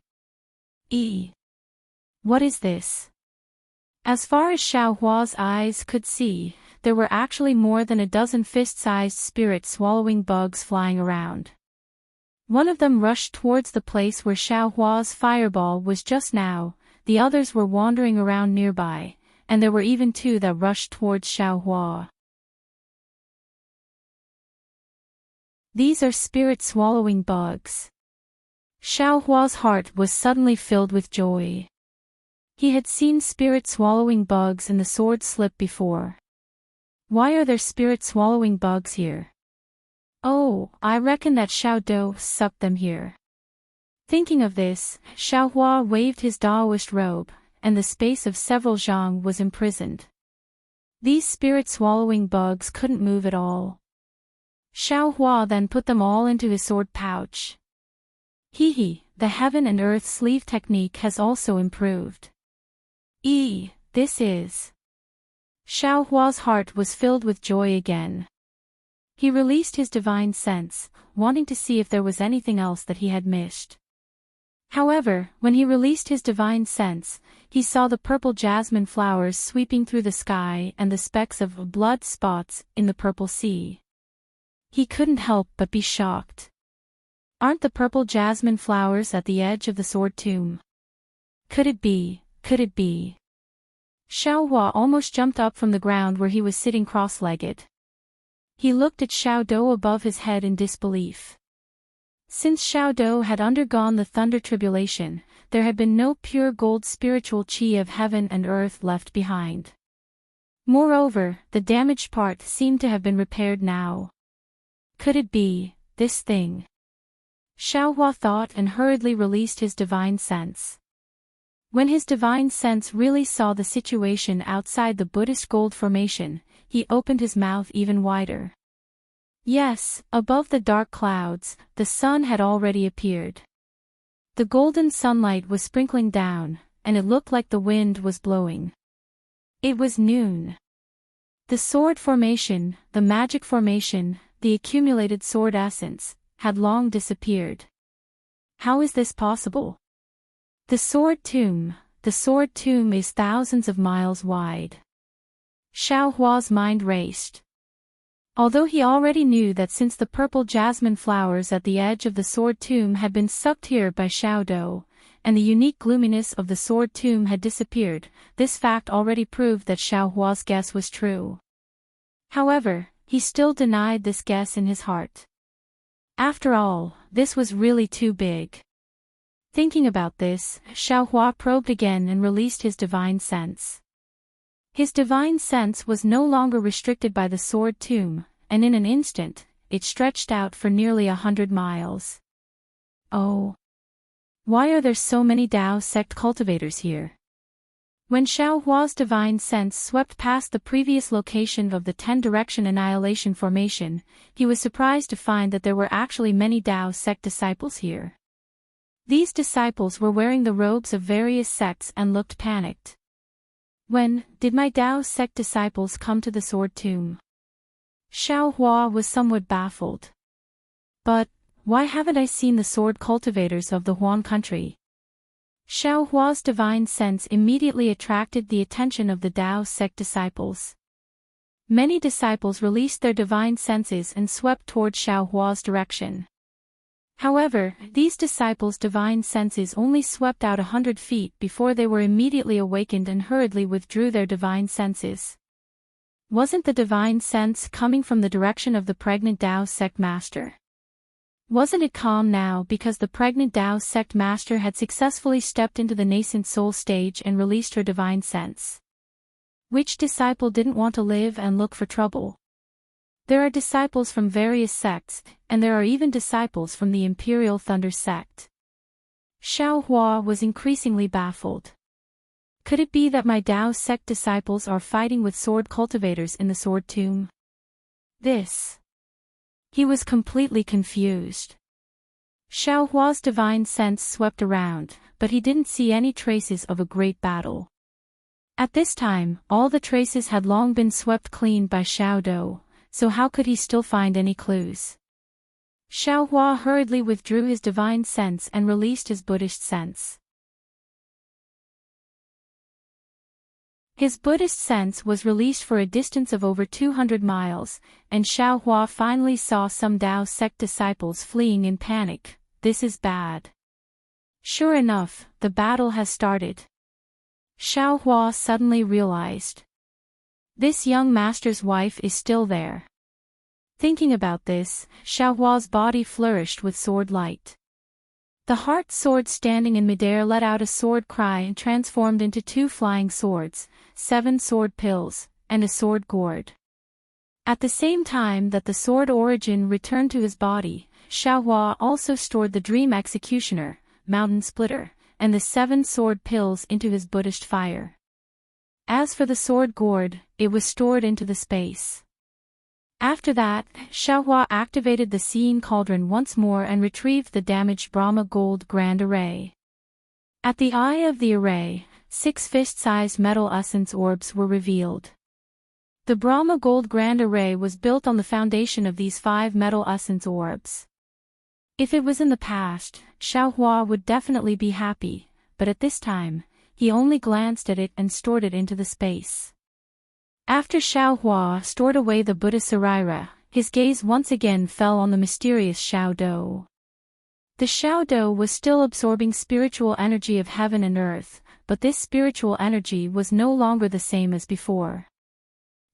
What is this? As far as Xiaohua's eyes could see, there were actually more than a dozen fist-sized spirit-swallowing bugs flying around. One of them rushed towards the place where Xiaohua's fireball was just now, the others were wandering around nearby, and there were even two that rushed towards Xiaohua. These are spirit-swallowing bugs. Xiaohua's heart was suddenly filled with joy. He had seen spirit-swallowing bugs in the sword slip before. Why are there spirit-swallowing bugs here? Oh, I reckon that Xiao Dou sucked them here. Thinking of this, Xiaohua waved his Daoist robe, and the space of several zhang was imprisoned. These spirit-swallowing bugs couldn't move at all. Xiaohua then put them all into his sword pouch. The heaven and earth sleeve technique has also improved. This is... Xiaohua's heart was filled with joy again. He released his divine sense, wanting to see if there was anything else that he had missed. However, when he released his divine sense, he saw the purple jasmine flowers sweeping through the sky and the specks of blood spots in the purple sea. He couldn't help but be shocked. Aren't the purple jasmine flowers at the edge of the sword tomb? Could it be? Could it be? Xiaohua almost jumped up from the ground where he was sitting cross-legged. He looked at Xiao Dou above his head in disbelief. Since Xiao Dou had undergone the thunder tribulation, there had been no pure gold spiritual qi of heaven and earth left behind. Moreover, the damaged part seemed to have been repaired now. Could it be, this thing? Xiaohua thought and hurriedly released his divine sense. When his divine sense really saw the situation outside the Buddhist gold formation, he opened his mouth even wider. Yes, above the dark clouds, the sun had already appeared. The golden sunlight was sprinkling down, and it looked like the wind was blowing. It was noon. The sword formation, the magic formation, the accumulated sword essence, had long disappeared. How is this possible? The sword tomb is thousands of miles wide. Xiaohua's mind raced. Although he already knew that since the purple jasmine flowers at the edge of the sword tomb had been sucked here by Xiao Dou, and the unique gloominess of the sword tomb had disappeared, this fact already proved that Xiaohua's guess was true. However, he still denied this guess in his heart. After all, this was really too big. Thinking about this, Xiaohua probed again and released his divine sense. His divine sense was no longer restricted by the sword tomb, and in an instant, it stretched out for nearly 100 miles. Oh! Why are there so many Dao sect cultivators here? When Xiaohua's divine sense swept past the previous location of the 10-direction annihilation formation, he was surprised to find that there were actually many Dao sect disciples here. These disciples were wearing the robes of various sects and looked panicked. When did my Dao sect disciples come to the sword tomb? Xiaohua was somewhat baffled. But, why haven't I seen the sword cultivators of the Huan country? Xiaohua's divine sense immediately attracted the attention of the Dao sect disciples. Many disciples released their divine senses and swept toward Xiaohua's direction. However, these disciples' divine senses only swept out 100 feet before they were immediately awakened and hurriedly withdrew their divine senses. Wasn't the divine sense coming from the direction of the pregnant Dao sect master? Wasn't it calm now because the pregnant Dao sect master had successfully stepped into the nascent soul stage and released her divine sense? Which disciple didn't want to live and look for trouble? There are disciples from various sects, and there are even disciples from the Imperial Thunder sect. Xiaohua was increasingly baffled. Could it be that my Dao sect disciples are fighting with sword cultivators in the sword tomb? He was completely confused. Xiaohua's divine sense swept around, but he didn't see any traces of a great battle. At this time, all the traces had long been swept clean by Xiao Dou, so how could he still find any clues? Xiaohua hurriedly withdrew his divine sense and released his Buddhist sense. His Buddhist sense was released for a distance of over 200 miles, and Xiao Hua finally saw some Tao sect disciples fleeing in panic. This is bad. Sure enough, the battle has started. Xiao Hua suddenly realized. This young master's wife is still there. Thinking about this, Xiao Hua's body flourished with sword light. The heart sword standing in midair let out a sword cry and transformed into 2 flying swords, 7 sword pills, and a sword gourd. At the same time that the sword origin returned to his body, Xiao Hua also stored the dream executioner, mountain splitter, and the 7 sword pills into his Buddhist fire. As for the sword gourd, it was stored into the space. After that, Xiao Hua activated the seeing cauldron once more and retrieved the damaged Brahma gold grand array. At the eye of the array, 6 fist-sized metal essence orbs were revealed. The Brahma gold grand array was built on the foundation of these 5 metal essence orbs. If it was in the past, Xiao Hua would definitely be happy, but at this time, he only glanced at it and stored it into the space. After Xiao Hua stored away the Buddha Saraira, his gaze once again fell on the mysterious Xiao Do. The Xiao Do was still absorbing spiritual energy of heaven and earth, but this spiritual energy was no longer the same as before.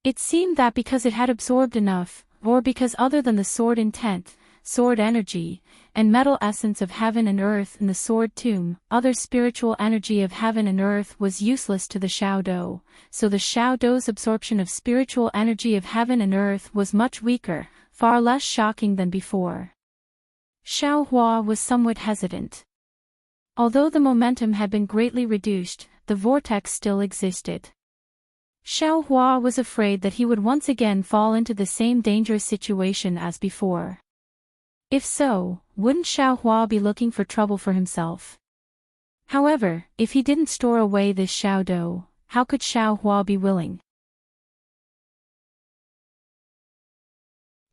It seemed that because it had absorbed enough, or because other than the sword intent, sword energy, and metal essence of heaven and earth in the sword tomb, other spiritual energy of heaven and earth was useless to the Xiao Do, so the Xiao Do's absorption of spiritual energy of heaven and earth was much weaker, far less shocking than before. Xiao Hua was somewhat hesitant. Although the momentum had been greatly reduced, the vortex still existed. Xiao Hua was afraid that he would once again fall into the same dangerous situation as before. If so, wouldn't Xiao Hua be looking for trouble for himself? However, if he didn't store away this Xiao Do, how could Xiao Hua be willing?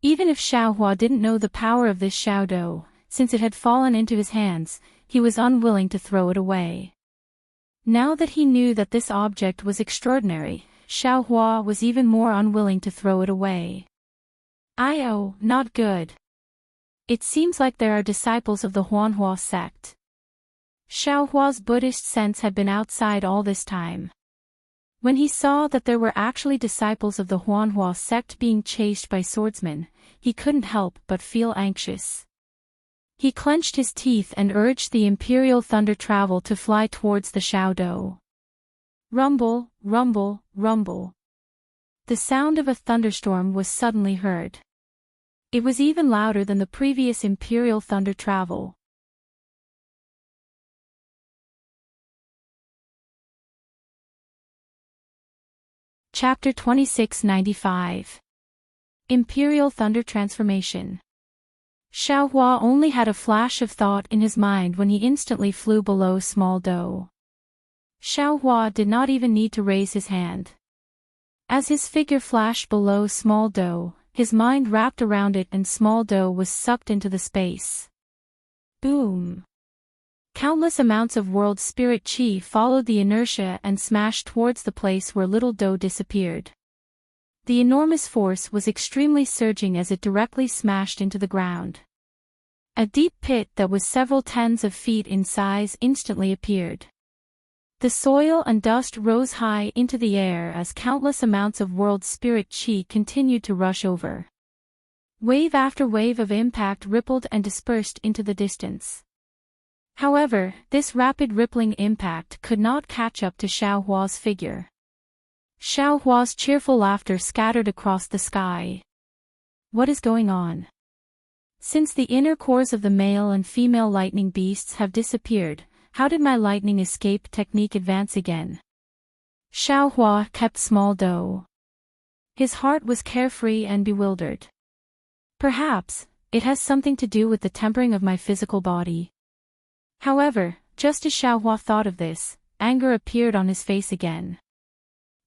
Even if Xiao Hua didn't know the power of this Xiao Do, since it had fallen into his hands, he was unwilling to throw it away. Now that he knew that this object was extraordinary, Xiao Hua was even more unwilling to throw it away. Oh, not good. It seems like there are disciples of the Huanhua sect. Xiao Hua's Buddhist sense had been outside all this time. When he saw that there were actually disciples of the Huanhua sect being chased by swordsmen, he couldn't help but feel anxious. He clenched his teeth and urged the Imperial Thunder Travel to fly towards the Xiao Do. Rumble, rumble, rumble. The sound of a thunderstorm was suddenly heard. It was even louder than the previous Imperial Thunder Travel. Chapter 2695. Imperial Thunder Transformation. Xiao Hua only had a flash of thought in his mind when he instantly flew below Small Do. Xiao Hua did not even need to raise his hand. As his figure flashed below Small Do, his mind wrapped around it and Small Do was sucked into the space. Boom! Countless amounts of world spirit chi followed the inertia and smashed towards the place where Little Do disappeared. The enormous force was extremely surging as it directly smashed into the ground. A deep pit that was several tens of feet in size instantly appeared. The soil and dust rose high into the air as countless amounts of world spirit chi continued to rush over. Wave after wave of impact rippled and dispersed into the distance. However, this rapid rippling impact could not catch up to Xiao Hua's figure. Xiao Hua's cheerful laughter scattered across the sky. What is going on? Since the inner cores of the male and female lightning beasts have disappeared, how did my lightning escape technique advance again? Xiao Hua kept Small Do. His heart was carefree and bewildered. Perhaps, it has something to do with the tempering of my physical body. However, just as Xiao Hua thought of this, anger appeared on his face again.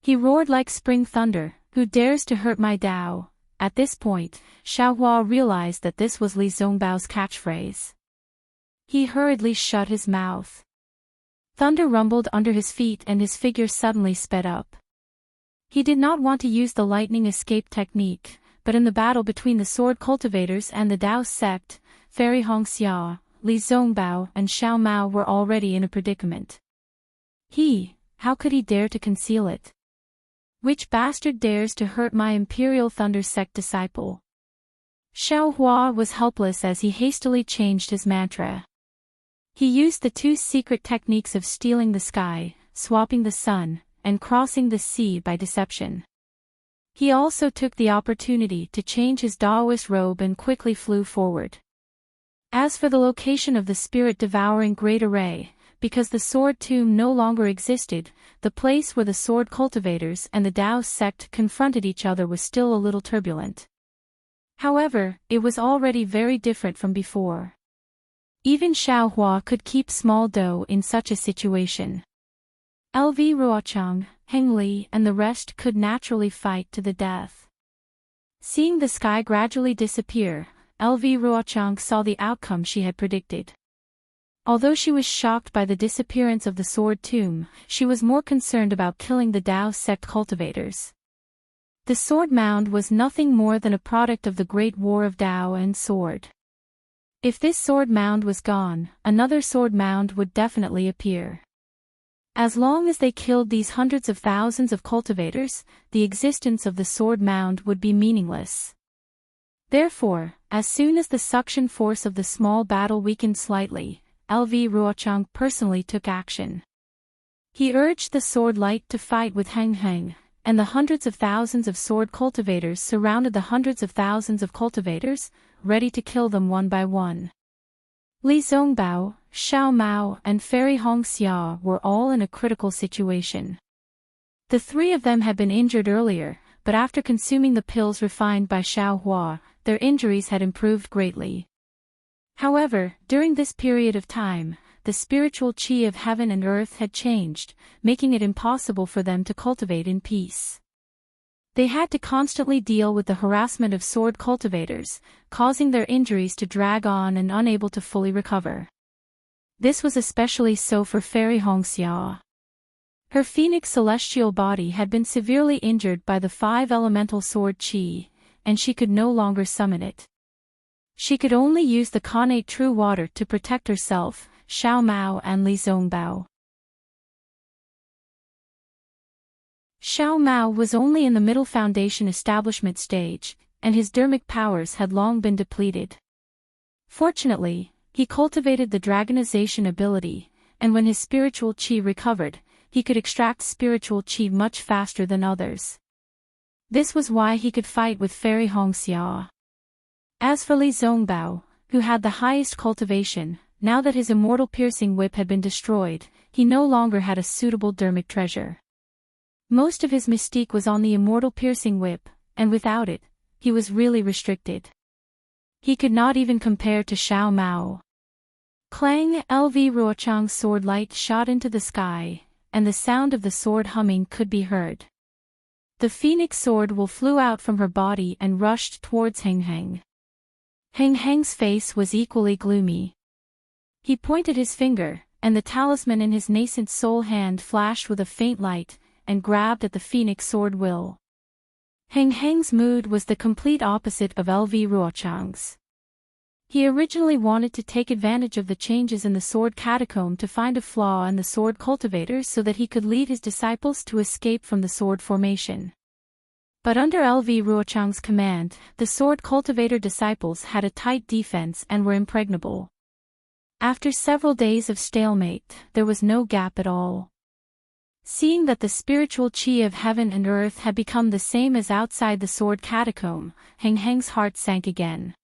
He roared like spring thunder, "Who dares to hurt my Tao?" At this point, Xiao Hua realized that this was Li Zongbao's catchphrase. He hurriedly shut his mouth. Thunder rumbled under his feet and his figure suddenly sped up. He did not want to use the lightning escape technique, but in the battle between the sword cultivators and the Dao sect, Fairy Hongxia, Li Zongbao and Xiao Mao were already in a predicament. How could he dare to conceal it? Which bastard dares to hurt my Imperial Thunder Sect disciple? Xiao Hua was helpless as he hastily changed his mantra. He used the two secret techniques of stealing the sky, swapping the sun, and crossing the sea by deception. He also took the opportunity to change his Daoist robe and quickly flew forward. As for the location of the spirit-devouring Great Array, because the sword tomb no longer existed, the place where the sword cultivators and the Dao sect confronted each other was still a little turbulent. However, it was already very different from before. Even Xiao Hua could keep small dough in such a situation. LV Ruochang, Heng Li and the rest could naturally fight to the death. Seeing the sky gradually disappear, LV Ruochang saw the outcome she had predicted. Although she was shocked by the disappearance of the sword tomb, she was more concerned about killing the Dao sect cultivators. The sword mound was nothing more than a product of the Great War of Dao and sword. If this sword mound was gone, another sword mound would definitely appear. As long as they killed these hundreds of thousands of cultivators, the existence of the sword mound would be meaningless. Therefore, as soon as the suction force of the small battle weakened slightly, LV Ruochang personally took action. He urged the sword light to fight with Heng Heng, and the hundreds of thousands of sword cultivators surrounded the hundreds of thousands of cultivators, ready to kill them one by one. Li Zongbao, Xiao Mao and Fairy Hongxia were all in a critical situation. The three of them had been injured earlier, but after consuming the pills refined by Xiao Hua, their injuries had improved greatly. However, during this period of time, the spiritual qi of heaven and earth had changed, making it impossible for them to cultivate in peace. They had to constantly deal with the harassment of sword cultivators, causing their injuries to drag on and unable to fully recover. This was especially so for Fairy Hongxia. Her phoenix celestial body had been severely injured by the 5 elemental sword qi, and she could no longer summon it. She could only use the connate true water to protect herself, Xiao Mao and Li Zongbao. Xiao Mao was only in the middle foundation establishment stage, and his dermic powers had long been depleted. Fortunately, he cultivated the dragonization ability, and when his spiritual qi recovered, he could extract spiritual qi much faster than others. This was why he could fight with Fairy Hongxia. As for Li Zongbao, who had the highest cultivation, now that his immortal piercing whip had been destroyed, he no longer had a suitable dermic treasure. Most of his mystique was on the immortal piercing whip, and without it, he was really restricted. He could not even compare to Xiao Mao. Clang! LV Ruochang's sword light shot into the sky, and the sound of the sword humming could be heard. The phoenix sword will flew out from her body and rushed towards Heng Heng. Heng Heng's face was equally gloomy. He pointed his finger, and the talisman in his nascent soul hand flashed with a faint light, and grabbed at the phoenix sword will. Heng Heng's mood was the complete opposite of LV Ruochang's. He originally wanted to take advantage of the changes in the sword catacomb to find a flaw in the sword cultivators so that he could lead his disciples to escape from the sword formation. But under LV Ruochang's command, the sword cultivator disciples had a tight defense and were impregnable. After several days of stalemate, there was no gap at all. Seeing that the spiritual qi of heaven and earth had become the same as outside the sword catacomb, Heng Heng's heart sank again.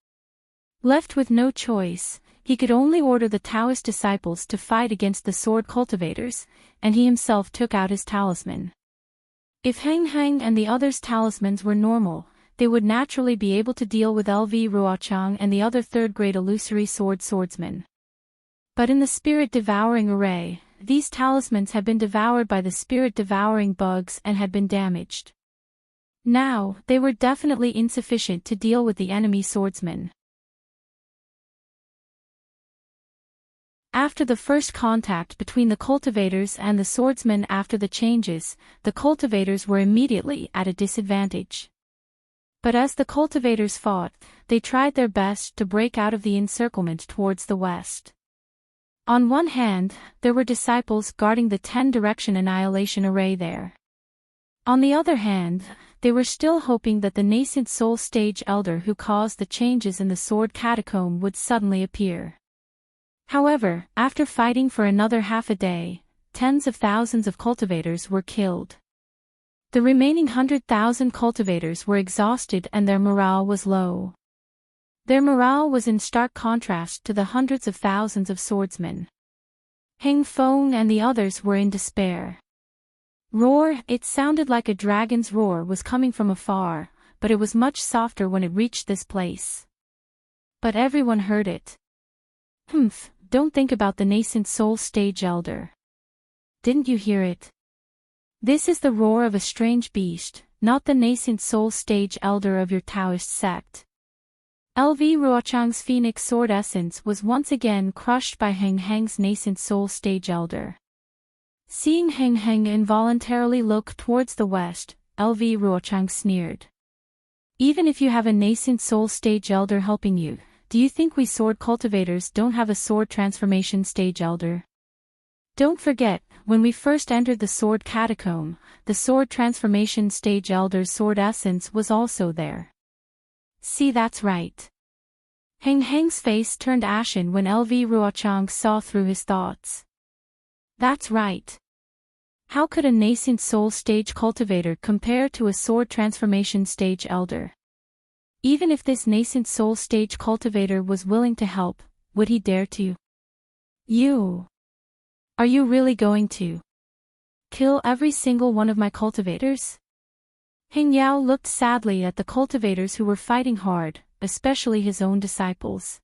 Left with no choice, he could only order the Taoist disciples to fight against the sword cultivators, and he himself took out his talisman. If Heng Heng and the others' talismans were normal, they would naturally be able to deal with LV Ruochang and the other third-grade illusory swordsmen. But in the spirit-devouring array, these talismans had been devoured by the spirit-devouring bugs and had been damaged. Now, they were definitely insufficient to deal with the enemy swordsmen. After the first contact between the cultivators and the swordsmen after the changes, the cultivators were immediately at a disadvantage. But as the cultivators fought, they tried their best to break out of the encirclement towards the west. On one hand, there were disciples guarding the 10-direction annihilation array there. On the other hand, they were still hoping that the nascent soul stage elder who caused the changes in the sword catacomb would suddenly appear. However, after fighting for another half a day, tens of thousands of cultivators were killed. The remaining 100,000 cultivators were exhausted and their morale was low. Their morale was in stark contrast to the hundreds of thousands of swordsmen. Heng Feng and the others were in despair. Roar, it sounded like a dragon's roar was coming from afar, but it was much softer when it reached this place. But everyone heard it. Don't think about the nascent soul stage elder. Didn't you hear it? This is the roar of a strange beast, not the nascent soul stage elder of your Taoist sect. LV Ruochang's phoenix sword essence was once again crushed by Heng Heng's nascent soul stage elder. Seeing Heng Heng involuntarily look towards the west, LV Ruochang sneered. Even if you have a nascent soul stage elder helping you, do you think we sword cultivators don't have a sword transformation stage elder? Don't forget, when we first entered the sword catacomb, the sword transformation stage elder's sword essence was also there. See, that's right. Heng Heng's face turned ashen when LV Ruochang saw through his thoughts. That's right. How could a nascent soul stage cultivator compare to a sword transformation stage elder? Even if this nascent soul stage cultivator was willing to help, would he dare to? Are you really going to kill every single one of my cultivators? Heng Yao looked sadly at the cultivators who were fighting hard, especially his own disciples.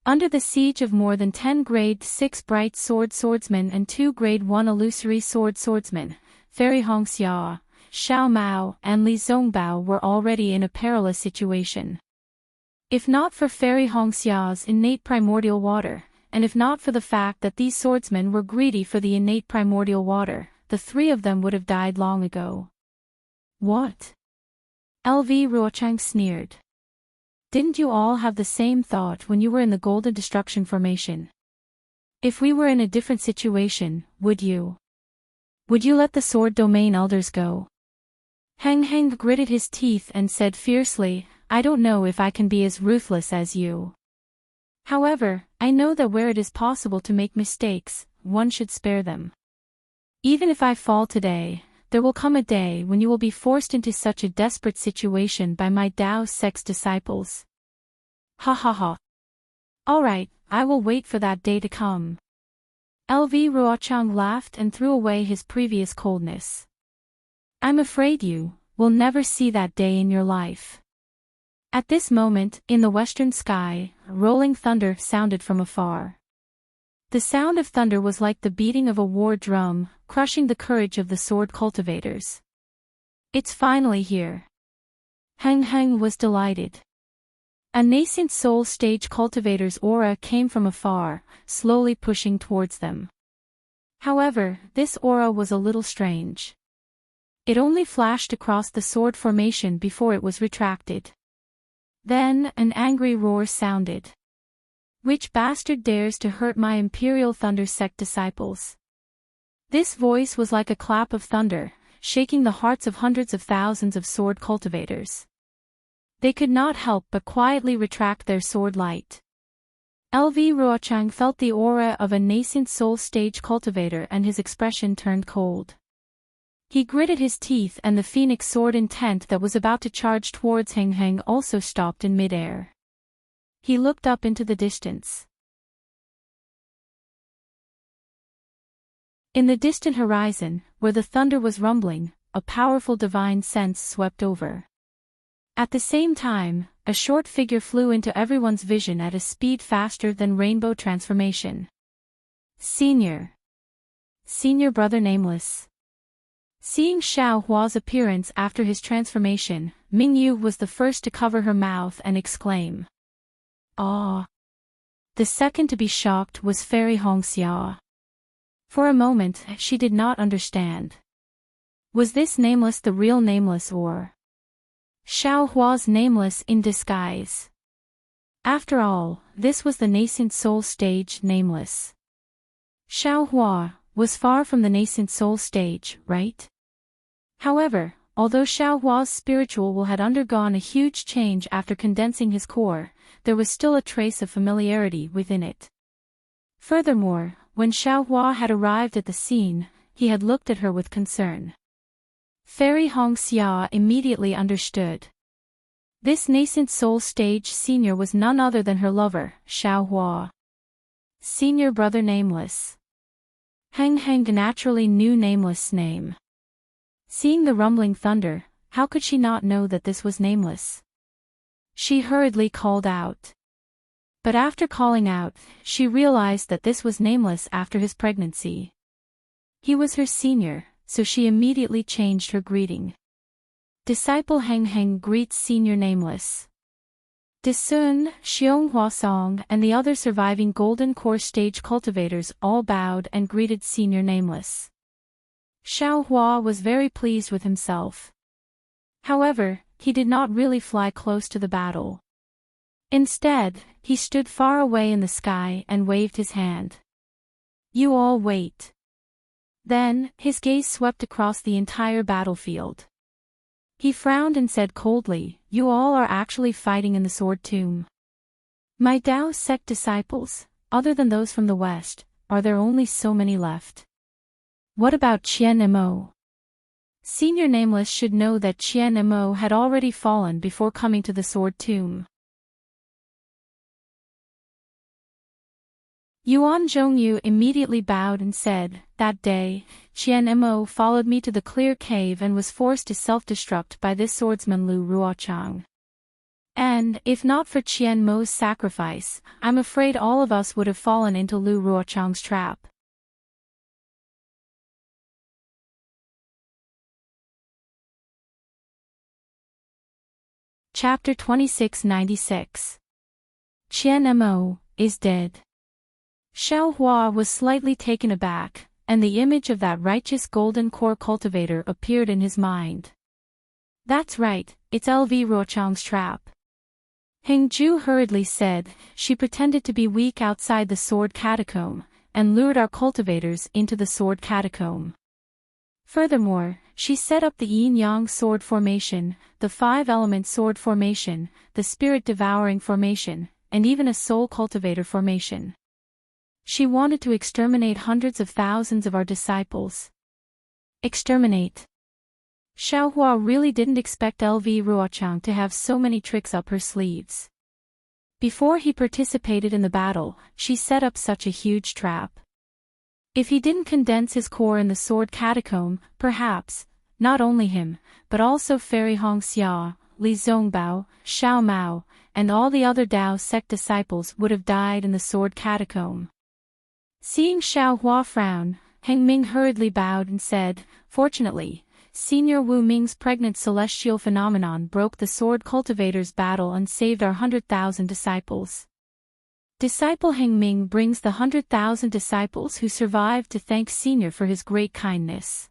Under the siege of more than 10 grade 6 bright swordsmen and 2 grade 1 illusory swordsmen, Fairy Hongxia, Xiao Mao and Li Zongbao were already in a perilous situation. If not for Fairy Hongxia's innate primordial water, and if not for the fact that these swordsmen were greedy for the innate primordial water, the three of them would have died long ago. What? LV Ruochang sneered. Didn't you all have the same thought when you were in the Golden Destruction Formation? If we were in a different situation, would you let the sword domain elders go? Heng Heng gritted his teeth and said fiercely, I don't know if I can be as ruthless as you. However, I know that where it is possible to make mistakes, one should spare them. Even if I fall today, there will come a day when you will be forced into such a desperate situation by my Dao sect's disciples. Ha ha ha. Alright, I will wait for that day to come. LV Ruochang laughed and threw away his previous coldness. I'm afraid you will never see that day in your life. At this moment, in the western sky, rolling thunder sounded from afar. The sound of thunder was like the beating of a war drum, crushing the courage of the sword cultivators. It's finally here. Heng Heng was delighted. A nascent soul stage cultivator's aura came from afar, slowly pushing towards them. However, this aura was a little strange. It only flashed across the sword formation before it was retracted. Then, an angry roar sounded. Which bastard dares to hurt my Imperial Thunder Sect disciples? This voice was like a clap of thunder, shaking the hearts of hundreds of thousands of sword cultivators. They could not help but quietly retract their sword light. LV Ruochang felt the aura of a nascent soul stage cultivator and his expression turned cold. He gritted his teeth and the phoenix sword intent that was about to charge towards Heng Heng also stopped in midair. He looked up into the distance. In the distant horizon, where the thunder was rumbling, a powerful divine sense swept over. At the same time, a short figure flew into everyone's vision at a speed faster than rainbow transformation. Senior Brother Nameless. Seeing Xiao Hua's appearance after his transformation, Ming Yu was the first to cover her mouth and exclaim. "Ah!" The second to be shocked was Fairy Hongxia. For a moment, she did not understand. Was this Nameless the real Nameless or Xiao Hua's Nameless in disguise? After all, this was the nascent soul stage Nameless. Xiao Hua was far from the nascent soul stage, right? However, although Xiao Hua's spiritual will had undergone a huge change after condensing his core, there was still a trace of familiarity within it. Furthermore, when Xiao Hua had arrived at the scene, he had looked at her with concern. Fairy Hongxia immediately understood. This nascent soul stage senior was none other than her lover, Xiao Hua. Senior brother Nameless. Heng Heng naturally knew Nameless' name. Seeing the rumbling thunder, how could she not know that this was Nameless? She hurriedly called out. But after calling out, she realized that this was Nameless after his pregnancy. He was her senior, so she immediately changed her greeting. Disciple Heng Heng greets Senior Nameless. Disun, Xiong Huasong and the other surviving Golden Core stage cultivators all bowed and greeted Senior Nameless. Xiao Hua was very pleased with himself. However, he did not really fly close to the battle. Instead, he stood far away in the sky and waved his hand. You all wait. Then, his gaze swept across the entire battlefield. He frowned and said coldly, you all are actually fighting in the Sword Tomb. My Dao sect disciples, other than those from the West, are there only so many left? What about Qian Mo? Senior Nameless should know that Qian Mo had already fallen before coming to the Sword Tomb. Yuan Zhongyu immediately bowed and said, that day, Qian Mo followed me to the clear cave and was forced to self-destruct by this swordsman Lu Ruochang. And, if not for Qian Mo's sacrifice, I'm afraid all of us would have fallen into Lu Ruochang's trap. Chapter 2696. Qian Mo is dead. Xiao Hua was slightly taken aback, and the image of that righteous golden core cultivator appeared in his mind. That's right, it's LV Ruochang's trap. Heng Ju hurriedly said, she pretended to be weak outside the sword catacomb, and lured our cultivators into the sword catacomb. Furthermore, she set up the yin-yang sword formation, the five-element sword formation, the spirit-devouring formation, and even a soul cultivator formation. She wanted to exterminate hundreds of thousands of our disciples. Exterminate. Xiao Hua really didn't expect LV Ruochang to have so many tricks up her sleeves. Before he participated in the battle, she set up such a huge trap. If he didn't condense his core in the sword catacomb, perhaps, not only him, but also Fairy Hongxia, Li Zongbao, Xiao Mao, and all the other Dao sect disciples would have died in the sword catacomb. Seeing Xiao Hua frown, Heng Ming hurriedly bowed and said, fortunately, Senior Wu Ming's pregnant celestial phenomenon broke the sword cultivator's battle and saved our 100,000 disciples. Disciple Heng Ming brings the 100,000 disciples who survived to thank Senior for his great kindness.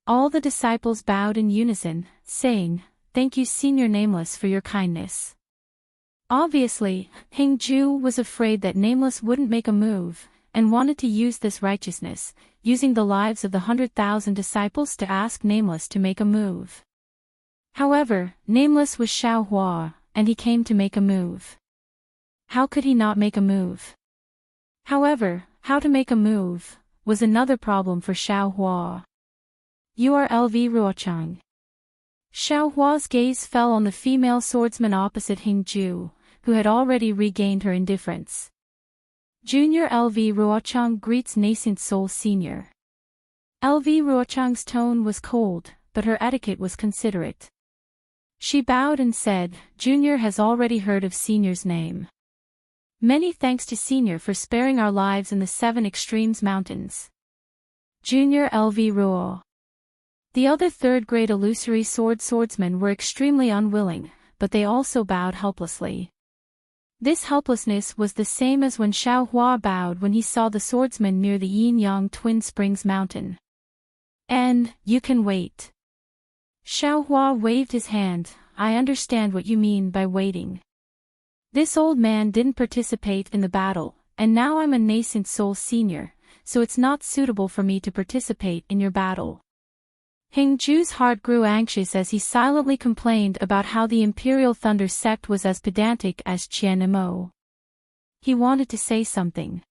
All the disciples bowed in unison, saying, thank you Senior Nameless for your kindness. Obviously, Heng Ju was afraid that Nameless wouldn't make a move, and wanted to use this righteousness, using the lives of the 100,000 disciples to ask Nameless to make a move. However, Nameless was Xiao Hua, and he came to make a move. How could he not make a move? However, how to make a move was another problem for Xiao Hua. You are LV Ruochang. Xiao Hua's gaze fell on the female swordsman opposite Heng Ju, who had already regained her indifference. Junior LV Ruochang greets Nascent Soul Senior. LV Ruochang's tone was cold, but her etiquette was considerate. She bowed and said, Junior has already heard of Senior's name. Many thanks to Senior for sparing our lives in the 7 Extremes Mountains. Junior LV Ruo. The other third-grade illusory swordsmen were extremely unwilling, but they also bowed helplessly. This helplessness was the same as when Xiao Hua bowed when he saw the swordsman near the Yin-Yang Twin Springs mountain. "And, you can wait." Xiao Hua waved his hand. "I understand what you mean by waiting. This old man didn't participate in the battle, and now I'm a nascent soul senior, so it's not suitable for me to participate in your battle." Hing Ju's heart grew anxious as he silently complained about how the Imperial Thunder sect was as pedantic as Qian Mo. He wanted to say something.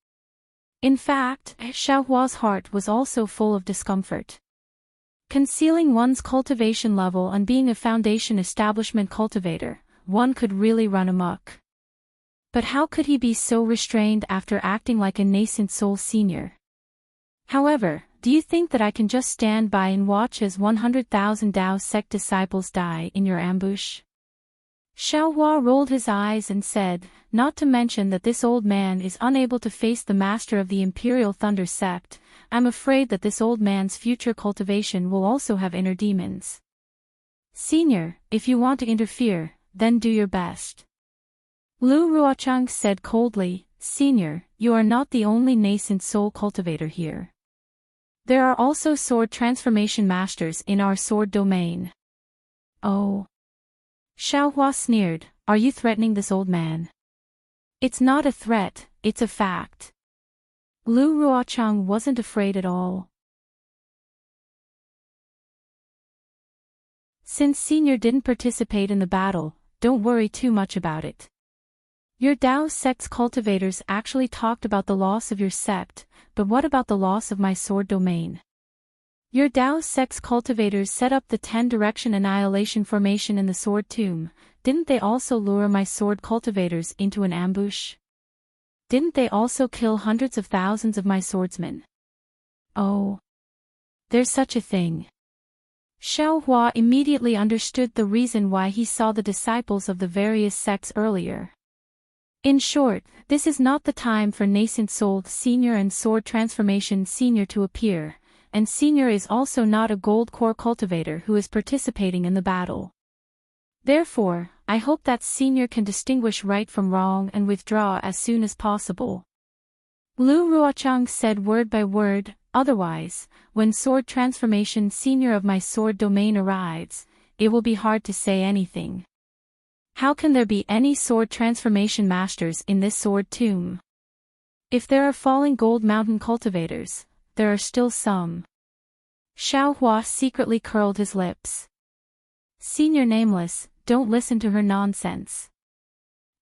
In fact, Xiao Hua's heart was also full of discomfort. Concealing one's cultivation level and being a foundation establishment cultivator, one could really run amok. But how could he be so restrained after acting like a nascent soul senior? "However, do you think that I can just stand by and watch as 100,000 Dao sect disciples die in your ambush?" Xiao Hua rolled his eyes and said, "Not to mention that this old man is unable to face the master of the Imperial Thunder sect, I'm afraid that this old man's future cultivation will also have inner demons. Senior, if you want to interfere, then do your best." Lu Ruochang said coldly, "Senior, you are not the only nascent soul cultivator here. There are also sword transformation masters in our sword domain." "Oh." Xiao Hua sneered, "Are you threatening this old man?" "It's not a threat, it's a fact." Lu Ruochang wasn't afraid at all. "Since Senior didn't participate in the battle, don't worry too much about it. Your Dao sect's cultivators actually talked about the loss of your sect, but what about the loss of my sword domain? Your Dao sect's cultivators set up the 10-direction annihilation formation in the sword tomb. Didn't they also lure my sword cultivators into an ambush? Didn't they also kill hundreds of thousands of my swordsmen?" "Oh. There's such a thing." Xiao Hua immediately understood the reason why he saw the disciples of the various sects earlier. In short, this is not the time for nascent soul senior and sword transformation senior to appear, and senior is also not a gold core cultivator who is participating in the battle. Therefore, I hope that senior can distinguish right from wrong and withdraw as soon as possible. Lu Ruochang said word by word, "Otherwise, when sword transformation senior of my sword domain arrives, it will be hard to say anything. How can there be any sword transformation masters in this sword tomb? If there are falling gold mountain cultivators, there are still some." Xiao Hua secretly curled his lips. "Senior Nameless, don't listen to her nonsense."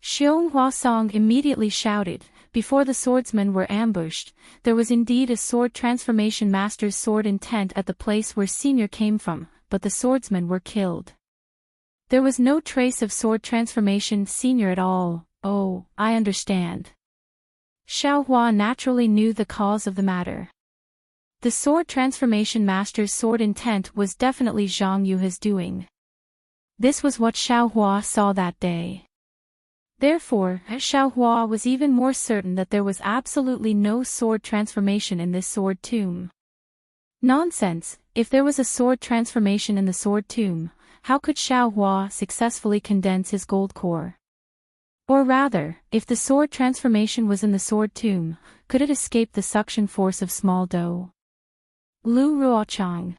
Xiong Huasong immediately shouted, "Before the swordsmen were ambushed, there was indeed a sword transformation master's sword intent at the place where Senior came from, but the swordsmen were killed. There was no trace of sword transformation senior at all." "Oh, I understand." Xiao Hua naturally knew the cause of the matter. The sword transformation master's sword intent was definitely Zhang Yuhe's doing. This was what Xiao Hua saw that day. Therefore, Xiao Hua was even more certain that there was absolutely no sword transformation in this sword tomb. Nonsense, if there was a sword transformation in the sword tomb, how could Xiao Hua successfully condense his gold core? Or rather, if the sword transformation was in the sword tomb, could it escape the suction force of small dough? Lu Ruochang.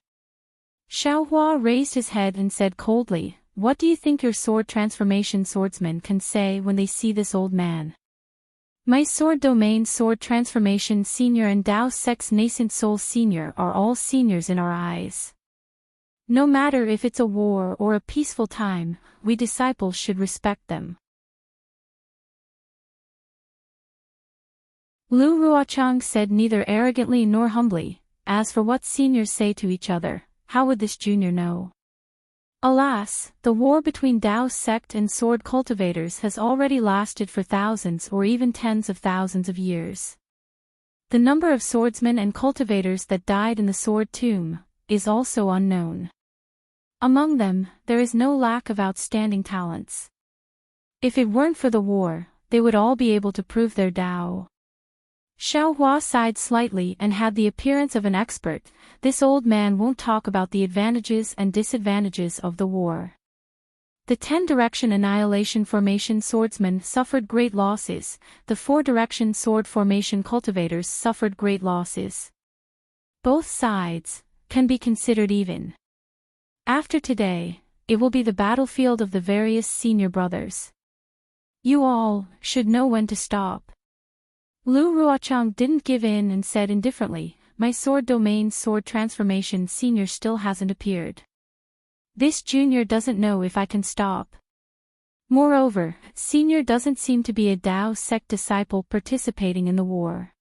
Xiao Hua raised his head and said coldly, "What do you think your sword transformation swordsmen can say when they see this old man? My sword domain sword transformation senior and Dao sect's nascent soul senior are all seniors in our eyes. No matter if it's a war or a peaceful time, we disciples should respect them." Lu Ruochang said neither arrogantly nor humbly, "As for what seniors say to each other, how would this junior know? Alas, the war between Dao sect and sword cultivators has already lasted for thousands or even tens of thousands of years. The number of swordsmen and cultivators that died in the sword tomb is also unknown. Among them, there is no lack of outstanding talents. If it weren't for the war, they would all be able to prove their Dao." Xiao Hua sighed slightly and had the appearance of an expert. This old man won't talk about the advantages and disadvantages of the war. The 10-direction annihilation formation swordsmen suffered great losses, the 4-direction sword formation cultivators suffered great losses. Both sides can be considered even. After today, it will be the battlefield of the various senior brothers. You all should know when to stop. Lu Ruochang didn't give in and said indifferently, my sword domain sword transformation senior still hasn't appeared. This junior doesn't know if I can stop. Moreover, senior doesn't seem to be a Dao sect disciple participating in the war.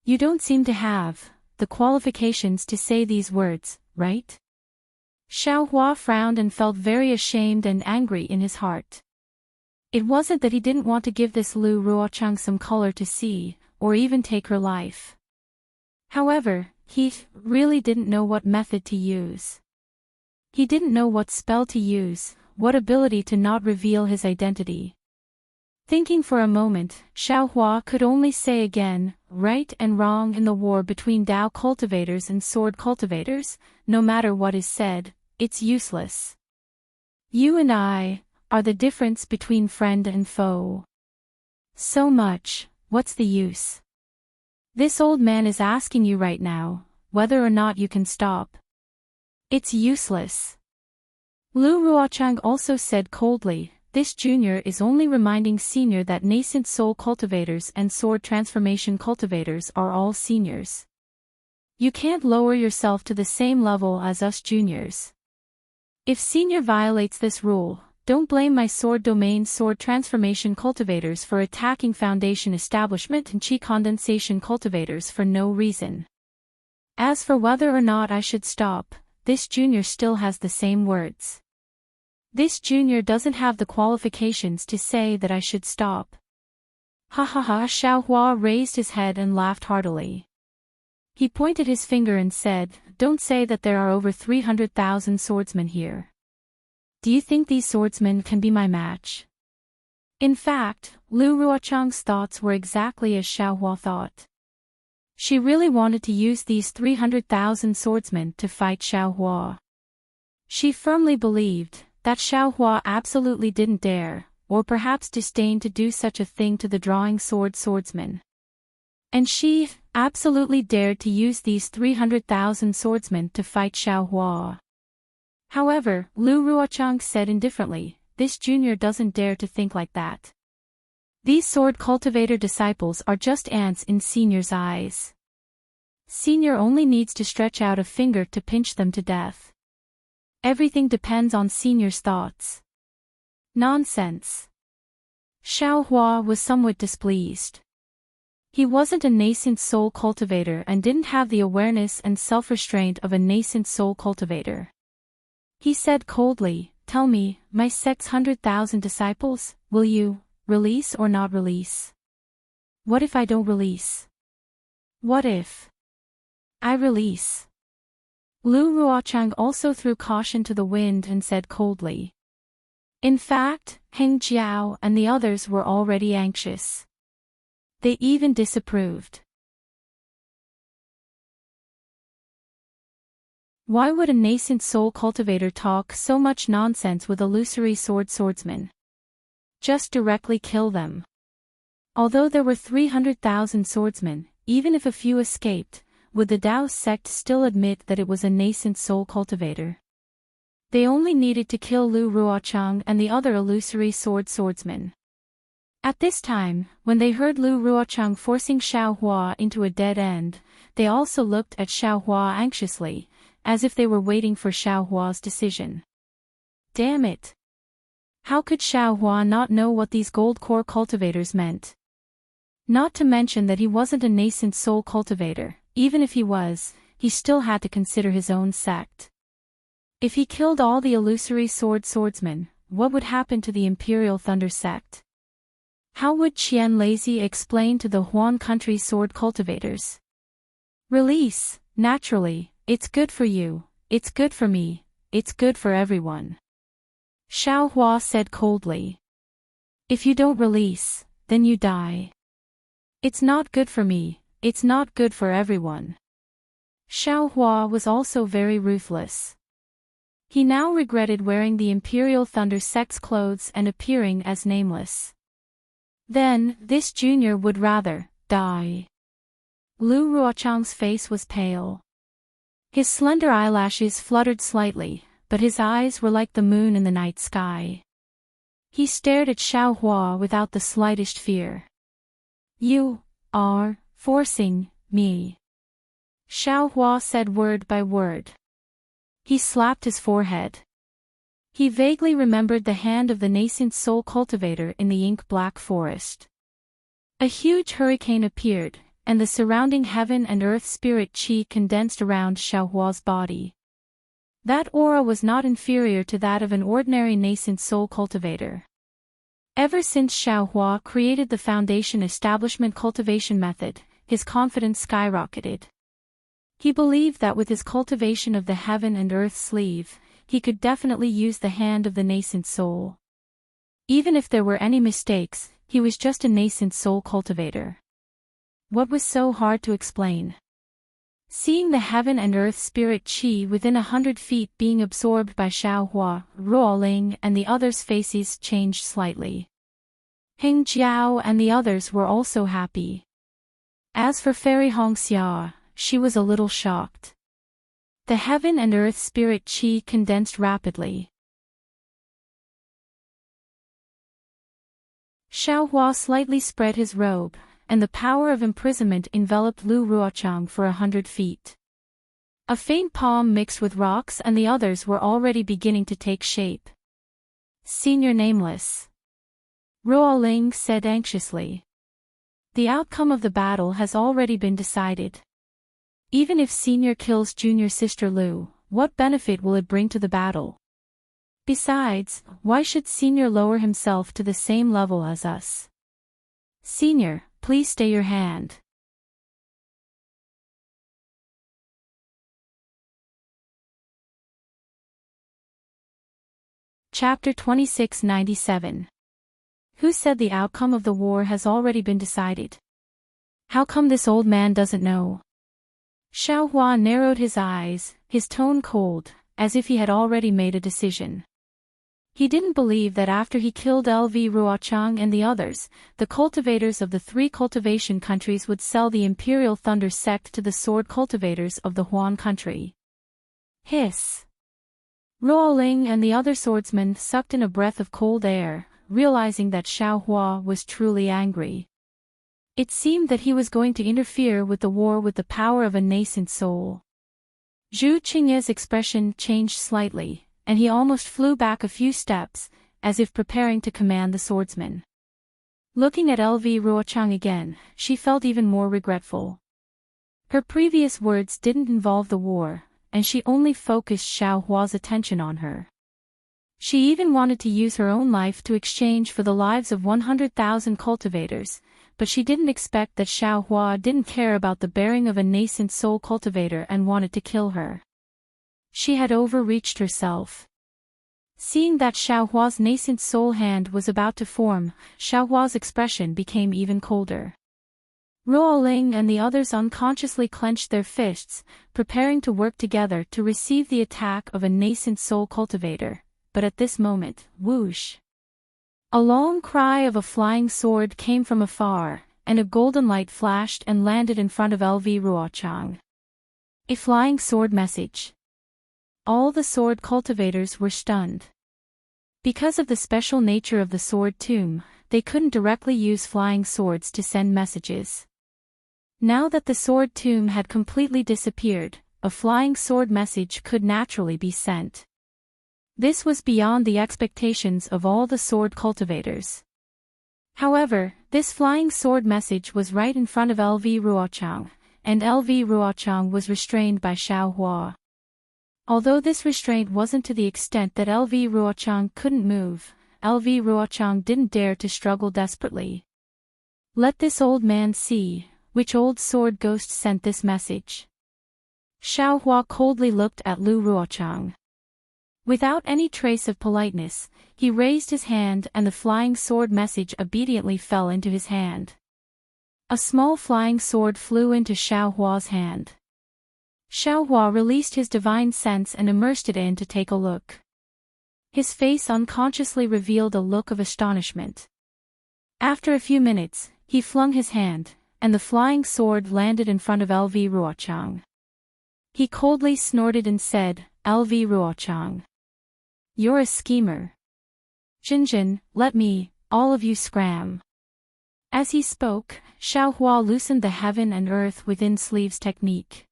You don't seem to have the qualifications to say these words, right? Xiao Hua frowned and felt very ashamed and angry in his heart. It wasn't that he didn't want to give this Lu Ruochang some color to see, or even take her life. However, he really didn't know what method to use. He didn't know what spell to use, what ability to not reveal his identity. Thinking for a moment, Xiao Hua could only say again, right and wrong in the war between Dao cultivators and sword cultivators, no matter what is said, it's useless. You and I are the difference between friend and foe. So much, what's the use? This old man is asking you right now, whether or not you can stop. It's useless. Lu Ruochang also said coldly, this junior is only reminding senior that nascent soul cultivators and sword transformation cultivators are all seniors. You can't lower yourself to the same level as us juniors. If senior violates this rule, don't blame my sword domain sword transformation cultivators for attacking foundation establishment and chi condensation cultivators for no reason. As for whether or not I should stop, this junior still has the same words. This junior doesn't have the qualifications to say that I should stop. Ha ha ha! Xiao Hua raised his head and laughed heartily. He pointed his finger and said, don't say that there are over 300,000 swordsmen here. Do you think these swordsmen can be my match? In fact, Lu Ruochang's thoughts were exactly as Xiao Hua thought. She really wanted to use these 300,000 swordsmen to fight Xiao Hua. She firmly believed that Xiao Hua absolutely didn't dare, or perhaps disdained to do such a thing to the drawing sword swordsman. And she absolutely dared to use these 300,000 swordsmen to fight Xiao Hua. However, Lu Ruochang said indifferently, this junior doesn't dare to think like that. These sword cultivator disciples are just ants in senior's eyes. Senior only needs to stretch out a finger to pinch them to death. Everything depends on senior's thoughts. Nonsense. Xiao Hua was somewhat displeased. He wasn't a nascent soul cultivator and didn't have the awareness and self-restraint of a nascent soul cultivator. He said coldly, tell me, my sect's 100,000 disciples, will you release or not release? What if I don't release? What if I release? Lu Ruochang also threw caution to the wind and said coldly. In fact, Heng Jiao and the others were already anxious. They even disapproved. Why would a nascent soul cultivator talk so much nonsense with illusory swordsmen? Just directly kill them. Although there were 300,000 swordsmen, even if a few escaped, would the Dao sect still admit that it was a nascent soul cultivator? They only needed to kill Lu Ruochang and the other illusory swordsmen. At this time, when they heard Lu Ruochang forcing Xiao Hua into a dead end, they also looked at Xiao Hua anxiously, as if they were waiting for Xiao Hua's decision. Damn it! How could Xiao Hua not know what these gold core cultivators meant? Not to mention that he wasn't a nascent soul cultivator. Even if he was, he still had to consider his own sect. If he killed all the illusory swordsmen, what would happen to the Imperial Thunder sect? How would Qian Lazy explain to the Huan country sword cultivators? Release, naturally, it's good for you, it's good for me, it's good for everyone. Xiao Hua said coldly. If you don't release, then you die. It's not good for me, it's not good for everyone. Xiao Hua was also very ruthless. He now regretted wearing the Imperial Thunder Sect's clothes and appearing as nameless. Then, this junior would rather die. Lu Ruochang's face was pale. His slender eyelashes fluttered slightly, but his eyes were like the moon in the night sky. He stared at Xiao Hua without the slightest fear. "You are forcing me," Xiao Hua said word by word. He slapped his forehead. He vaguely remembered the hand of the nascent soul cultivator in the ink-black forest. A huge hurricane appeared, and the surrounding heaven and earth spirit qi condensed around Xiao Hua's body. That aura was not inferior to that of an ordinary nascent soul cultivator. Ever since Xiao Hua created the Foundation Establishment cultivation method, his confidence skyrocketed. He believed that with his cultivation of the heaven and earth sleeve, he could definitely use the hand of the nascent soul. Even if there were any mistakes, he was just a nascent soul cultivator. What was so hard to explain? Seeing the heaven and earth spirit qi within 100 feet being absorbed by Xiao Hua, Ruoling and the others' faces changed slightly. Heng Jiao and the others were also happy. As for Fairy Hongxia, she was a little shocked. The heaven and earth spirit qi condensed rapidly. Xiao Hua slightly spread his robe, and the power of imprisonment enveloped Lu Ruochang for 100 feet. A faint palm mixed with rocks and the others were already beginning to take shape. "Senior Nameless," Ruoling said anxiously. "The outcome of the battle has already been decided. Even if Senior kills Junior Sister Lu, what benefit will it bring to the battle? Besides, why should Senior lower himself to the same level as us? Senior, please stay your hand." Chapter 2697. Who said the outcome of the war has already been decided? How come this old man doesn't know? Xiao Hua narrowed his eyes, his tone cold, as if he had already made a decision. He didn't believe that after he killed LV Ruochang and the others, the cultivators of the 3 cultivation countries would sell the Imperial Thunder Sect to the sword cultivators of the Huan country. Hiss. Ruoling and the other swordsmen sucked in a breath of cold air, realizing that Xiao Hua was truly angry. It seemed that he was going to interfere with the war with the power of a nascent soul. Zhu Qingye's expression changed slightly, and he almost flew back a few steps, as if preparing to command the swordsman. Looking at LV Ruochang again, she felt even more regretful. Her previous words didn't involve the war, and she only focused Xiao Hua's attention on her. She even wanted to use her own life to exchange for the lives of 100,000 cultivators, but she didn't expect that Xiao Hua didn't care about the bearing of a nascent soul cultivator and wanted to kill her. She had overreached herself. Seeing that Xiao Hua's nascent soul hand was about to form, Xiao Hua's expression became even colder. Ruoling and the others unconsciously clenched their fists, preparing to work together to receive the attack of a nascent soul cultivator, but at this moment, whoosh! A long cry of a flying sword came from afar, and a golden light flashed and landed in front of LV Ruochang. A flying sword message. All the sword cultivators were stunned. Because of the special nature of the sword tomb, they couldn't directly use flying swords to send messages. Now that the sword tomb had completely disappeared, a flying sword message could naturally be sent. This was beyond the expectations of all the sword cultivators. However, this flying sword message was right in front of LV Ruochang, and LV Ruochang was restrained by Xiao Hua. Although this restraint wasn't to the extent that LV Ruochang couldn't move, LV Ruochang didn't dare to struggle desperately. Let this old man see, which old sword ghost sent this message. Xiao Hua coldly looked at Lu Ruochang. Without any trace of politeness, he raised his hand and the flying sword message obediently fell into his hand. A small flying sword flew into Xiao Hua's hand. Xiaohua released his divine sense and immersed it in to take a look. His face unconsciously revealed a look of astonishment. After a few minutes, he flung his hand, and the flying sword landed in front of LV Ruochang. He coldly snorted and said, "LV Ruochang. You're a schemer. Jinjin, let me, all of you scram." As he spoke, Xiaohua loosened the heaven and earth within sleeves technique.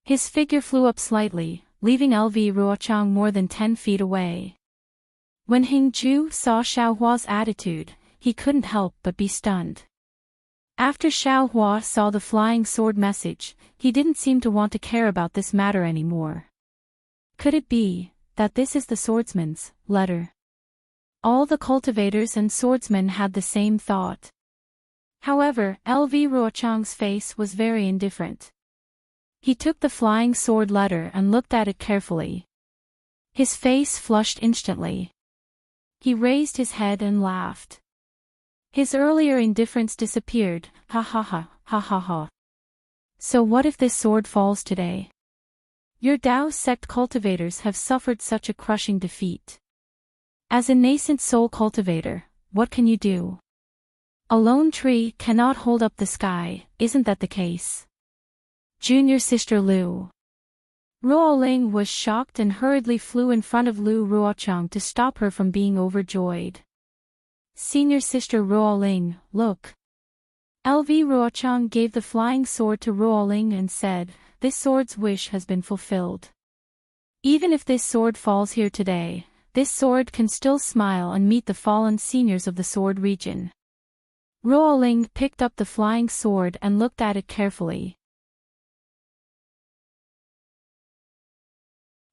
His figure flew up slightly, leaving LV Ruochang more than 10 feet away. When Hingju saw Xiaohua's attitude, he couldn't help but be stunned. After Xiaohua saw the flying sword message, he didn't seem to want to care about this matter anymore. Could it be that this is the swordsman's letter? All the cultivators and swordsmen had the same thought. However, LV Ruochang's face was very indifferent. He took the flying sword letter and looked at it carefully. His face flushed instantly. He raised his head and laughed. His earlier indifference disappeared. Ha ha ha, ha ha ha. So what if this sword falls today? Your Dao sect cultivators have suffered such a crushing defeat. As a nascent soul cultivator, what can you do? A lone tree cannot hold up the sky, isn't that the case? Junior sister Lu. Ruoling was shocked and hurriedly flew in front of Lu Ruochang to stop her from being overjoyed. Senior sister Ruoling, look. LV Ruochang gave the flying sword to Ruoling and said, "This sword's wish has been fulfilled. Even if this sword falls here today, this sword can still smile and meet the fallen seniors of the sword region." Ruoling picked up the flying sword and looked at it carefully.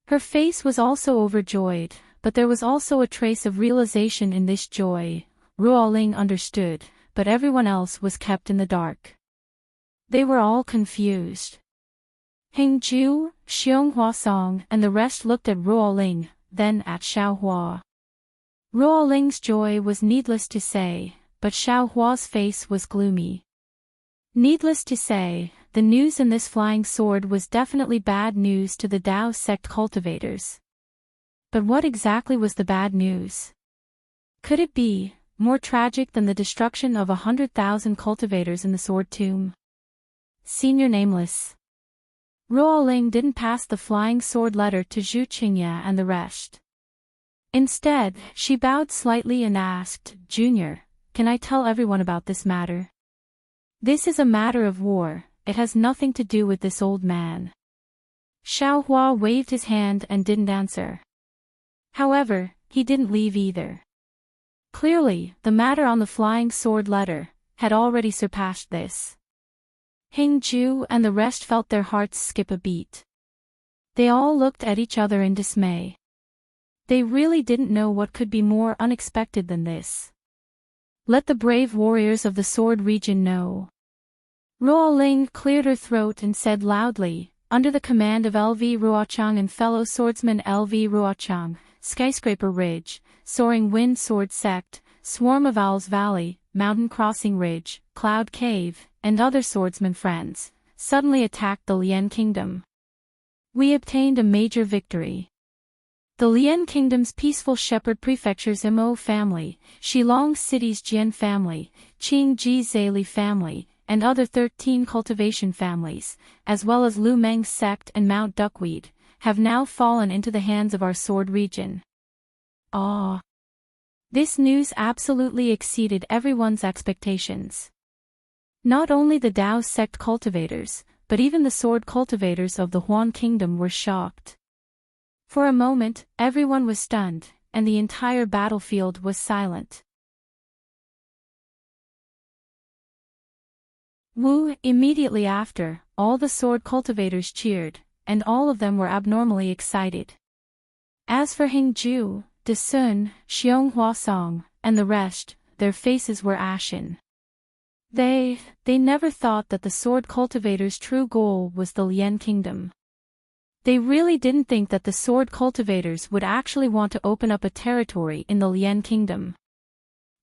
Her face was also overjoyed, but there was also a trace of realization in this joy. Ruoling understood, but everyone else was kept in the dark. They were all confused. Hingju, Xionghuasong and the rest looked at Ruoling, then at Xiaohua. Ruoling's joy was needless to say, but Xiaohua's face was gloomy. Needless to say, the news in this flying sword was definitely bad news to the Dao sect cultivators. But what exactly was the bad news? Could it be more tragic than the destruction of 100,000 cultivators in the sword tomb? Senior Nameless. Ruoling didn't pass the flying sword letter to Zhu Qingya and the rest. Instead, she bowed slightly and asked, "Junior, can I tell everyone about this matter? This is a matter of war, it has nothing to do with this old man." Xiaohua waved his hand and didn't answer. However, he didn't leave either. Clearly, the matter on the flying sword letter had already surpassed this. Hingju and the rest felt their hearts skip a beat. They all looked at each other in dismay. They really didn't know what could be more unexpected than this. Let the brave warriors of the sword region know. Ruoling cleared her throat and said loudly, "Under the command of LV Ruochang and fellow swordsman LV Ruochang, Skyscraper Ridge, Soaring Wind Sword Sect, Swarm of Owls Valley, Mountain Crossing Ridge, Cloud Cave, and other swordsman friends, suddenly attacked the Lian Kingdom. We obtained a major victory. The Lian Kingdom's peaceful shepherd prefecture's Mo family, Shilong City's Jian family, Qingji Zali family, and other 13 cultivation families, as well as Lu Meng's sect and Mount Duckweed, have now fallen into the hands of our sword region." Ah! This news absolutely exceeded everyone's expectations. Not only the Dao sect cultivators, but even the sword cultivators of the Huan Kingdom were shocked. For a moment, everyone was stunned, and the entire battlefield was silent. Immediately after, all the sword cultivators cheered, and all of them were abnormally excited. As for Hingju, De Sun, Xionghuasong, and the rest, their faces were ashen. They never thought that the sword cultivators' true goal was the Lian Kingdom. They really didn't think that the sword cultivators would actually want to open up a territory in the Lian Kingdom.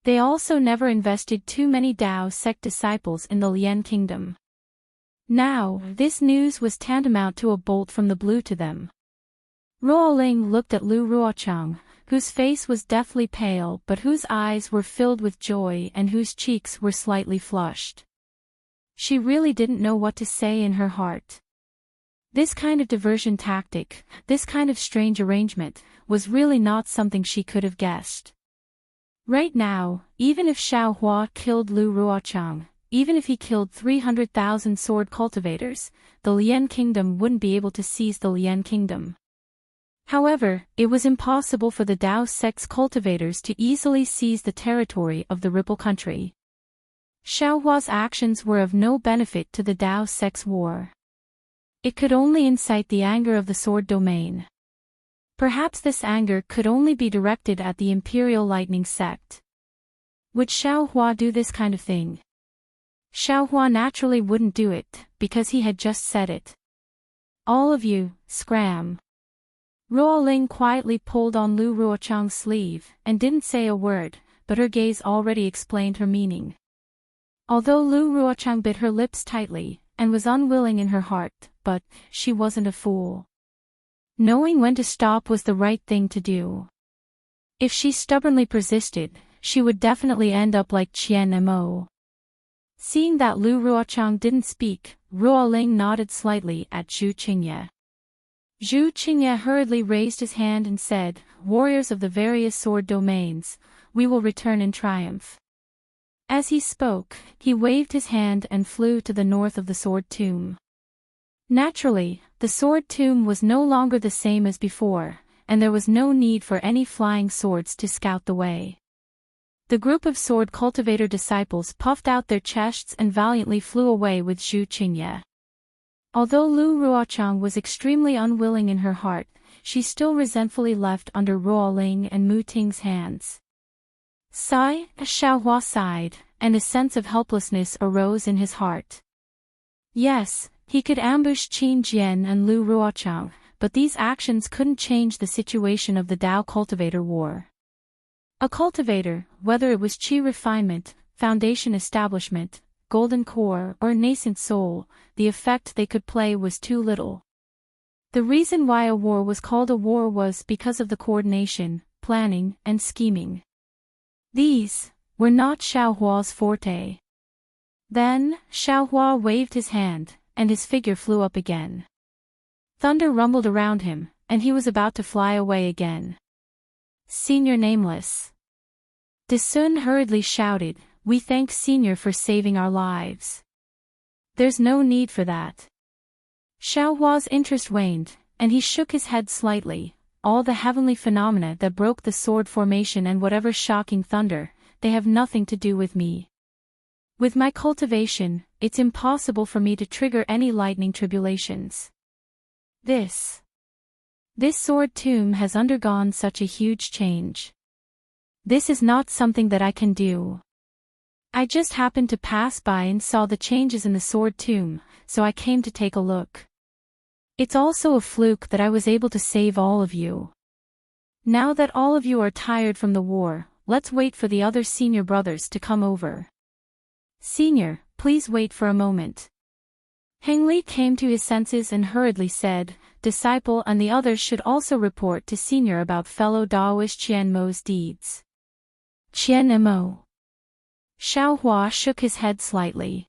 They also never invested too many Dao sect disciples in the Lian Kingdom. Now, this news was tantamount to a bolt from the blue to them. Ruoling looked at Lu Ruochang, whose face was deathly pale but whose eyes were filled with joy and whose cheeks were slightly flushed. She really didn't know what to say in her heart. This kind of diversion tactic, this kind of strange arrangement, was really not something she could have guessed. Right now, even if Xiao Hua killed Lu Ruochang, even if he killed 300,000 sword cultivators, the Lian Kingdom wouldn't be able to seize the Lian Kingdom. However, it was impossible for the Dao sect's cultivators to easily seize the territory of the Ripple country. Xiao Hua's actions were of no benefit to the Dao sect's war. It could only incite the anger of the sword domain. Perhaps this anger could only be directed at the Imperial Lightning sect. Would Xiao Hua do this kind of thing? Xiao Hua naturally wouldn't do it, because he had just said it. All of you, scram. Ruoling quietly pulled on Lu Ruochang's sleeve, and didn't say a word, but her gaze already explained her meaning. Although Lu Ruochang bit her lips tightly, and was unwilling in her heart, but she wasn't a fool. Knowing when to stop was the right thing to do. If she stubbornly persisted, she would definitely end up like Qian Mo. Seeing that Lu Ruochang didn't speak, Ruoling nodded slightly at Zhu Qingye. Zhu Qingye hurriedly raised his hand and said, "Warriors of the various sword domains, we will return in triumph." As he spoke, he waved his hand and flew to the north of the sword tomb. Naturally, the sword tomb was no longer the same as before, and there was no need for any flying swords to scout the way. The group of sword cultivator disciples puffed out their chests and valiantly flew away with Zhu Qingye. Although Lu Ruochang was extremely unwilling in her heart, she still resentfully left under Ruoling and Mu Ting's hands. Sigh, Xiao Hua sighed, and a sense of helplessness arose in his heart. Yes, he could ambush Qin Jian and Lu Ruochang, but these actions couldn't change the situation of the Dao cultivator war. A cultivator, whether it was Qi refinement, foundation establishment, golden core or nascent soul, the effect they could play was too little. The reason why a war was called a war was because of the coordination, planning, and scheming. These were not Xiao Hua's forte. Then, Xiao Hua waved his hand, and his figure flew up again. Thunder rumbled around him, and he was about to fly away again. Senior Nameless. De Sun hurriedly shouted, "We thank Senior for saving our lives." "There's no need for that." Xiao Hua's interest waned, and he shook his head slightly. All the heavenly phenomena that broke the sword formation and whatever shocking thunder, they have nothing to do with me. With my cultivation, it's impossible for me to trigger any lightning tribulations. This sword tomb has undergone such a huge change. This is not something that I can do. I just happened to pass by and saw the changes in the sword tomb, so I came to take a look. It's also a fluke that I was able to save all of you. Now that all of you are tired from the war, let's wait for the other senior brothers to come over. Senior, please wait for a moment. Hengli came to his senses and hurriedly said, "Disciple and the others should also report to Senior about fellow Daoist Qian Mo's deeds." Qian Mo. Xiao Hua shook his head slightly.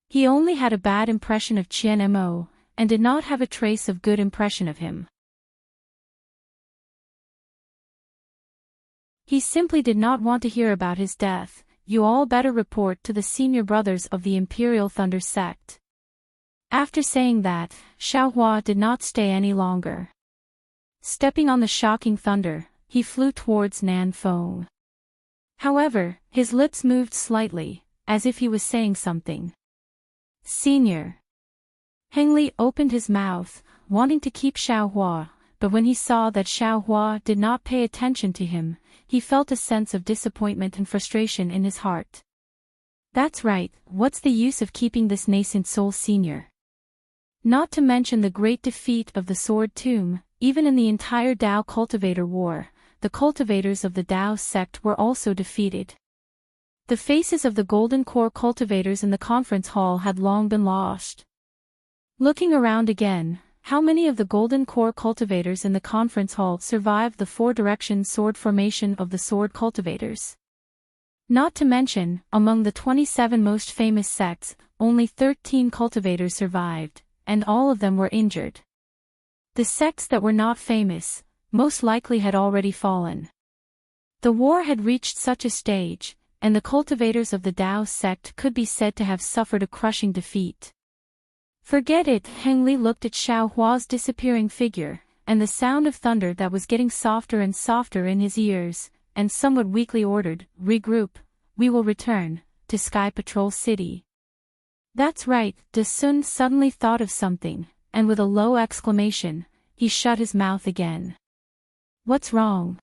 He only had a bad impression of Qian Mo, and did not have a trace of good impression of him. He simply did not want to hear about his death. "You all better report to the senior brothers of the Imperial Thunder sect." After saying that, Xiao Hua did not stay any longer. Stepping on the shocking thunder, he flew towards Nanfeng. However, his lips moved slightly, as if he was saying something. "Senior." Hengli opened his mouth, wanting to keep Xiao Hua, but when he saw that Xiao Hua did not pay attention to him, he felt a sense of disappointment and frustration in his heart. That's right, what's the use of keeping this nascent soul senior? Not to mention the great defeat of the Sword Tomb, even in the entire Dao Cultivator War, the cultivators of the Dao sect were also defeated. The faces of the Golden Core cultivators in the conference hall had long been lost. Looking around again, how many of the Golden Core cultivators in the conference hall survived the four-direction sword formation of the sword cultivators? Not to mention, among the 27 most famous sects, only 13 cultivators survived, and all of them were injured. The sects that were not famous, most likely had already fallen. The war had reached such a stage, and the cultivators of the Dao sect could be said to have suffered a crushing defeat. Forget it, Heng Li looked at Xiao Hua's disappearing figure, and the sound of thunder that was getting softer and softer in his ears, and somewhat weakly ordered, "Regroup, we will return, to Sky Patrol City." That's right, De Sun suddenly thought of something, and with a low exclamation, he shut his mouth again. What's wrong?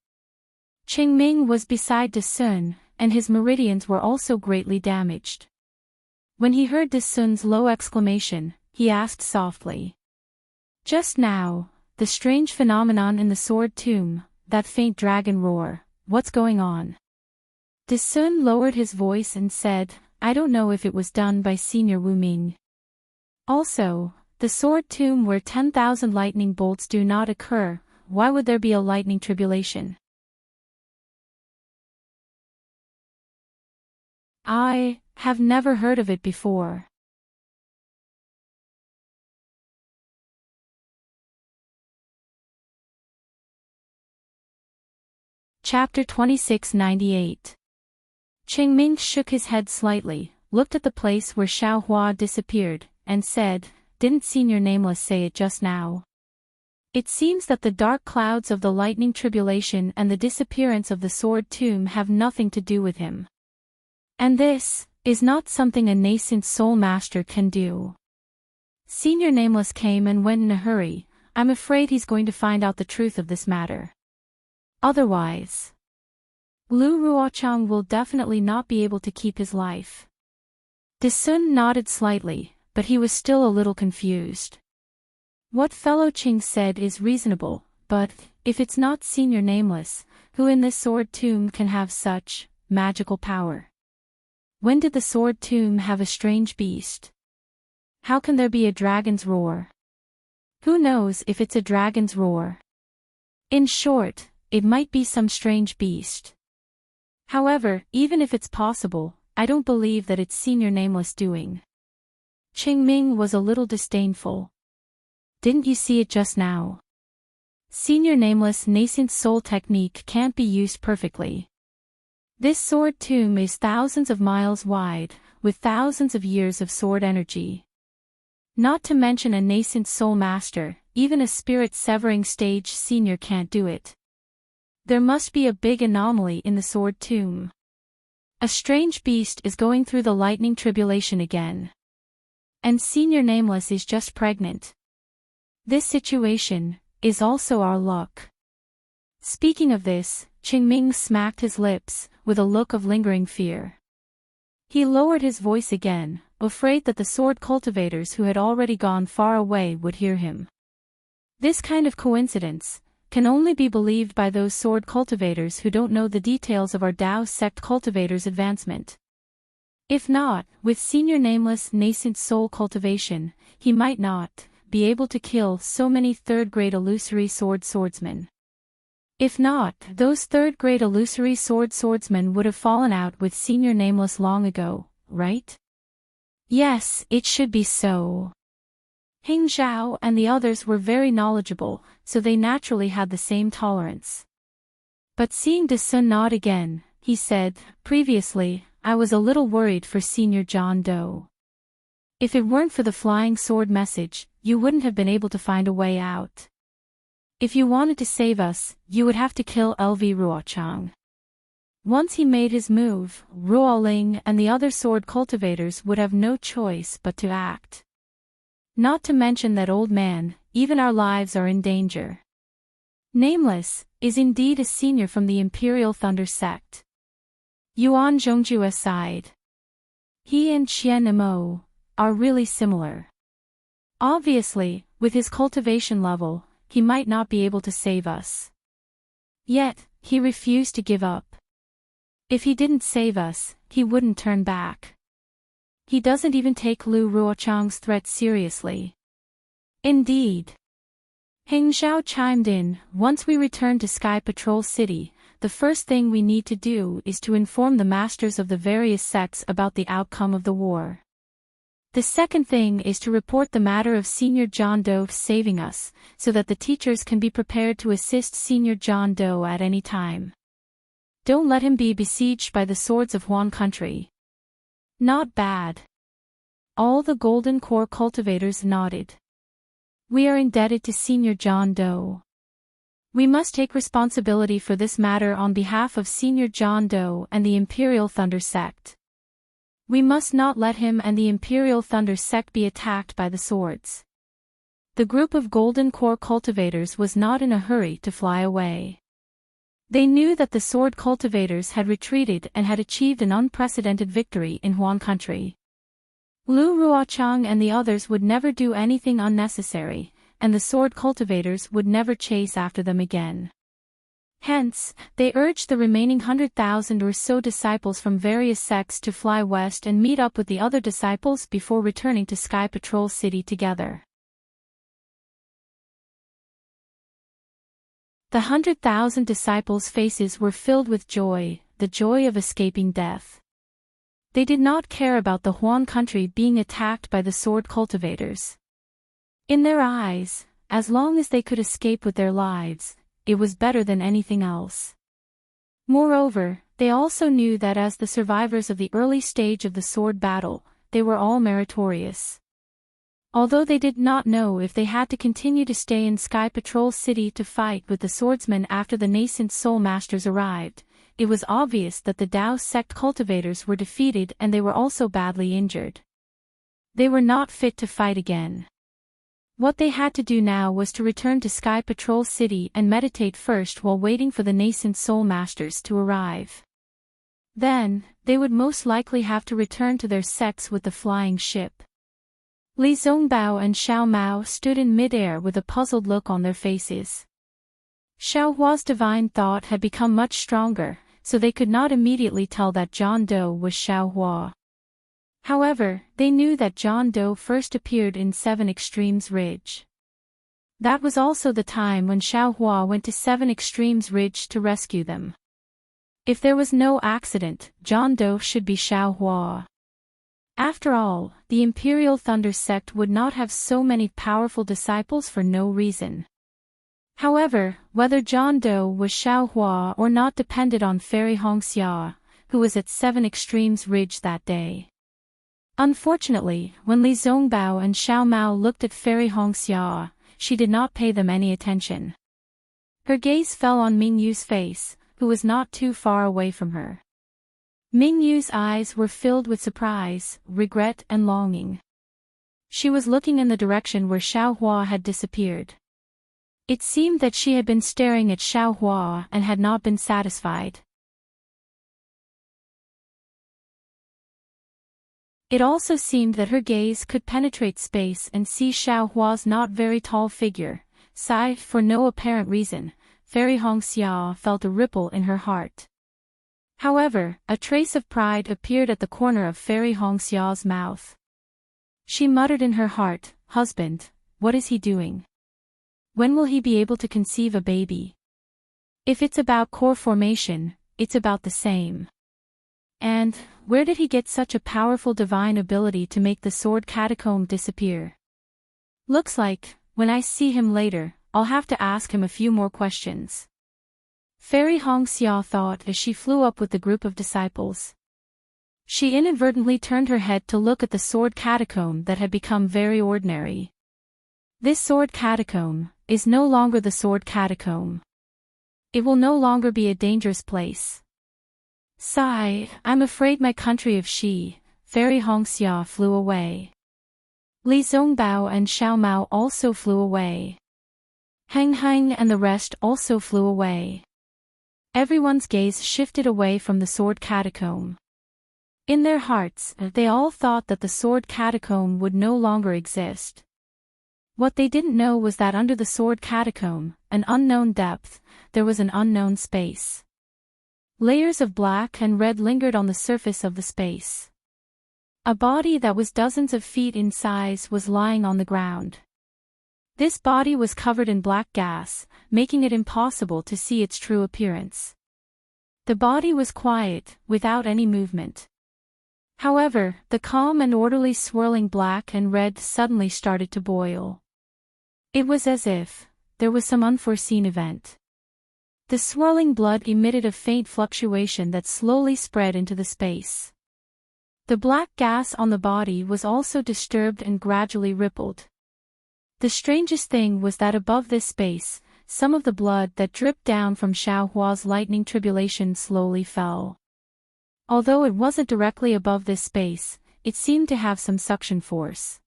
Qing Ming was beside De Sun, and his meridians were also greatly damaged. When he heard De Sun's low exclamation, he asked softly. Just now, the strange phenomenon in the sword tomb, that faint dragon roar, what's going on? De Sun lowered his voice and said, I don't know if it was done by Senior Wu Ming. Also, the sword tomb where 10,000 lightning bolts do not occur, why would there be a lightning tribulation? I have never heard of it before. Chapter 2698. Qing Ming shook his head slightly, looked at the place where Xiao Hua disappeared, and said, Didn't Senior Nameless say it just now? It seems that the dark clouds of the lightning tribulation and the disappearance of the sword tomb have nothing to do with him. And this is not something a nascent soul master can do. Senior Nameless came and went in a hurry. I'm afraid he's going to find out the truth of this matter. Otherwise, Lu Ruochang will definitely not be able to keep his life. De Sun nodded slightly, but he was still a little confused. What fellow Qing said is reasonable, but, if it's not Senior Nameless, who in this sword tomb can have such magical power? When did the sword tomb have a strange beast? How can there be a dragon's roar? Who knows if it's a dragon's roar? In short, it might be some strange beast. However, even if it's possible, I don't believe that it's Senior Nameless doing. Qing Ming was a little disdainful. Didn't you see it just now? Senior Nameless nascent soul technique can't be used perfectly. This sword tomb is thousands of miles wide, with thousands of years of sword energy. Not to mention a nascent soul master, even a spirit severing stage senior can't do it. There must be a big anomaly in the sword tomb. A strange beast is going through the lightning tribulation again. And Senior Nameless is just pregnant. This situation is also our luck. Speaking of this, Qing Ming smacked his lips, with a look of lingering fear. He lowered his voice again, afraid that the sword cultivators who had already gone far away would hear him. This kind of coincidence can only be believed by those sword cultivators who don't know the details of our Dao sect cultivators' advancement. If not, with Senior Nameless nascent soul cultivation, he might not be able to kill so many third-grade illusory swordsmen. If not, those third-grade illusory swordsmen would have fallen out with Senior Nameless long ago, right? Yes, it should be so. Heng Zhao and the others were very knowledgeable, so they naturally had the same tolerance. But seeing De Sun nod again, he said, Previously, I was a little worried for Senior John Doe. If it weren't for the flying sword message, you wouldn't have been able to find a way out. If you wanted to save us, you would have to kill LV Ruochang. Once he made his move, Ruoling and the other sword cultivators would have no choice but to act. Not to mention that old man, even our lives are in danger. Nameless is indeed a senior from the Imperial Thunder sect. Yuan Zhongju aside, he and Qian Imo are really similar. Obviously, with his cultivation level, he might not be able to save us. Yet, he refused to give up. If he didn't save us, he wouldn't turn back. He doesn't even take Lu Ruochang's threat seriously. Indeed. Heng Zhao chimed in, once we return to Sky Patrol City, the first thing we need to do is to inform the masters of the various sects about the outcome of the war. The second thing is to report the matter of Senior John Doe saving us, so that the teachers can be prepared to assist Senior John Doe at any time. Don't let him be besieged by the swords of Huan country. Not bad. All the Golden Core cultivators nodded. We are indebted to Senior John Doe. We must take responsibility for this matter on behalf of Senior John Doe and the Imperial Thunder Sect. We must not let him and the Imperial Thunder Sect be attacked by the swords. The group of Golden Core cultivators was not in a hurry to fly away. They knew that the sword cultivators had retreated and had achieved an unprecedented victory in Huan country. Lu Ruochang and the others would never do anything unnecessary, and the sword cultivators would never chase after them again. Hence, they urged the remaining 100,000 or so disciples from various sects to fly west and meet up with the other disciples before returning to Sky Patrol City together. The 100,000 disciples' faces were filled with joy, the joy of escaping death. They did not care about the Huan country being attacked by the sword cultivators. In their eyes, as long as they could escape with their lives, it was better than anything else. Moreover, they also knew that as the survivors of the early stage of the sword battle, they were all meritorious. Although they did not know if they had to continue to stay in Sky Patrol City to fight with the swordsmen after the nascent Soul Masters arrived, it was obvious that the Dao sect cultivators were defeated and they were also badly injured. They were not fit to fight again. What they had to do now was to return to Sky Patrol City and meditate first while waiting for the nascent Soul Masters to arrive. Then, they would most likely have to return to their sects with the flying ship. Li Zongbao and Xiao Mao stood in mid-air with a puzzled look on their faces. Xiao Hua's divine thought had become much stronger, so they could not immediately tell that John Doe was Xiao Hua. However, they knew that John Doe first appeared in 7 Extremes Ridge. That was also the time when Xiao Hua went to 7 Extremes Ridge to rescue them. If there was no accident, John Doe should be Xiao Hua. After all, the Imperial Thunder Sect would not have so many powerful disciples for no reason. However, whether John Doe was Xiao Hua or not depended on Fairy Hongxia, who was at 7 Extremes Ridge that day. Unfortunately, when Li Zongbao and Xiao Mao looked at Fairy Hongxia, she did not pay them any attention. Her gaze fell on Ming Yu's face, who was not too far away from her. Ming Yu's eyes were filled with surprise, regret and longing. She was looking in the direction where Xiao Hua had disappeared. It seemed that she had been staring at Xiao Hua and had not been satisfied. It also seemed that her gaze could penetrate space and see Xiao Hua's not very tall figure. Sigh, for no apparent reason, Fairy Hongxia felt a ripple in her heart. However, a trace of pride appeared at the corner of Fairy Hongxia's mouth. She muttered in her heart, "Husband, what is he doing? When will he be able to conceive a baby? If it's about core formation, it's about the same. And, where did he get such a powerful divine ability to make the sword catacomb disappear? Looks like, when I see him later, I'll have to ask him a few more questions." Fairy Hongxia thought as she flew up with the group of disciples. She inadvertently turned her head to look at the sword catacomb that had become very ordinary. This sword catacomb is no longer the sword catacomb. It will no longer be a dangerous place. Sigh, I'm afraid my country of Xi, Fairy Hongxia flew away. Li Zongbao and Xiao Mao also flew away. Heng Heng and the rest also flew away. Everyone's gaze shifted away from the sword catacomb. In their hearts, they all thought that the sword catacomb would no longer exist. What they didn't know was that under the sword catacomb, an unknown depth, there was an unknown space. Layers of black and red lingered on the surface of the space. A body that was dozens of feet in size was lying on the ground. This body was covered in black gas, making it impossible to see its true appearance. The body was quiet, without any movement. However, the calm and orderly swirling black and red suddenly started to boil. It was as if there was some unforeseen event. The swirling blood emitted a faint fluctuation that slowly spread into the space. The black gas on the body was also disturbed and gradually rippled. The strangest thing was that above this space, some of the blood that dripped down from Xiaohua's lightning tribulation slowly fell. Although it wasn't directly above this space, it seemed to have some suction force.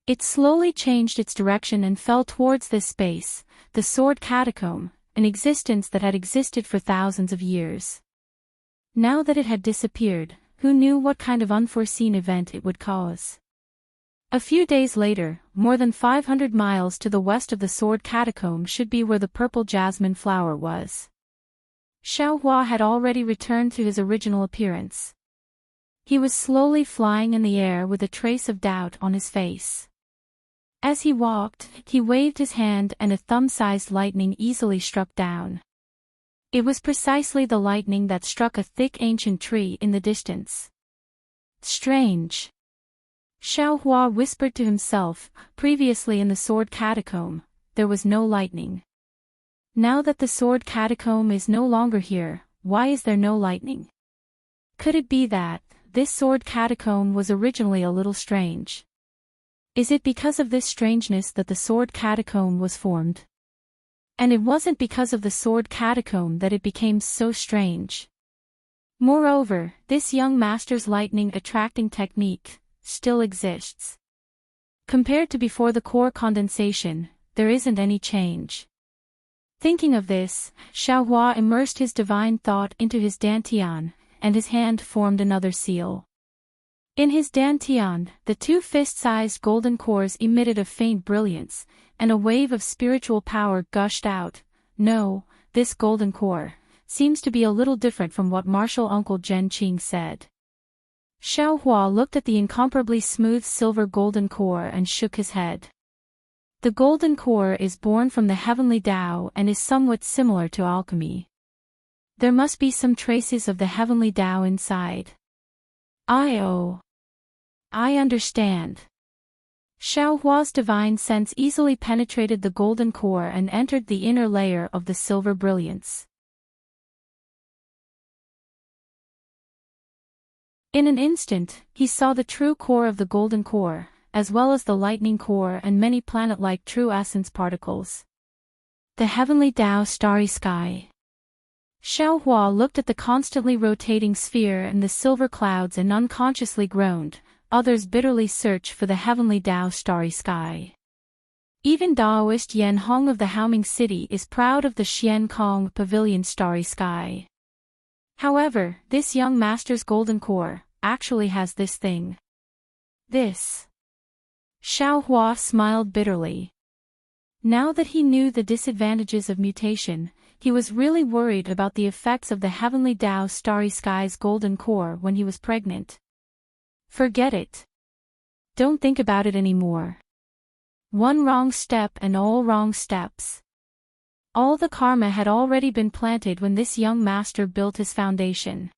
It slowly changed its direction and fell towards this space, the sword catacomb, an existence that had existed for thousands of years. Now that it had disappeared, who knew what kind of unforeseen event it would cause? A few days later, more than 500 miles to the west of the sword catacomb should be where the purple jasmine flower was. Xiaohua had already returned to his original appearance. He was slowly flying in the air with a trace of doubt on his face. As he walked, he waved his hand and a thumb-sized lightning easily struck down. It was precisely the lightning that struck a thick ancient tree in the distance. Strange. Xiaohua whispered to himself, previously in the sword catacomb, there was no lightning. Now that the sword catacomb is no longer here, why is there no lightning? Could it be that this sword catacomb was originally a little strange? Is it because of this strangeness that the sword catacomb was formed? And it wasn't because of the sword catacomb that it became so strange. Moreover, this young master's lightning attracting technique still exists. Compared to before the core condensation, there isn't any change. Thinking of this, Xiaohua immersed his divine thought into his dantian, and his hand formed another seal. In his dantian, the two fist-sized golden cores emitted a faint brilliance, and a wave of spiritual power gushed out. No, this golden core seems to be a little different from what martial uncle Zhen Qing said. Xiaohua looked at the incomparably smooth silver golden core and shook his head. The golden core is born from the heavenly Tao and is somewhat similar to alchemy. There must be some traces of the heavenly Tao inside. I understand. Xiaohua's divine sense easily penetrated the golden core and entered the inner layer of the silver brilliance. In an instant, he saw the true core of the golden core, as well as the lightning core and many planet-like true essence particles. The heavenly Tao starry sky. Xiaohua looked at the constantly rotating sphere and the silver clouds and unconsciously groaned. Others bitterly search for the heavenly Tao starry sky. Even Daoist Yan Hong of the Haoming City is proud of the Xian Kong Pavilion starry sky. However, this young master's golden core actually has this thing. This. Xiaohua smiled bitterly. Now that he knew the disadvantages of mutation, he was really worried about the effects of the heavenly Tao starry sky's golden core when he was pregnant. Forget it. Don't think about it anymore. One wrong step and all wrong steps. All the karma had already been planted when this young master built his foundation.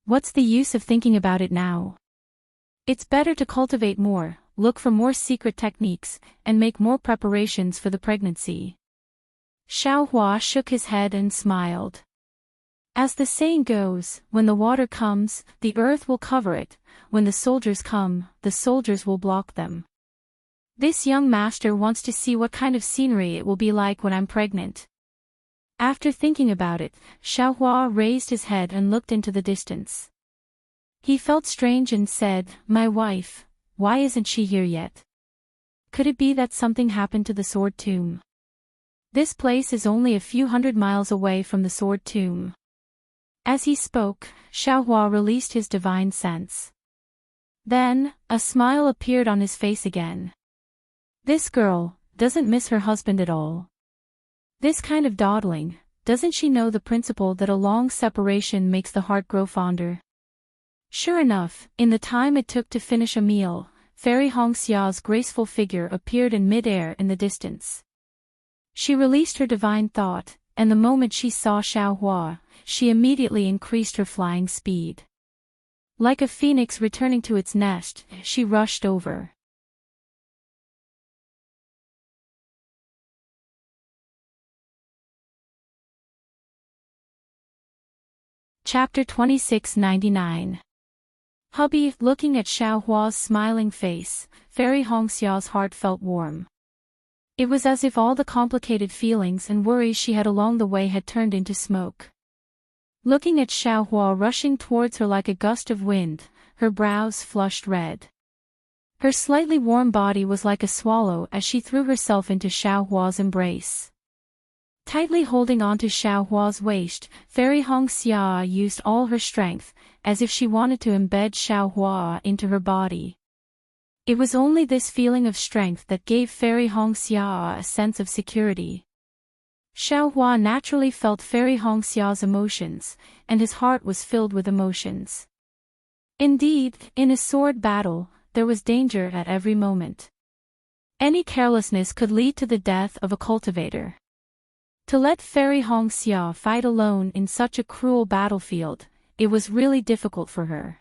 What's the use of thinking about it now? It's better to cultivate more, look for more secret techniques, and make more preparations for the pregnancy. Xiaohua shook his head and smiled. As the saying goes, when the water comes, the earth will cover it. When the soldiers come, the soldiers will block them. This young master wants to see what kind of scenery it will be like when I'm pregnant. After thinking about it, Xiaohua raised his head and looked into the distance. He felt strange and said, "My wife, why isn't she here yet? Could it be that something happened to the sword tomb? This place is only a few hundred miles away from the sword tomb." As he spoke, Xiaohua released his divine sense. Then, a smile appeared on his face again. This girl doesn't miss her husband at all. This kind of dawdling, doesn't she know the principle that a long separation makes the heart grow fonder? Sure enough, in the time it took to finish a meal, Fairy Hongxia's graceful figure appeared in mid-air in the distance. She released her divine thought, and the moment she saw Xiaohua, she immediately increased her flying speed. Like a phoenix returning to its nest, she rushed over. Chapter 2699. Hubby, looking at Xiaohua's smiling face, Fairy Hongxia's heart felt warm. It was as if all the complicated feelings and worries she had along the way had turned into smoke. Looking at Xiaohua rushing towards her like a gust of wind, her brows flushed red. Her slightly warm body was like a swallow as she threw herself into Xiaohua's embrace. Tightly holding onto Xiaohua's waist, Fairy Hongxia used all her strength, as if she wanted to embed Xiaohua into her body. It was only this feeling of strength that gave Fairy Hongxia a sense of security. Xiaohua naturally felt Fairy Hongxia's emotions, and his heart was filled with emotions. Indeed, in a sword battle, there was danger at every moment. Any carelessness could lead to the death of a cultivator. To let Fairy Hongxia fight alone in such a cruel battlefield, it was really difficult for her.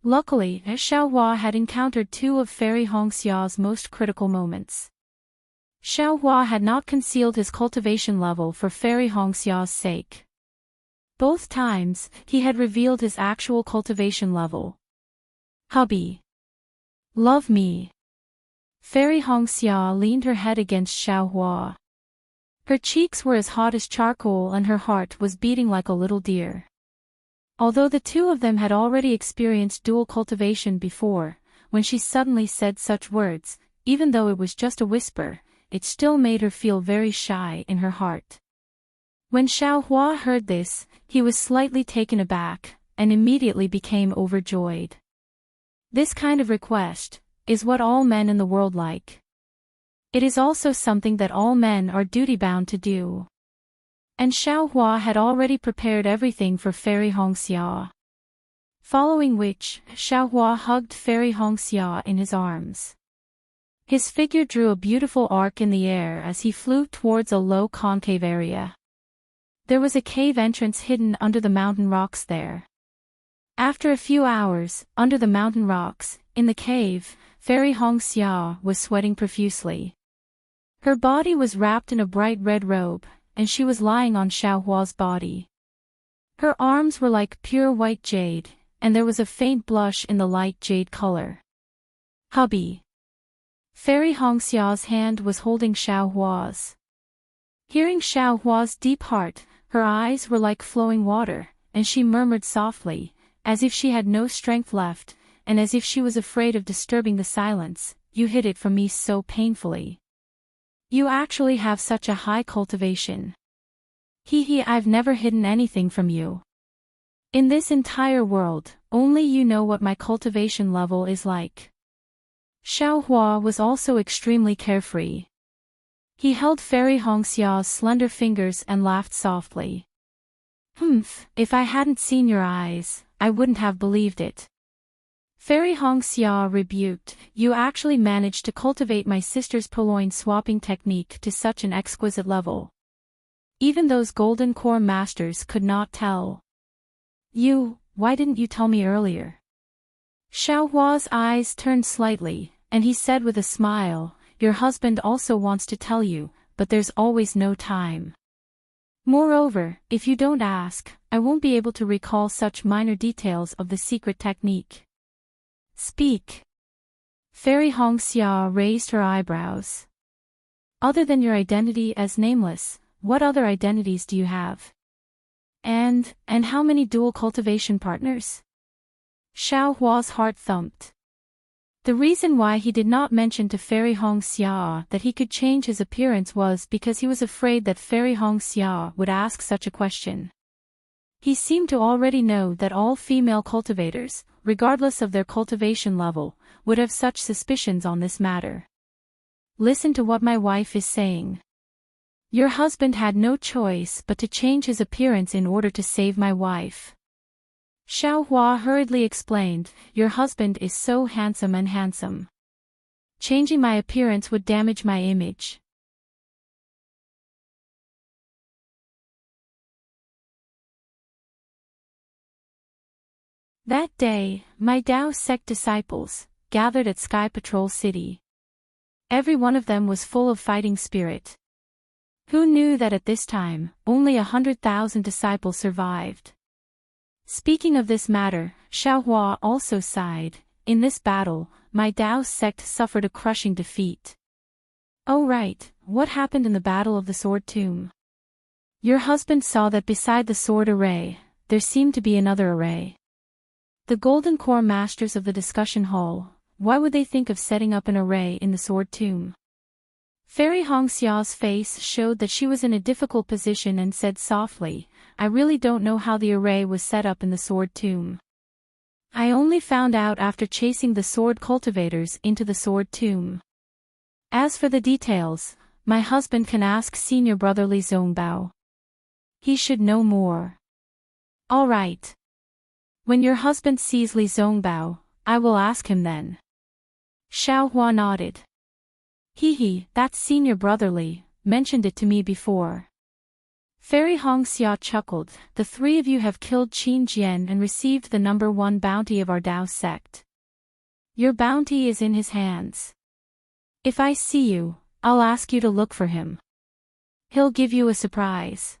Luckily, Xiaohua had encountered two of Fairy Hongxia's most critical moments. Xiaohua had not concealed his cultivation level for Fairy Hongxia's sake. Both times, he had revealed his actual cultivation level. Hubby. Love me. Fairy Hongxia leaned her head against Xiaohua. Her cheeks were as hot as charcoal and her heart was beating like a little deer. Although the two of them had already experienced dual cultivation before, when she suddenly said such words, even though it was just a whisper, it still made her feel very shy in her heart. When Xiaohua heard this, he was slightly taken aback, and immediately became overjoyed. This kind of request is what all men in the world like. It is also something that all men are duty-bound to do. And Xiaohua had already prepared everything for Fairy Hongxia. Following which, Xiaohua hugged Fairy Hongxia in his arms. His figure drew a beautiful arc in the air as he flew towards a low concave area. There was a cave entrance hidden under the mountain rocks there. After a few hours, under the mountain rocks, in the cave, Fairy Hongxia was sweating profusely. Her body was wrapped in a bright red robe, and she was lying on Xiaohua's body. Her arms were like pure white jade, and there was a faint blush in the light jade color. Hubby. Fairy Hongxia's hand was holding Xiaohua's. Hearing Xiaohua's deep heart, her eyes were like flowing water, and she murmured softly, as if she had no strength left, and as if she was afraid of disturbing the silence, "You hid it from me so painfully. You actually have such a high cultivation. I've never hidden anything from you. In this entire world, only you know what my cultivation level is like." Xiaohua was also extremely carefree. He held Fairy Hongxia's slender fingers and laughed softly. If I hadn't seen your eyes, I wouldn't have believed it. Fairy Hongxia rebuked, "You actually managed to cultivate my sister's purloin swapping technique to such an exquisite level. Even those golden core masters could not tell. Why didn't you tell me earlier?" Xiaohua's eyes turned slightly, and he said with a smile, "Your husband also wants to tell you, but there's always no time. Moreover, if you don't ask, I won't be able to recall such minor details of the secret technique." "Speak." Fairy Hongxia raised her eyebrows. "Other than your identity as nameless, what other identities do you have? And how many dual cultivation partners?" Xiaohua's heart thumped. The reason why he did not mention to Fairy Hongxia that he could change his appearance was because he was afraid that Fairy Hongxia would ask such a question. He seemed to already know that all female cultivators, regardless of their cultivation level, would have such suspicions on this matter. "Listen to what my wife is saying. Your husband had no choice but to change his appearance in order to save my wife. Xiao Hua hurriedly explained, "Your husband is so handsome and handsome. Changing my appearance would damage my image." That day, my Tao sect disciples gathered at Sky Patrol City. Every one of them was full of fighting spirit. Who knew that at this time, only 100,000 disciples survived? Speaking of this matter, Xiao Hua also sighed. In this battle, my Tao sect suffered a crushing defeat. Oh right, what happened in the Battle of the Sword Tomb? Your husband saw that beside the sword array, there seemed to be another array. The Golden Core Masters of the discussion hall, why would they think of setting up an array in the Sword Tomb? Fairy Hongxia's face showed that she was in a difficult position and said softly, "I really don't know how the array was set up in the Sword Tomb. I only found out after chasing the sword cultivators into the Sword Tomb. As for the details, my husband can ask senior brother Li Zongbao. He should know more." "All right. When your husband sees Li Zongbao, I will ask him then." Xiao Hua nodded. "Hee, that's senior brother Li, mentioned it to me before." Fairy Hongxia chuckled, "The three of you have killed Qin Jian and received the #1 bounty of our Tao sect. Your bounty is in his hands. If I see you, I'll ask you to look for him. He'll give you a surprise."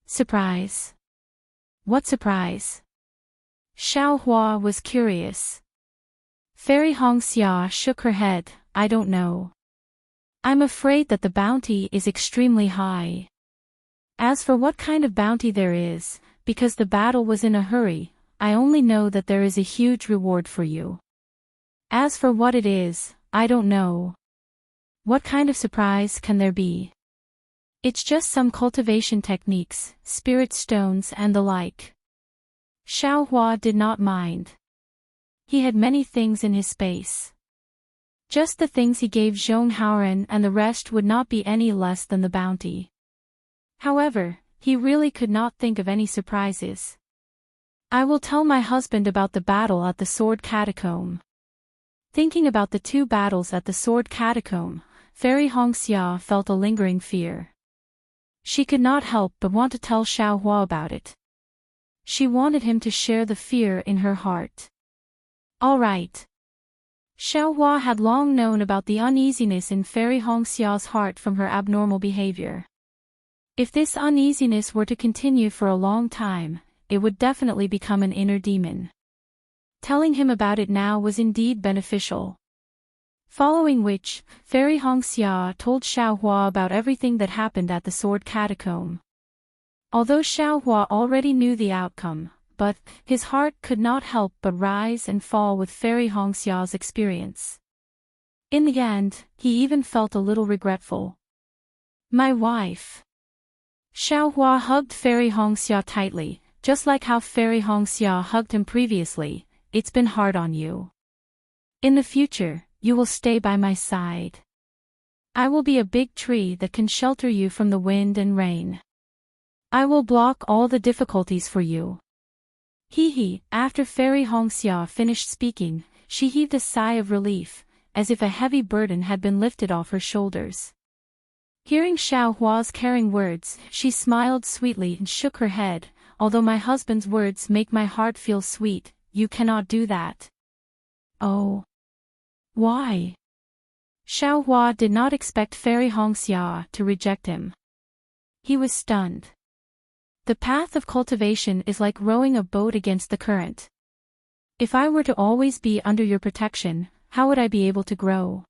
"Surprise? What surprise?" Xiao Hua was curious. Fairy Hongxia shook her head, "I don't know. I'm afraid that the bounty is extremely high. As for what kind of bounty there is, because the battle was in a hurry, I only know that there is a huge reward for you. As for what it is, I don't know. What kind of surprise can there be? It's just some cultivation techniques, spirit stones and the like." Xiao Hua did not mind. He had many things in his space. Just the things he gave Zhong Haoren, and the rest would not be any less than the bounty. However, he really could not think of any surprises. "I will tell my husband about the battle at the Sword Catacomb." Thinking about the 2 battles at the Sword Catacomb, Fairy Hongxia felt a lingering fear. She could not help but want to tell Xiao Hua about it. She wanted him to share the fear in her heart. All right. Xiao Hua had long known about the uneasiness in Fairy Hongxia's heart from her abnormal behavior. If this uneasiness were to continue for a long time, it would definitely become an inner demon. Telling him about it now was indeed beneficial. Following which, Fairy Hongxia told Xiao Hua about everything that happened at the Sword Catacomb. Although Xiao Hua already knew the outcome, but his heart could not help but rise and fall with Fairy Hongxia's experience. In the end, he even felt a little regretful. "My wife." Xiao Hua hugged Fairy Hongxia tightly, just like how Fairy Hongxia hugged him previously. "It's been hard on you. In the future, you will stay by my side. I will be a big tree that can shelter you from the wind and rain. I will block all the difficulties for you." After Fairy Hongxia finished speaking, she heaved a sigh of relief, as if a heavy burden had been lifted off her shoulders. Hearing Xiao Hua's caring words, she smiled sweetly and shook her head. "Although my husband's words make my heart feel sweet, you cannot do that." "Oh. Why?" Xiao Hua did not expect Fairy Hongxia to reject him. He was stunned. The path of cultivation is like rowing a boat against the current. If I were to always be under your protection, how would I be able to grow?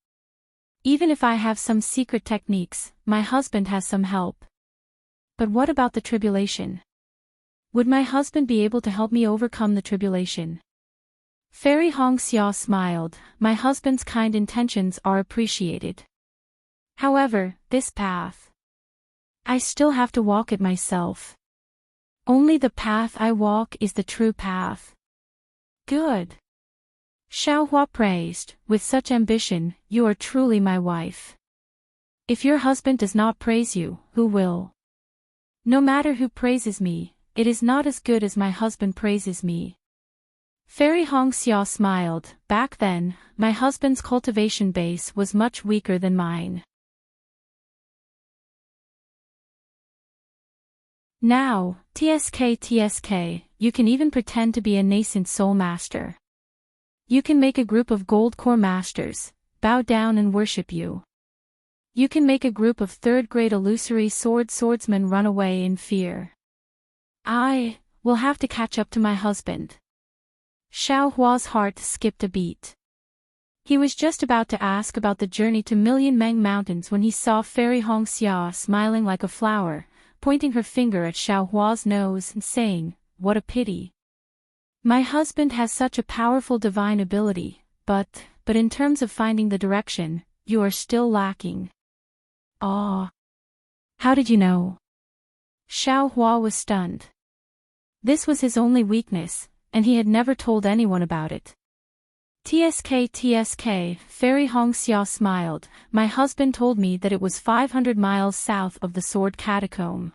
Even if I have some secret techniques, my husband has some help. But what about the tribulation? Would my husband be able to help me overcome the tribulation? Fairy Hongxia smiled. "My husband's kind intentions are appreciated. However, this path, I still have to walk it myself. Only the path I walk is the true path." "Good." Xiao Hua praised, "With such ambition, you are truly my wife. If your husband does not praise you, who will? No matter who praises me, it is not as good as my husband praises me. Fairy Hong Xia smiled. Back then, my husband's cultivation base was much weaker than mine. Now, TSK, you can even pretend to be a nascent soul master. You can make a group of gold core masters bow down and worship you. You can make a group of third-grade illusory swordsmen run away in fear. I will have to catch up to my husband. Xiao Hua's heart skipped a beat. He was just about to ask about the journey to Million Meng Mountains when he saw Fairy Hong Xia smiling like a flower, pointing her finger at Xiao Hua's nose and saying, "What a pity. My husband has such a powerful divine ability, but in terms of finding the direction, you are still lacking." "Ah. How did you know?" Xiao Hua was stunned. This was his only weakness, and he had never told anyone about it. TSK, Fairy Hong Xia smiled. My husband told me that it was 500 miles south of the Sword Catacomb.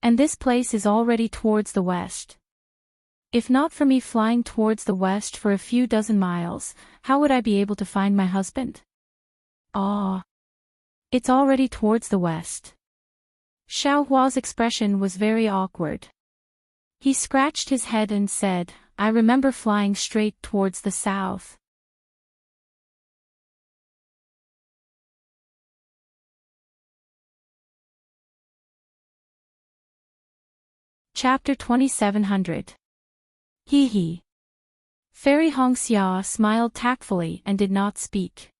And this place is already towards the west. If not for me flying towards the west for a few dozen miles, how would I be able to find my husband? Ah. It's already towards the west. Xiao Hua's expression was very awkward. He scratched his head and said, "I remember flying straight towards the south." Chapter 2700. Hee. Fairy Hong Xia smiled tactfully and did not speak.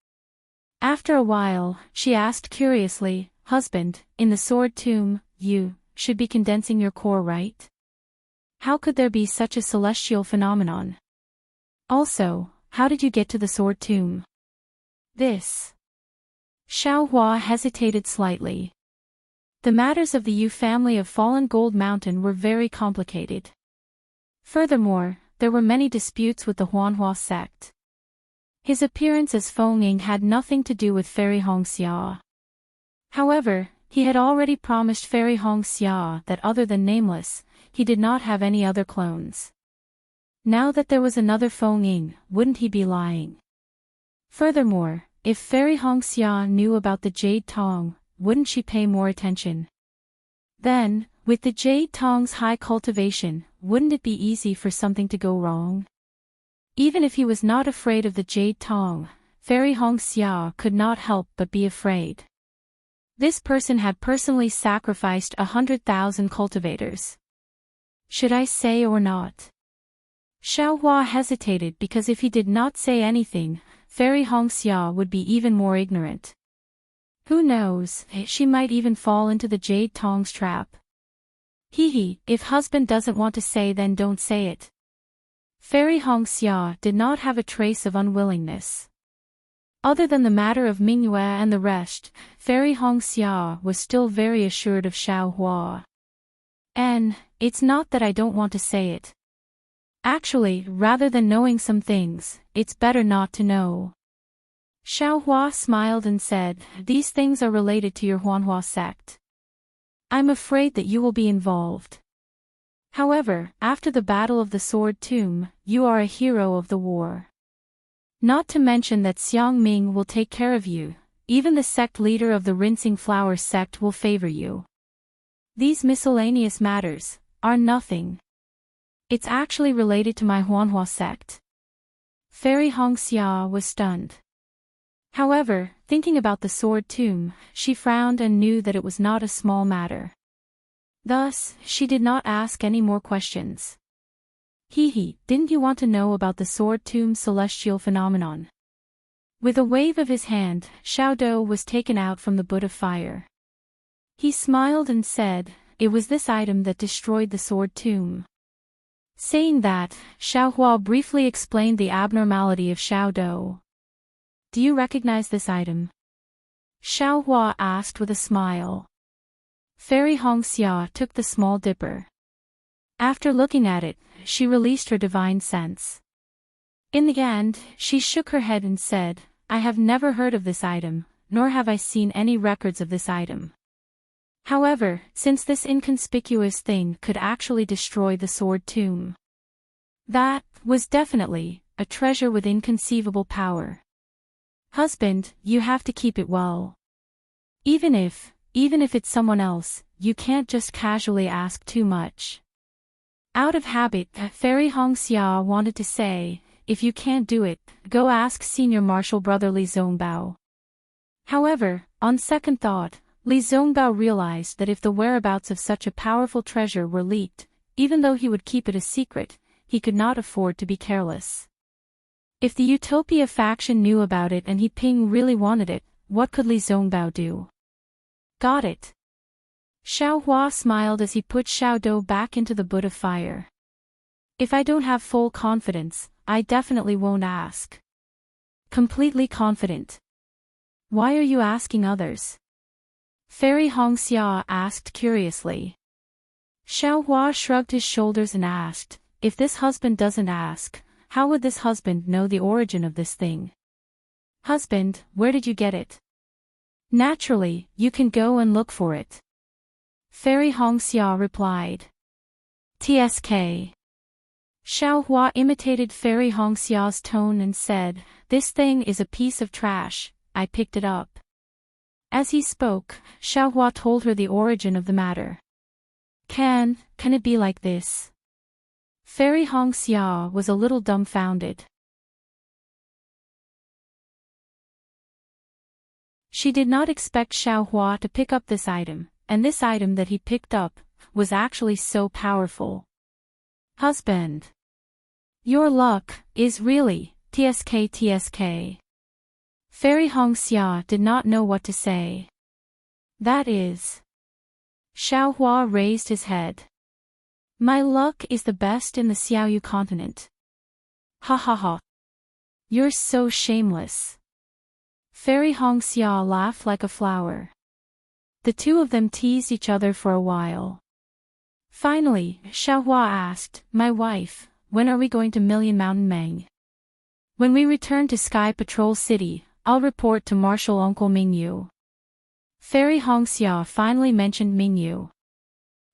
After a while, she asked curiously, "Husband, in the sword tomb, you should be condensing your core, right? How could there be such a celestial phenomenon? Also, how did you get to the sword tomb?" This. Xiao Hua hesitated slightly. The matters of the Yu family of Fallen Gold Mountain were very complicated. Furthermore, there were many disputes with the Huanhua sect. His appearance as Feng Ying had nothing to do with Fairy Hong Xia. However, he had already promised Fairy Hong Xia that other than Nameless, he did not have any other clones. Now that there was another Feng Ying, wouldn't he be lying? Furthermore, if Fairy Hong Xia knew about the Jade Tong, wouldn't she pay more attention? Then, with the Jade Tong's high cultivation, wouldn't it be easy for something to go wrong? Even if he was not afraid of the Jade Tong, Fairy Hong Xia could not help but be afraid. This person had personally sacrificed 100,000 cultivators. Should I say or not? Xiao Hua hesitated because if he did not say anything, Fairy Hong Xia would be even more ignorant. Who knows, she might even fall into the Jade Tong's trap. If husband doesn't want to say, then don't say it. Fairy Hong Xia did not have a trace of unwillingness. Other than the matter of Mingyue and the rest, Fairy Hong Xia was still very assured of Xiao Hua. And it's not that I don't want to say it. Actually, rather than knowing some things, it's better not to know. Xiao Hua smiled and said, "These things are related to your Huanhua sect. I'm afraid that you will be involved. However, after the Battle of the Sword Tomb, you are a hero of the war. Not to mention that Xiang Ming will take care of you, even the sect leader of the Rinsing Flower sect will favor you. These miscellaneous matters are nothing. It's actually related to my Huanhua sect." Fairy Hong Xia was stunned. However, thinking about the Sword Tomb, she frowned and knew that it was not a small matter. Thus, she did not ask any more questions. Didn't you want to know about the Sword Tomb's celestial phenomenon?" With a wave of his hand, Xiao Dou was taken out from the Butt of Fire. He smiled and said, "It was this item that destroyed the Sword Tomb." Saying that, Xiao Hua briefly explained the abnormality of Xiao Dou. "Do you recognize this item?" Xiao Hua asked with a smile. Fairy Hong Xia took the small dipper. After looking at it, she released her divine sense. In the end, she shook her head and said, "I have never heard of this item, nor have I seen any records of this item. However, since this inconspicuous thing could actually destroy the sword tomb, that was definitely a treasure with inconceivable power. Husband, you have to keep it well. Even if it's someone else, you can't just casually ask too much. Out of habit, Fairy Hongxia wanted to say, if you can't do it, go ask Senior Marshal Brother Li Zongbao. However, on second thought, Li Zongbao realized that if the whereabouts of such a powerful treasure were leaked, even though he would keep it a secret, he could not afford to be careless. If the Utopia faction knew about it and He Ping really wanted it, what could Li Zongbao do? Got it. Xiao Hua smiled as he put Xiao Dou back into the butt of fire. If I don't have full confidence, I definitely won't ask. Completely confident. Why are you asking others? Fairy Hongxia asked curiously. Xiao Hua shrugged his shoulders and asked, if this husband doesn't ask, how would this husband know the origin of this thing? Husband, where did you get it? Naturally, you can go and look for it. Fairy Hongxia replied. TSK. Xiao Hua imitated Fairy Hongxia's tone and said, this thing is a piece of trash, I picked it up. As he spoke, Xiao Hua told her the origin of the matter. Can it be like this? Fairy Hongxia was a little dumbfounded. She did not expect Xiao Hua to pick up this item, and this item that he picked up was actually so powerful. Husband. Your luck is really TSK. Fairy Hongxia did not know what to say. That is. Xiao Hua raised his head. My luck is the best in the Xiaoyu continent. Ha ha ha. You're so shameless. Fairy Hongxia laughed like a flower. The two of them teased each other for a while. Finally, Xiao Hua asked, my wife, when are we going to Million Mountain Meng? When we return to Sky Patrol City, I'll report to Marshal Uncle Mingyu. Fairy Hongxia finally mentioned Mingyu.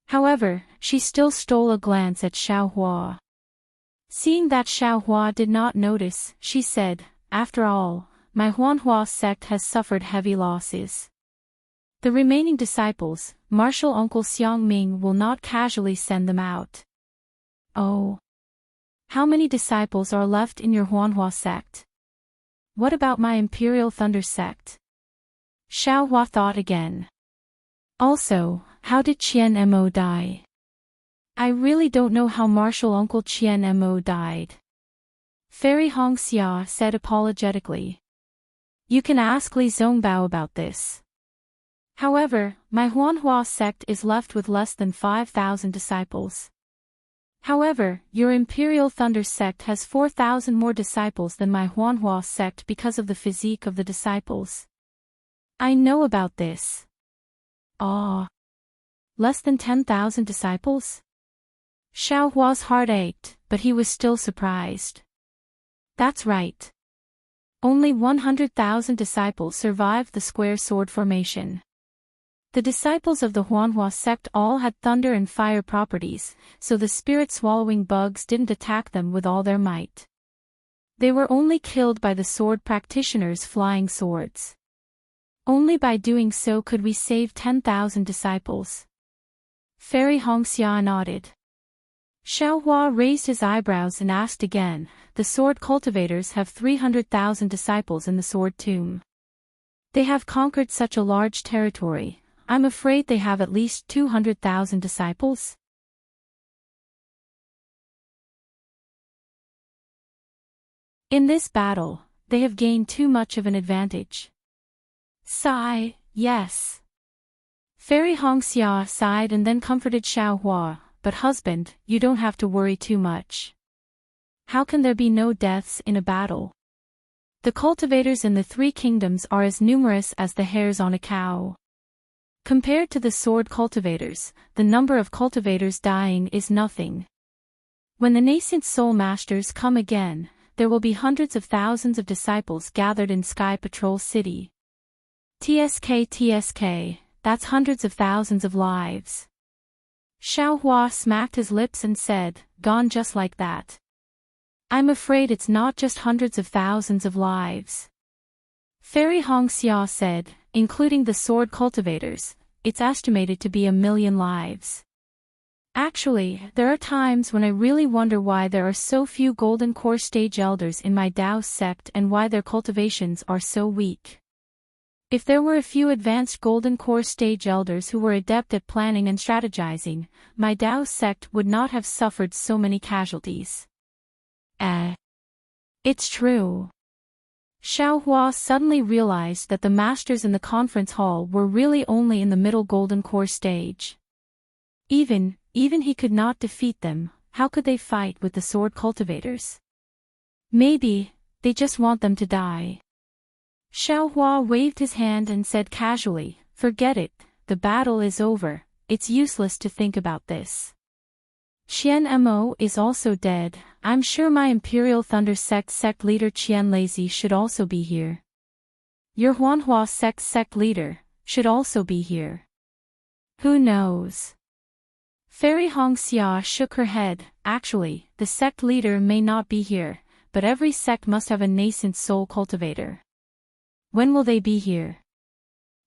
However, she still stole a glance at Xiao Hua. Seeing that Xiao Hua did not notice, she said, after all, my Huanhua sect has suffered heavy losses. The remaining disciples, Marshal Uncle Xiangming will not casually send them out. Oh. How many disciples are left in your Huanhua sect? What about my Imperial Thunder sect? Xiao Hua thought again. Also, how did Qian Mo die? I really don't know how Marshal Uncle Qian Mo died. Fairy Hongxia said apologetically. You can ask Li Zongbao about this. However, my Huanhua sect is left with less than 5,000 disciples. However, your Imperial Thunder sect has 4,000 more disciples than my Huanhua sect because of the physique of the disciples. I know about this. Ah. Less than 10,000 disciples? Xiao Hua's heart ached, but he was still surprised. That's right. Only 100,000 disciples survived the square sword formation. The disciples of the Huanhua sect all had thunder and fire properties, so the spirit-swallowing bugs didn't attack them with all their might. They were only killed by the sword practitioners' flying swords. Only by doing so could we save 10,000 disciples. Fairy Hongxia nodded. Xiao Hua raised his eyebrows and asked again, the sword cultivators have 300,000 disciples in the sword tomb. They have conquered such a large territory, I'm afraid they have at least 200,000 disciples. In this battle, they have gained too much of an advantage. Sigh, yes. Fairy Hongxia sighed and then comforted Xiao Hua, but husband, you don't have to worry too much. How can there be no deaths in a battle? The cultivators in the three kingdoms are as numerous as the hairs on a cow. Compared to the sword cultivators, the number of cultivators dying is nothing. When the nascent soul masters come again, there will be hundreds of thousands of disciples gathered in Sky Patrol City. TSK, that's hundreds of thousands of lives. Xiaohua smacked his lips and said, gone just like that. I'm afraid it's not just hundreds of thousands of lives. Fairy Hongxia said, including the sword cultivators, it's estimated to be 1,000,000 lives. Actually, there are times when I really wonder why there are so few Golden Core stage elders in my Dao sect and why their cultivations are so weak. If there were a few advanced Golden Core stage elders who were adept at planning and strategizing, my Dao sect would not have suffered so many casualties. It's true. Xiaohua suddenly realized that the masters in the conference hall were really only in the middle Golden Core stage. Even he could not defeat them, how could they fight with the sword cultivators? Maybe, they just want them to die. Xiaohua waved his hand and said casually, forget it, the battle is over, it's useless to think about this. Qian Mo is also dead, I'm sure my Imperial Thunder sect leader Qian Lazy should also be here. Your Huanhua sect leader should also be here. Who knows? Fairy Hongxia shook her head, actually, the sect leader may not be here, but every sect must have a nascent soul cultivator. When will they be here?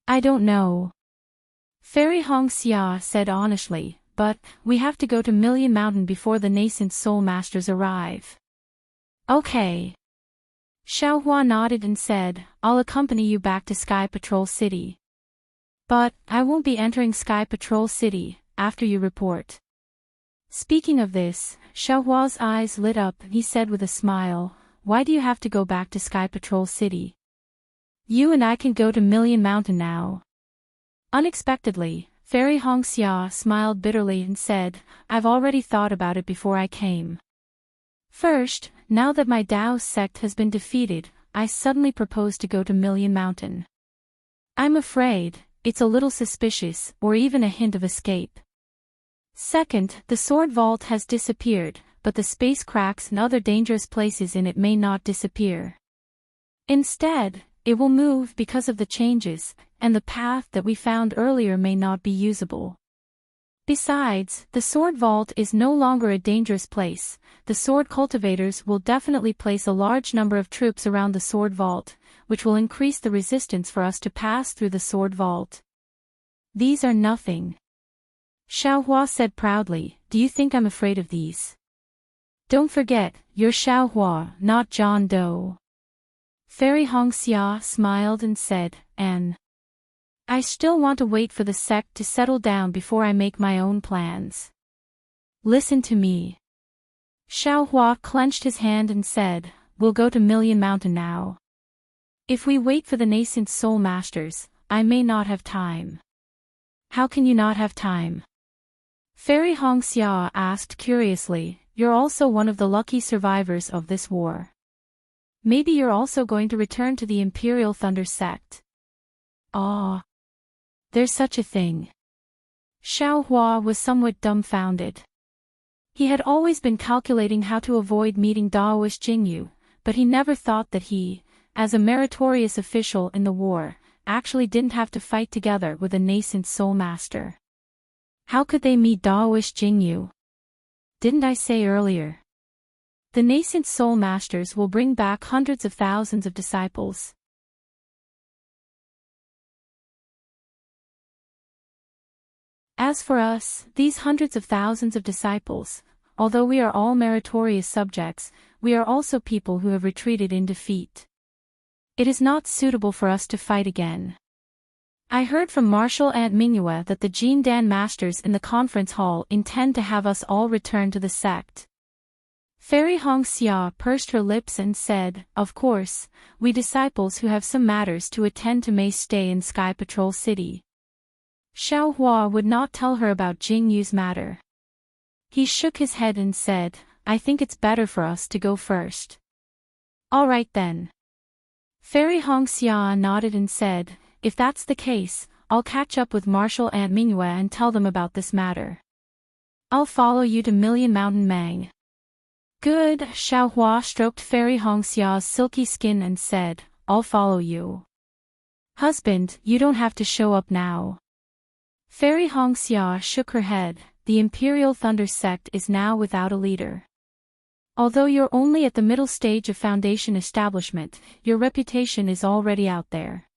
I don't know. Fairy Hongxia said honestly, but we have to go to Million Mountain before the nascent soul masters arrive. Okay. Xiaohua nodded and said, I'll accompany you back to Sky Patrol City. But, I won't be entering Sky Patrol City after you report. Speaking of this, Xiaohua's eyes lit up and he said with a smile, why do you have to go back to Sky Patrol City? You and I can go to Million Mountain now. Unexpectedly, Fairy Hongxia smiled bitterly and said, I've already thought about it before I came. First, now that my Dao sect has been defeated, I suddenly propose to go to Million Mountain. I'm afraid, it's a little suspicious, or even a hint of escape. Second, the sword vault has disappeared, but the space cracks and other dangerous places in it may not disappear. Instead, it will move because of the changes, and the path that we found earlier may not be usable. Besides, the sword vault is no longer a dangerous place, the sword cultivators will definitely place a large number of troops around the sword vault, which will increase the resistance for us to pass through the sword vault. These are nothing. Xiaohua said proudly, do you think I'm afraid of these? Don't forget, you're Xiaohua, not John Doe. Fairy Hongxia smiled and said, I still want to wait for the sect to settle down before I make my own plans. Listen to me. Xiaohua clenched his hand and said, we'll go to Million Mountain now. If we wait for the nascent soul masters, I may not have time. How can you not have time? Fairy Hongxia asked curiously, you're also one of the lucky survivors of this war. Maybe you're also going to return to the Imperial Thunder sect. Ah. There's such a thing. Xiaohua was somewhat dumbfounded. He had always been calculating how to avoid meeting Daoist Jingyu, but he never thought that he, as a meritorious official in the war, actually didn't have to fight together with a nascent soul master. How could they meet Daoist Jingyu? Didn't I say earlier? The nascent soul masters will bring back hundreds of thousands of disciples. As for us, these hundreds of thousands of disciples, although we are all meritorious subjects, we are also people who have retreated in defeat. It is not suitable for us to fight again. I heard from Marshal Aunt Mingyue that the Jin Dan masters in the conference hall intend to have us all return to the sect. Fairy Hongxia pursed her lips and said, of course, we disciples who have some matters to attend to may stay in Sky Patrol City. Xiaohua would not tell her about Jingyu's matter. He shook his head and said, I think it's better for us to go first. All right then. Fairy Hongxia nodded and said, if that's the case, I'll catch up with Marshal Aunt Mingyue and tell them about this matter. I'll follow you to Million Mountain Mang. Good, Xiaohua stroked Fairy Hongxia's silky skin and said, I'll follow you. Husband, you don't have to show up now. Fairy Hongxia shook her head. The Imperial Thunder Sect is now without a leader. Although you're only at the middle stage of Foundation establishment, your reputation is already out there.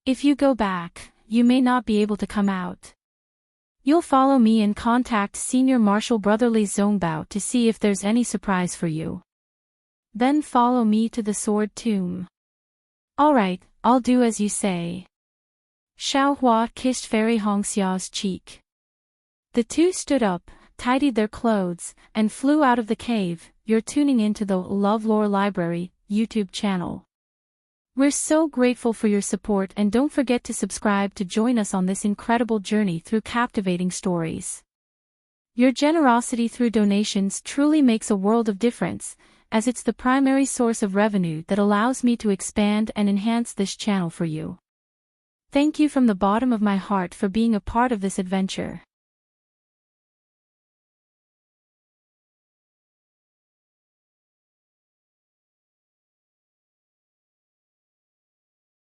If you go back, you may not be able to come out. You'll follow me and contact Senior Marshal Brotherly Zongbao to see if there's any surprise for you. Then follow me to the Sword Tomb. Alright, I'll do as you say. Xiao Hua kissed Fairy Hongxia's cheek. The two stood up, tidied their clothes, and flew out of the cave. You're tuning into the LoveLore Library YouTube channel. We're so grateful for your support, and don't forget to subscribe to join us on this incredible journey through captivating stories. Your generosity through donations truly makes a world of difference, as it's the primary source of revenue that allows me to expand and enhance this channel for you. Thank you from the bottom of my heart for being a part of this adventure.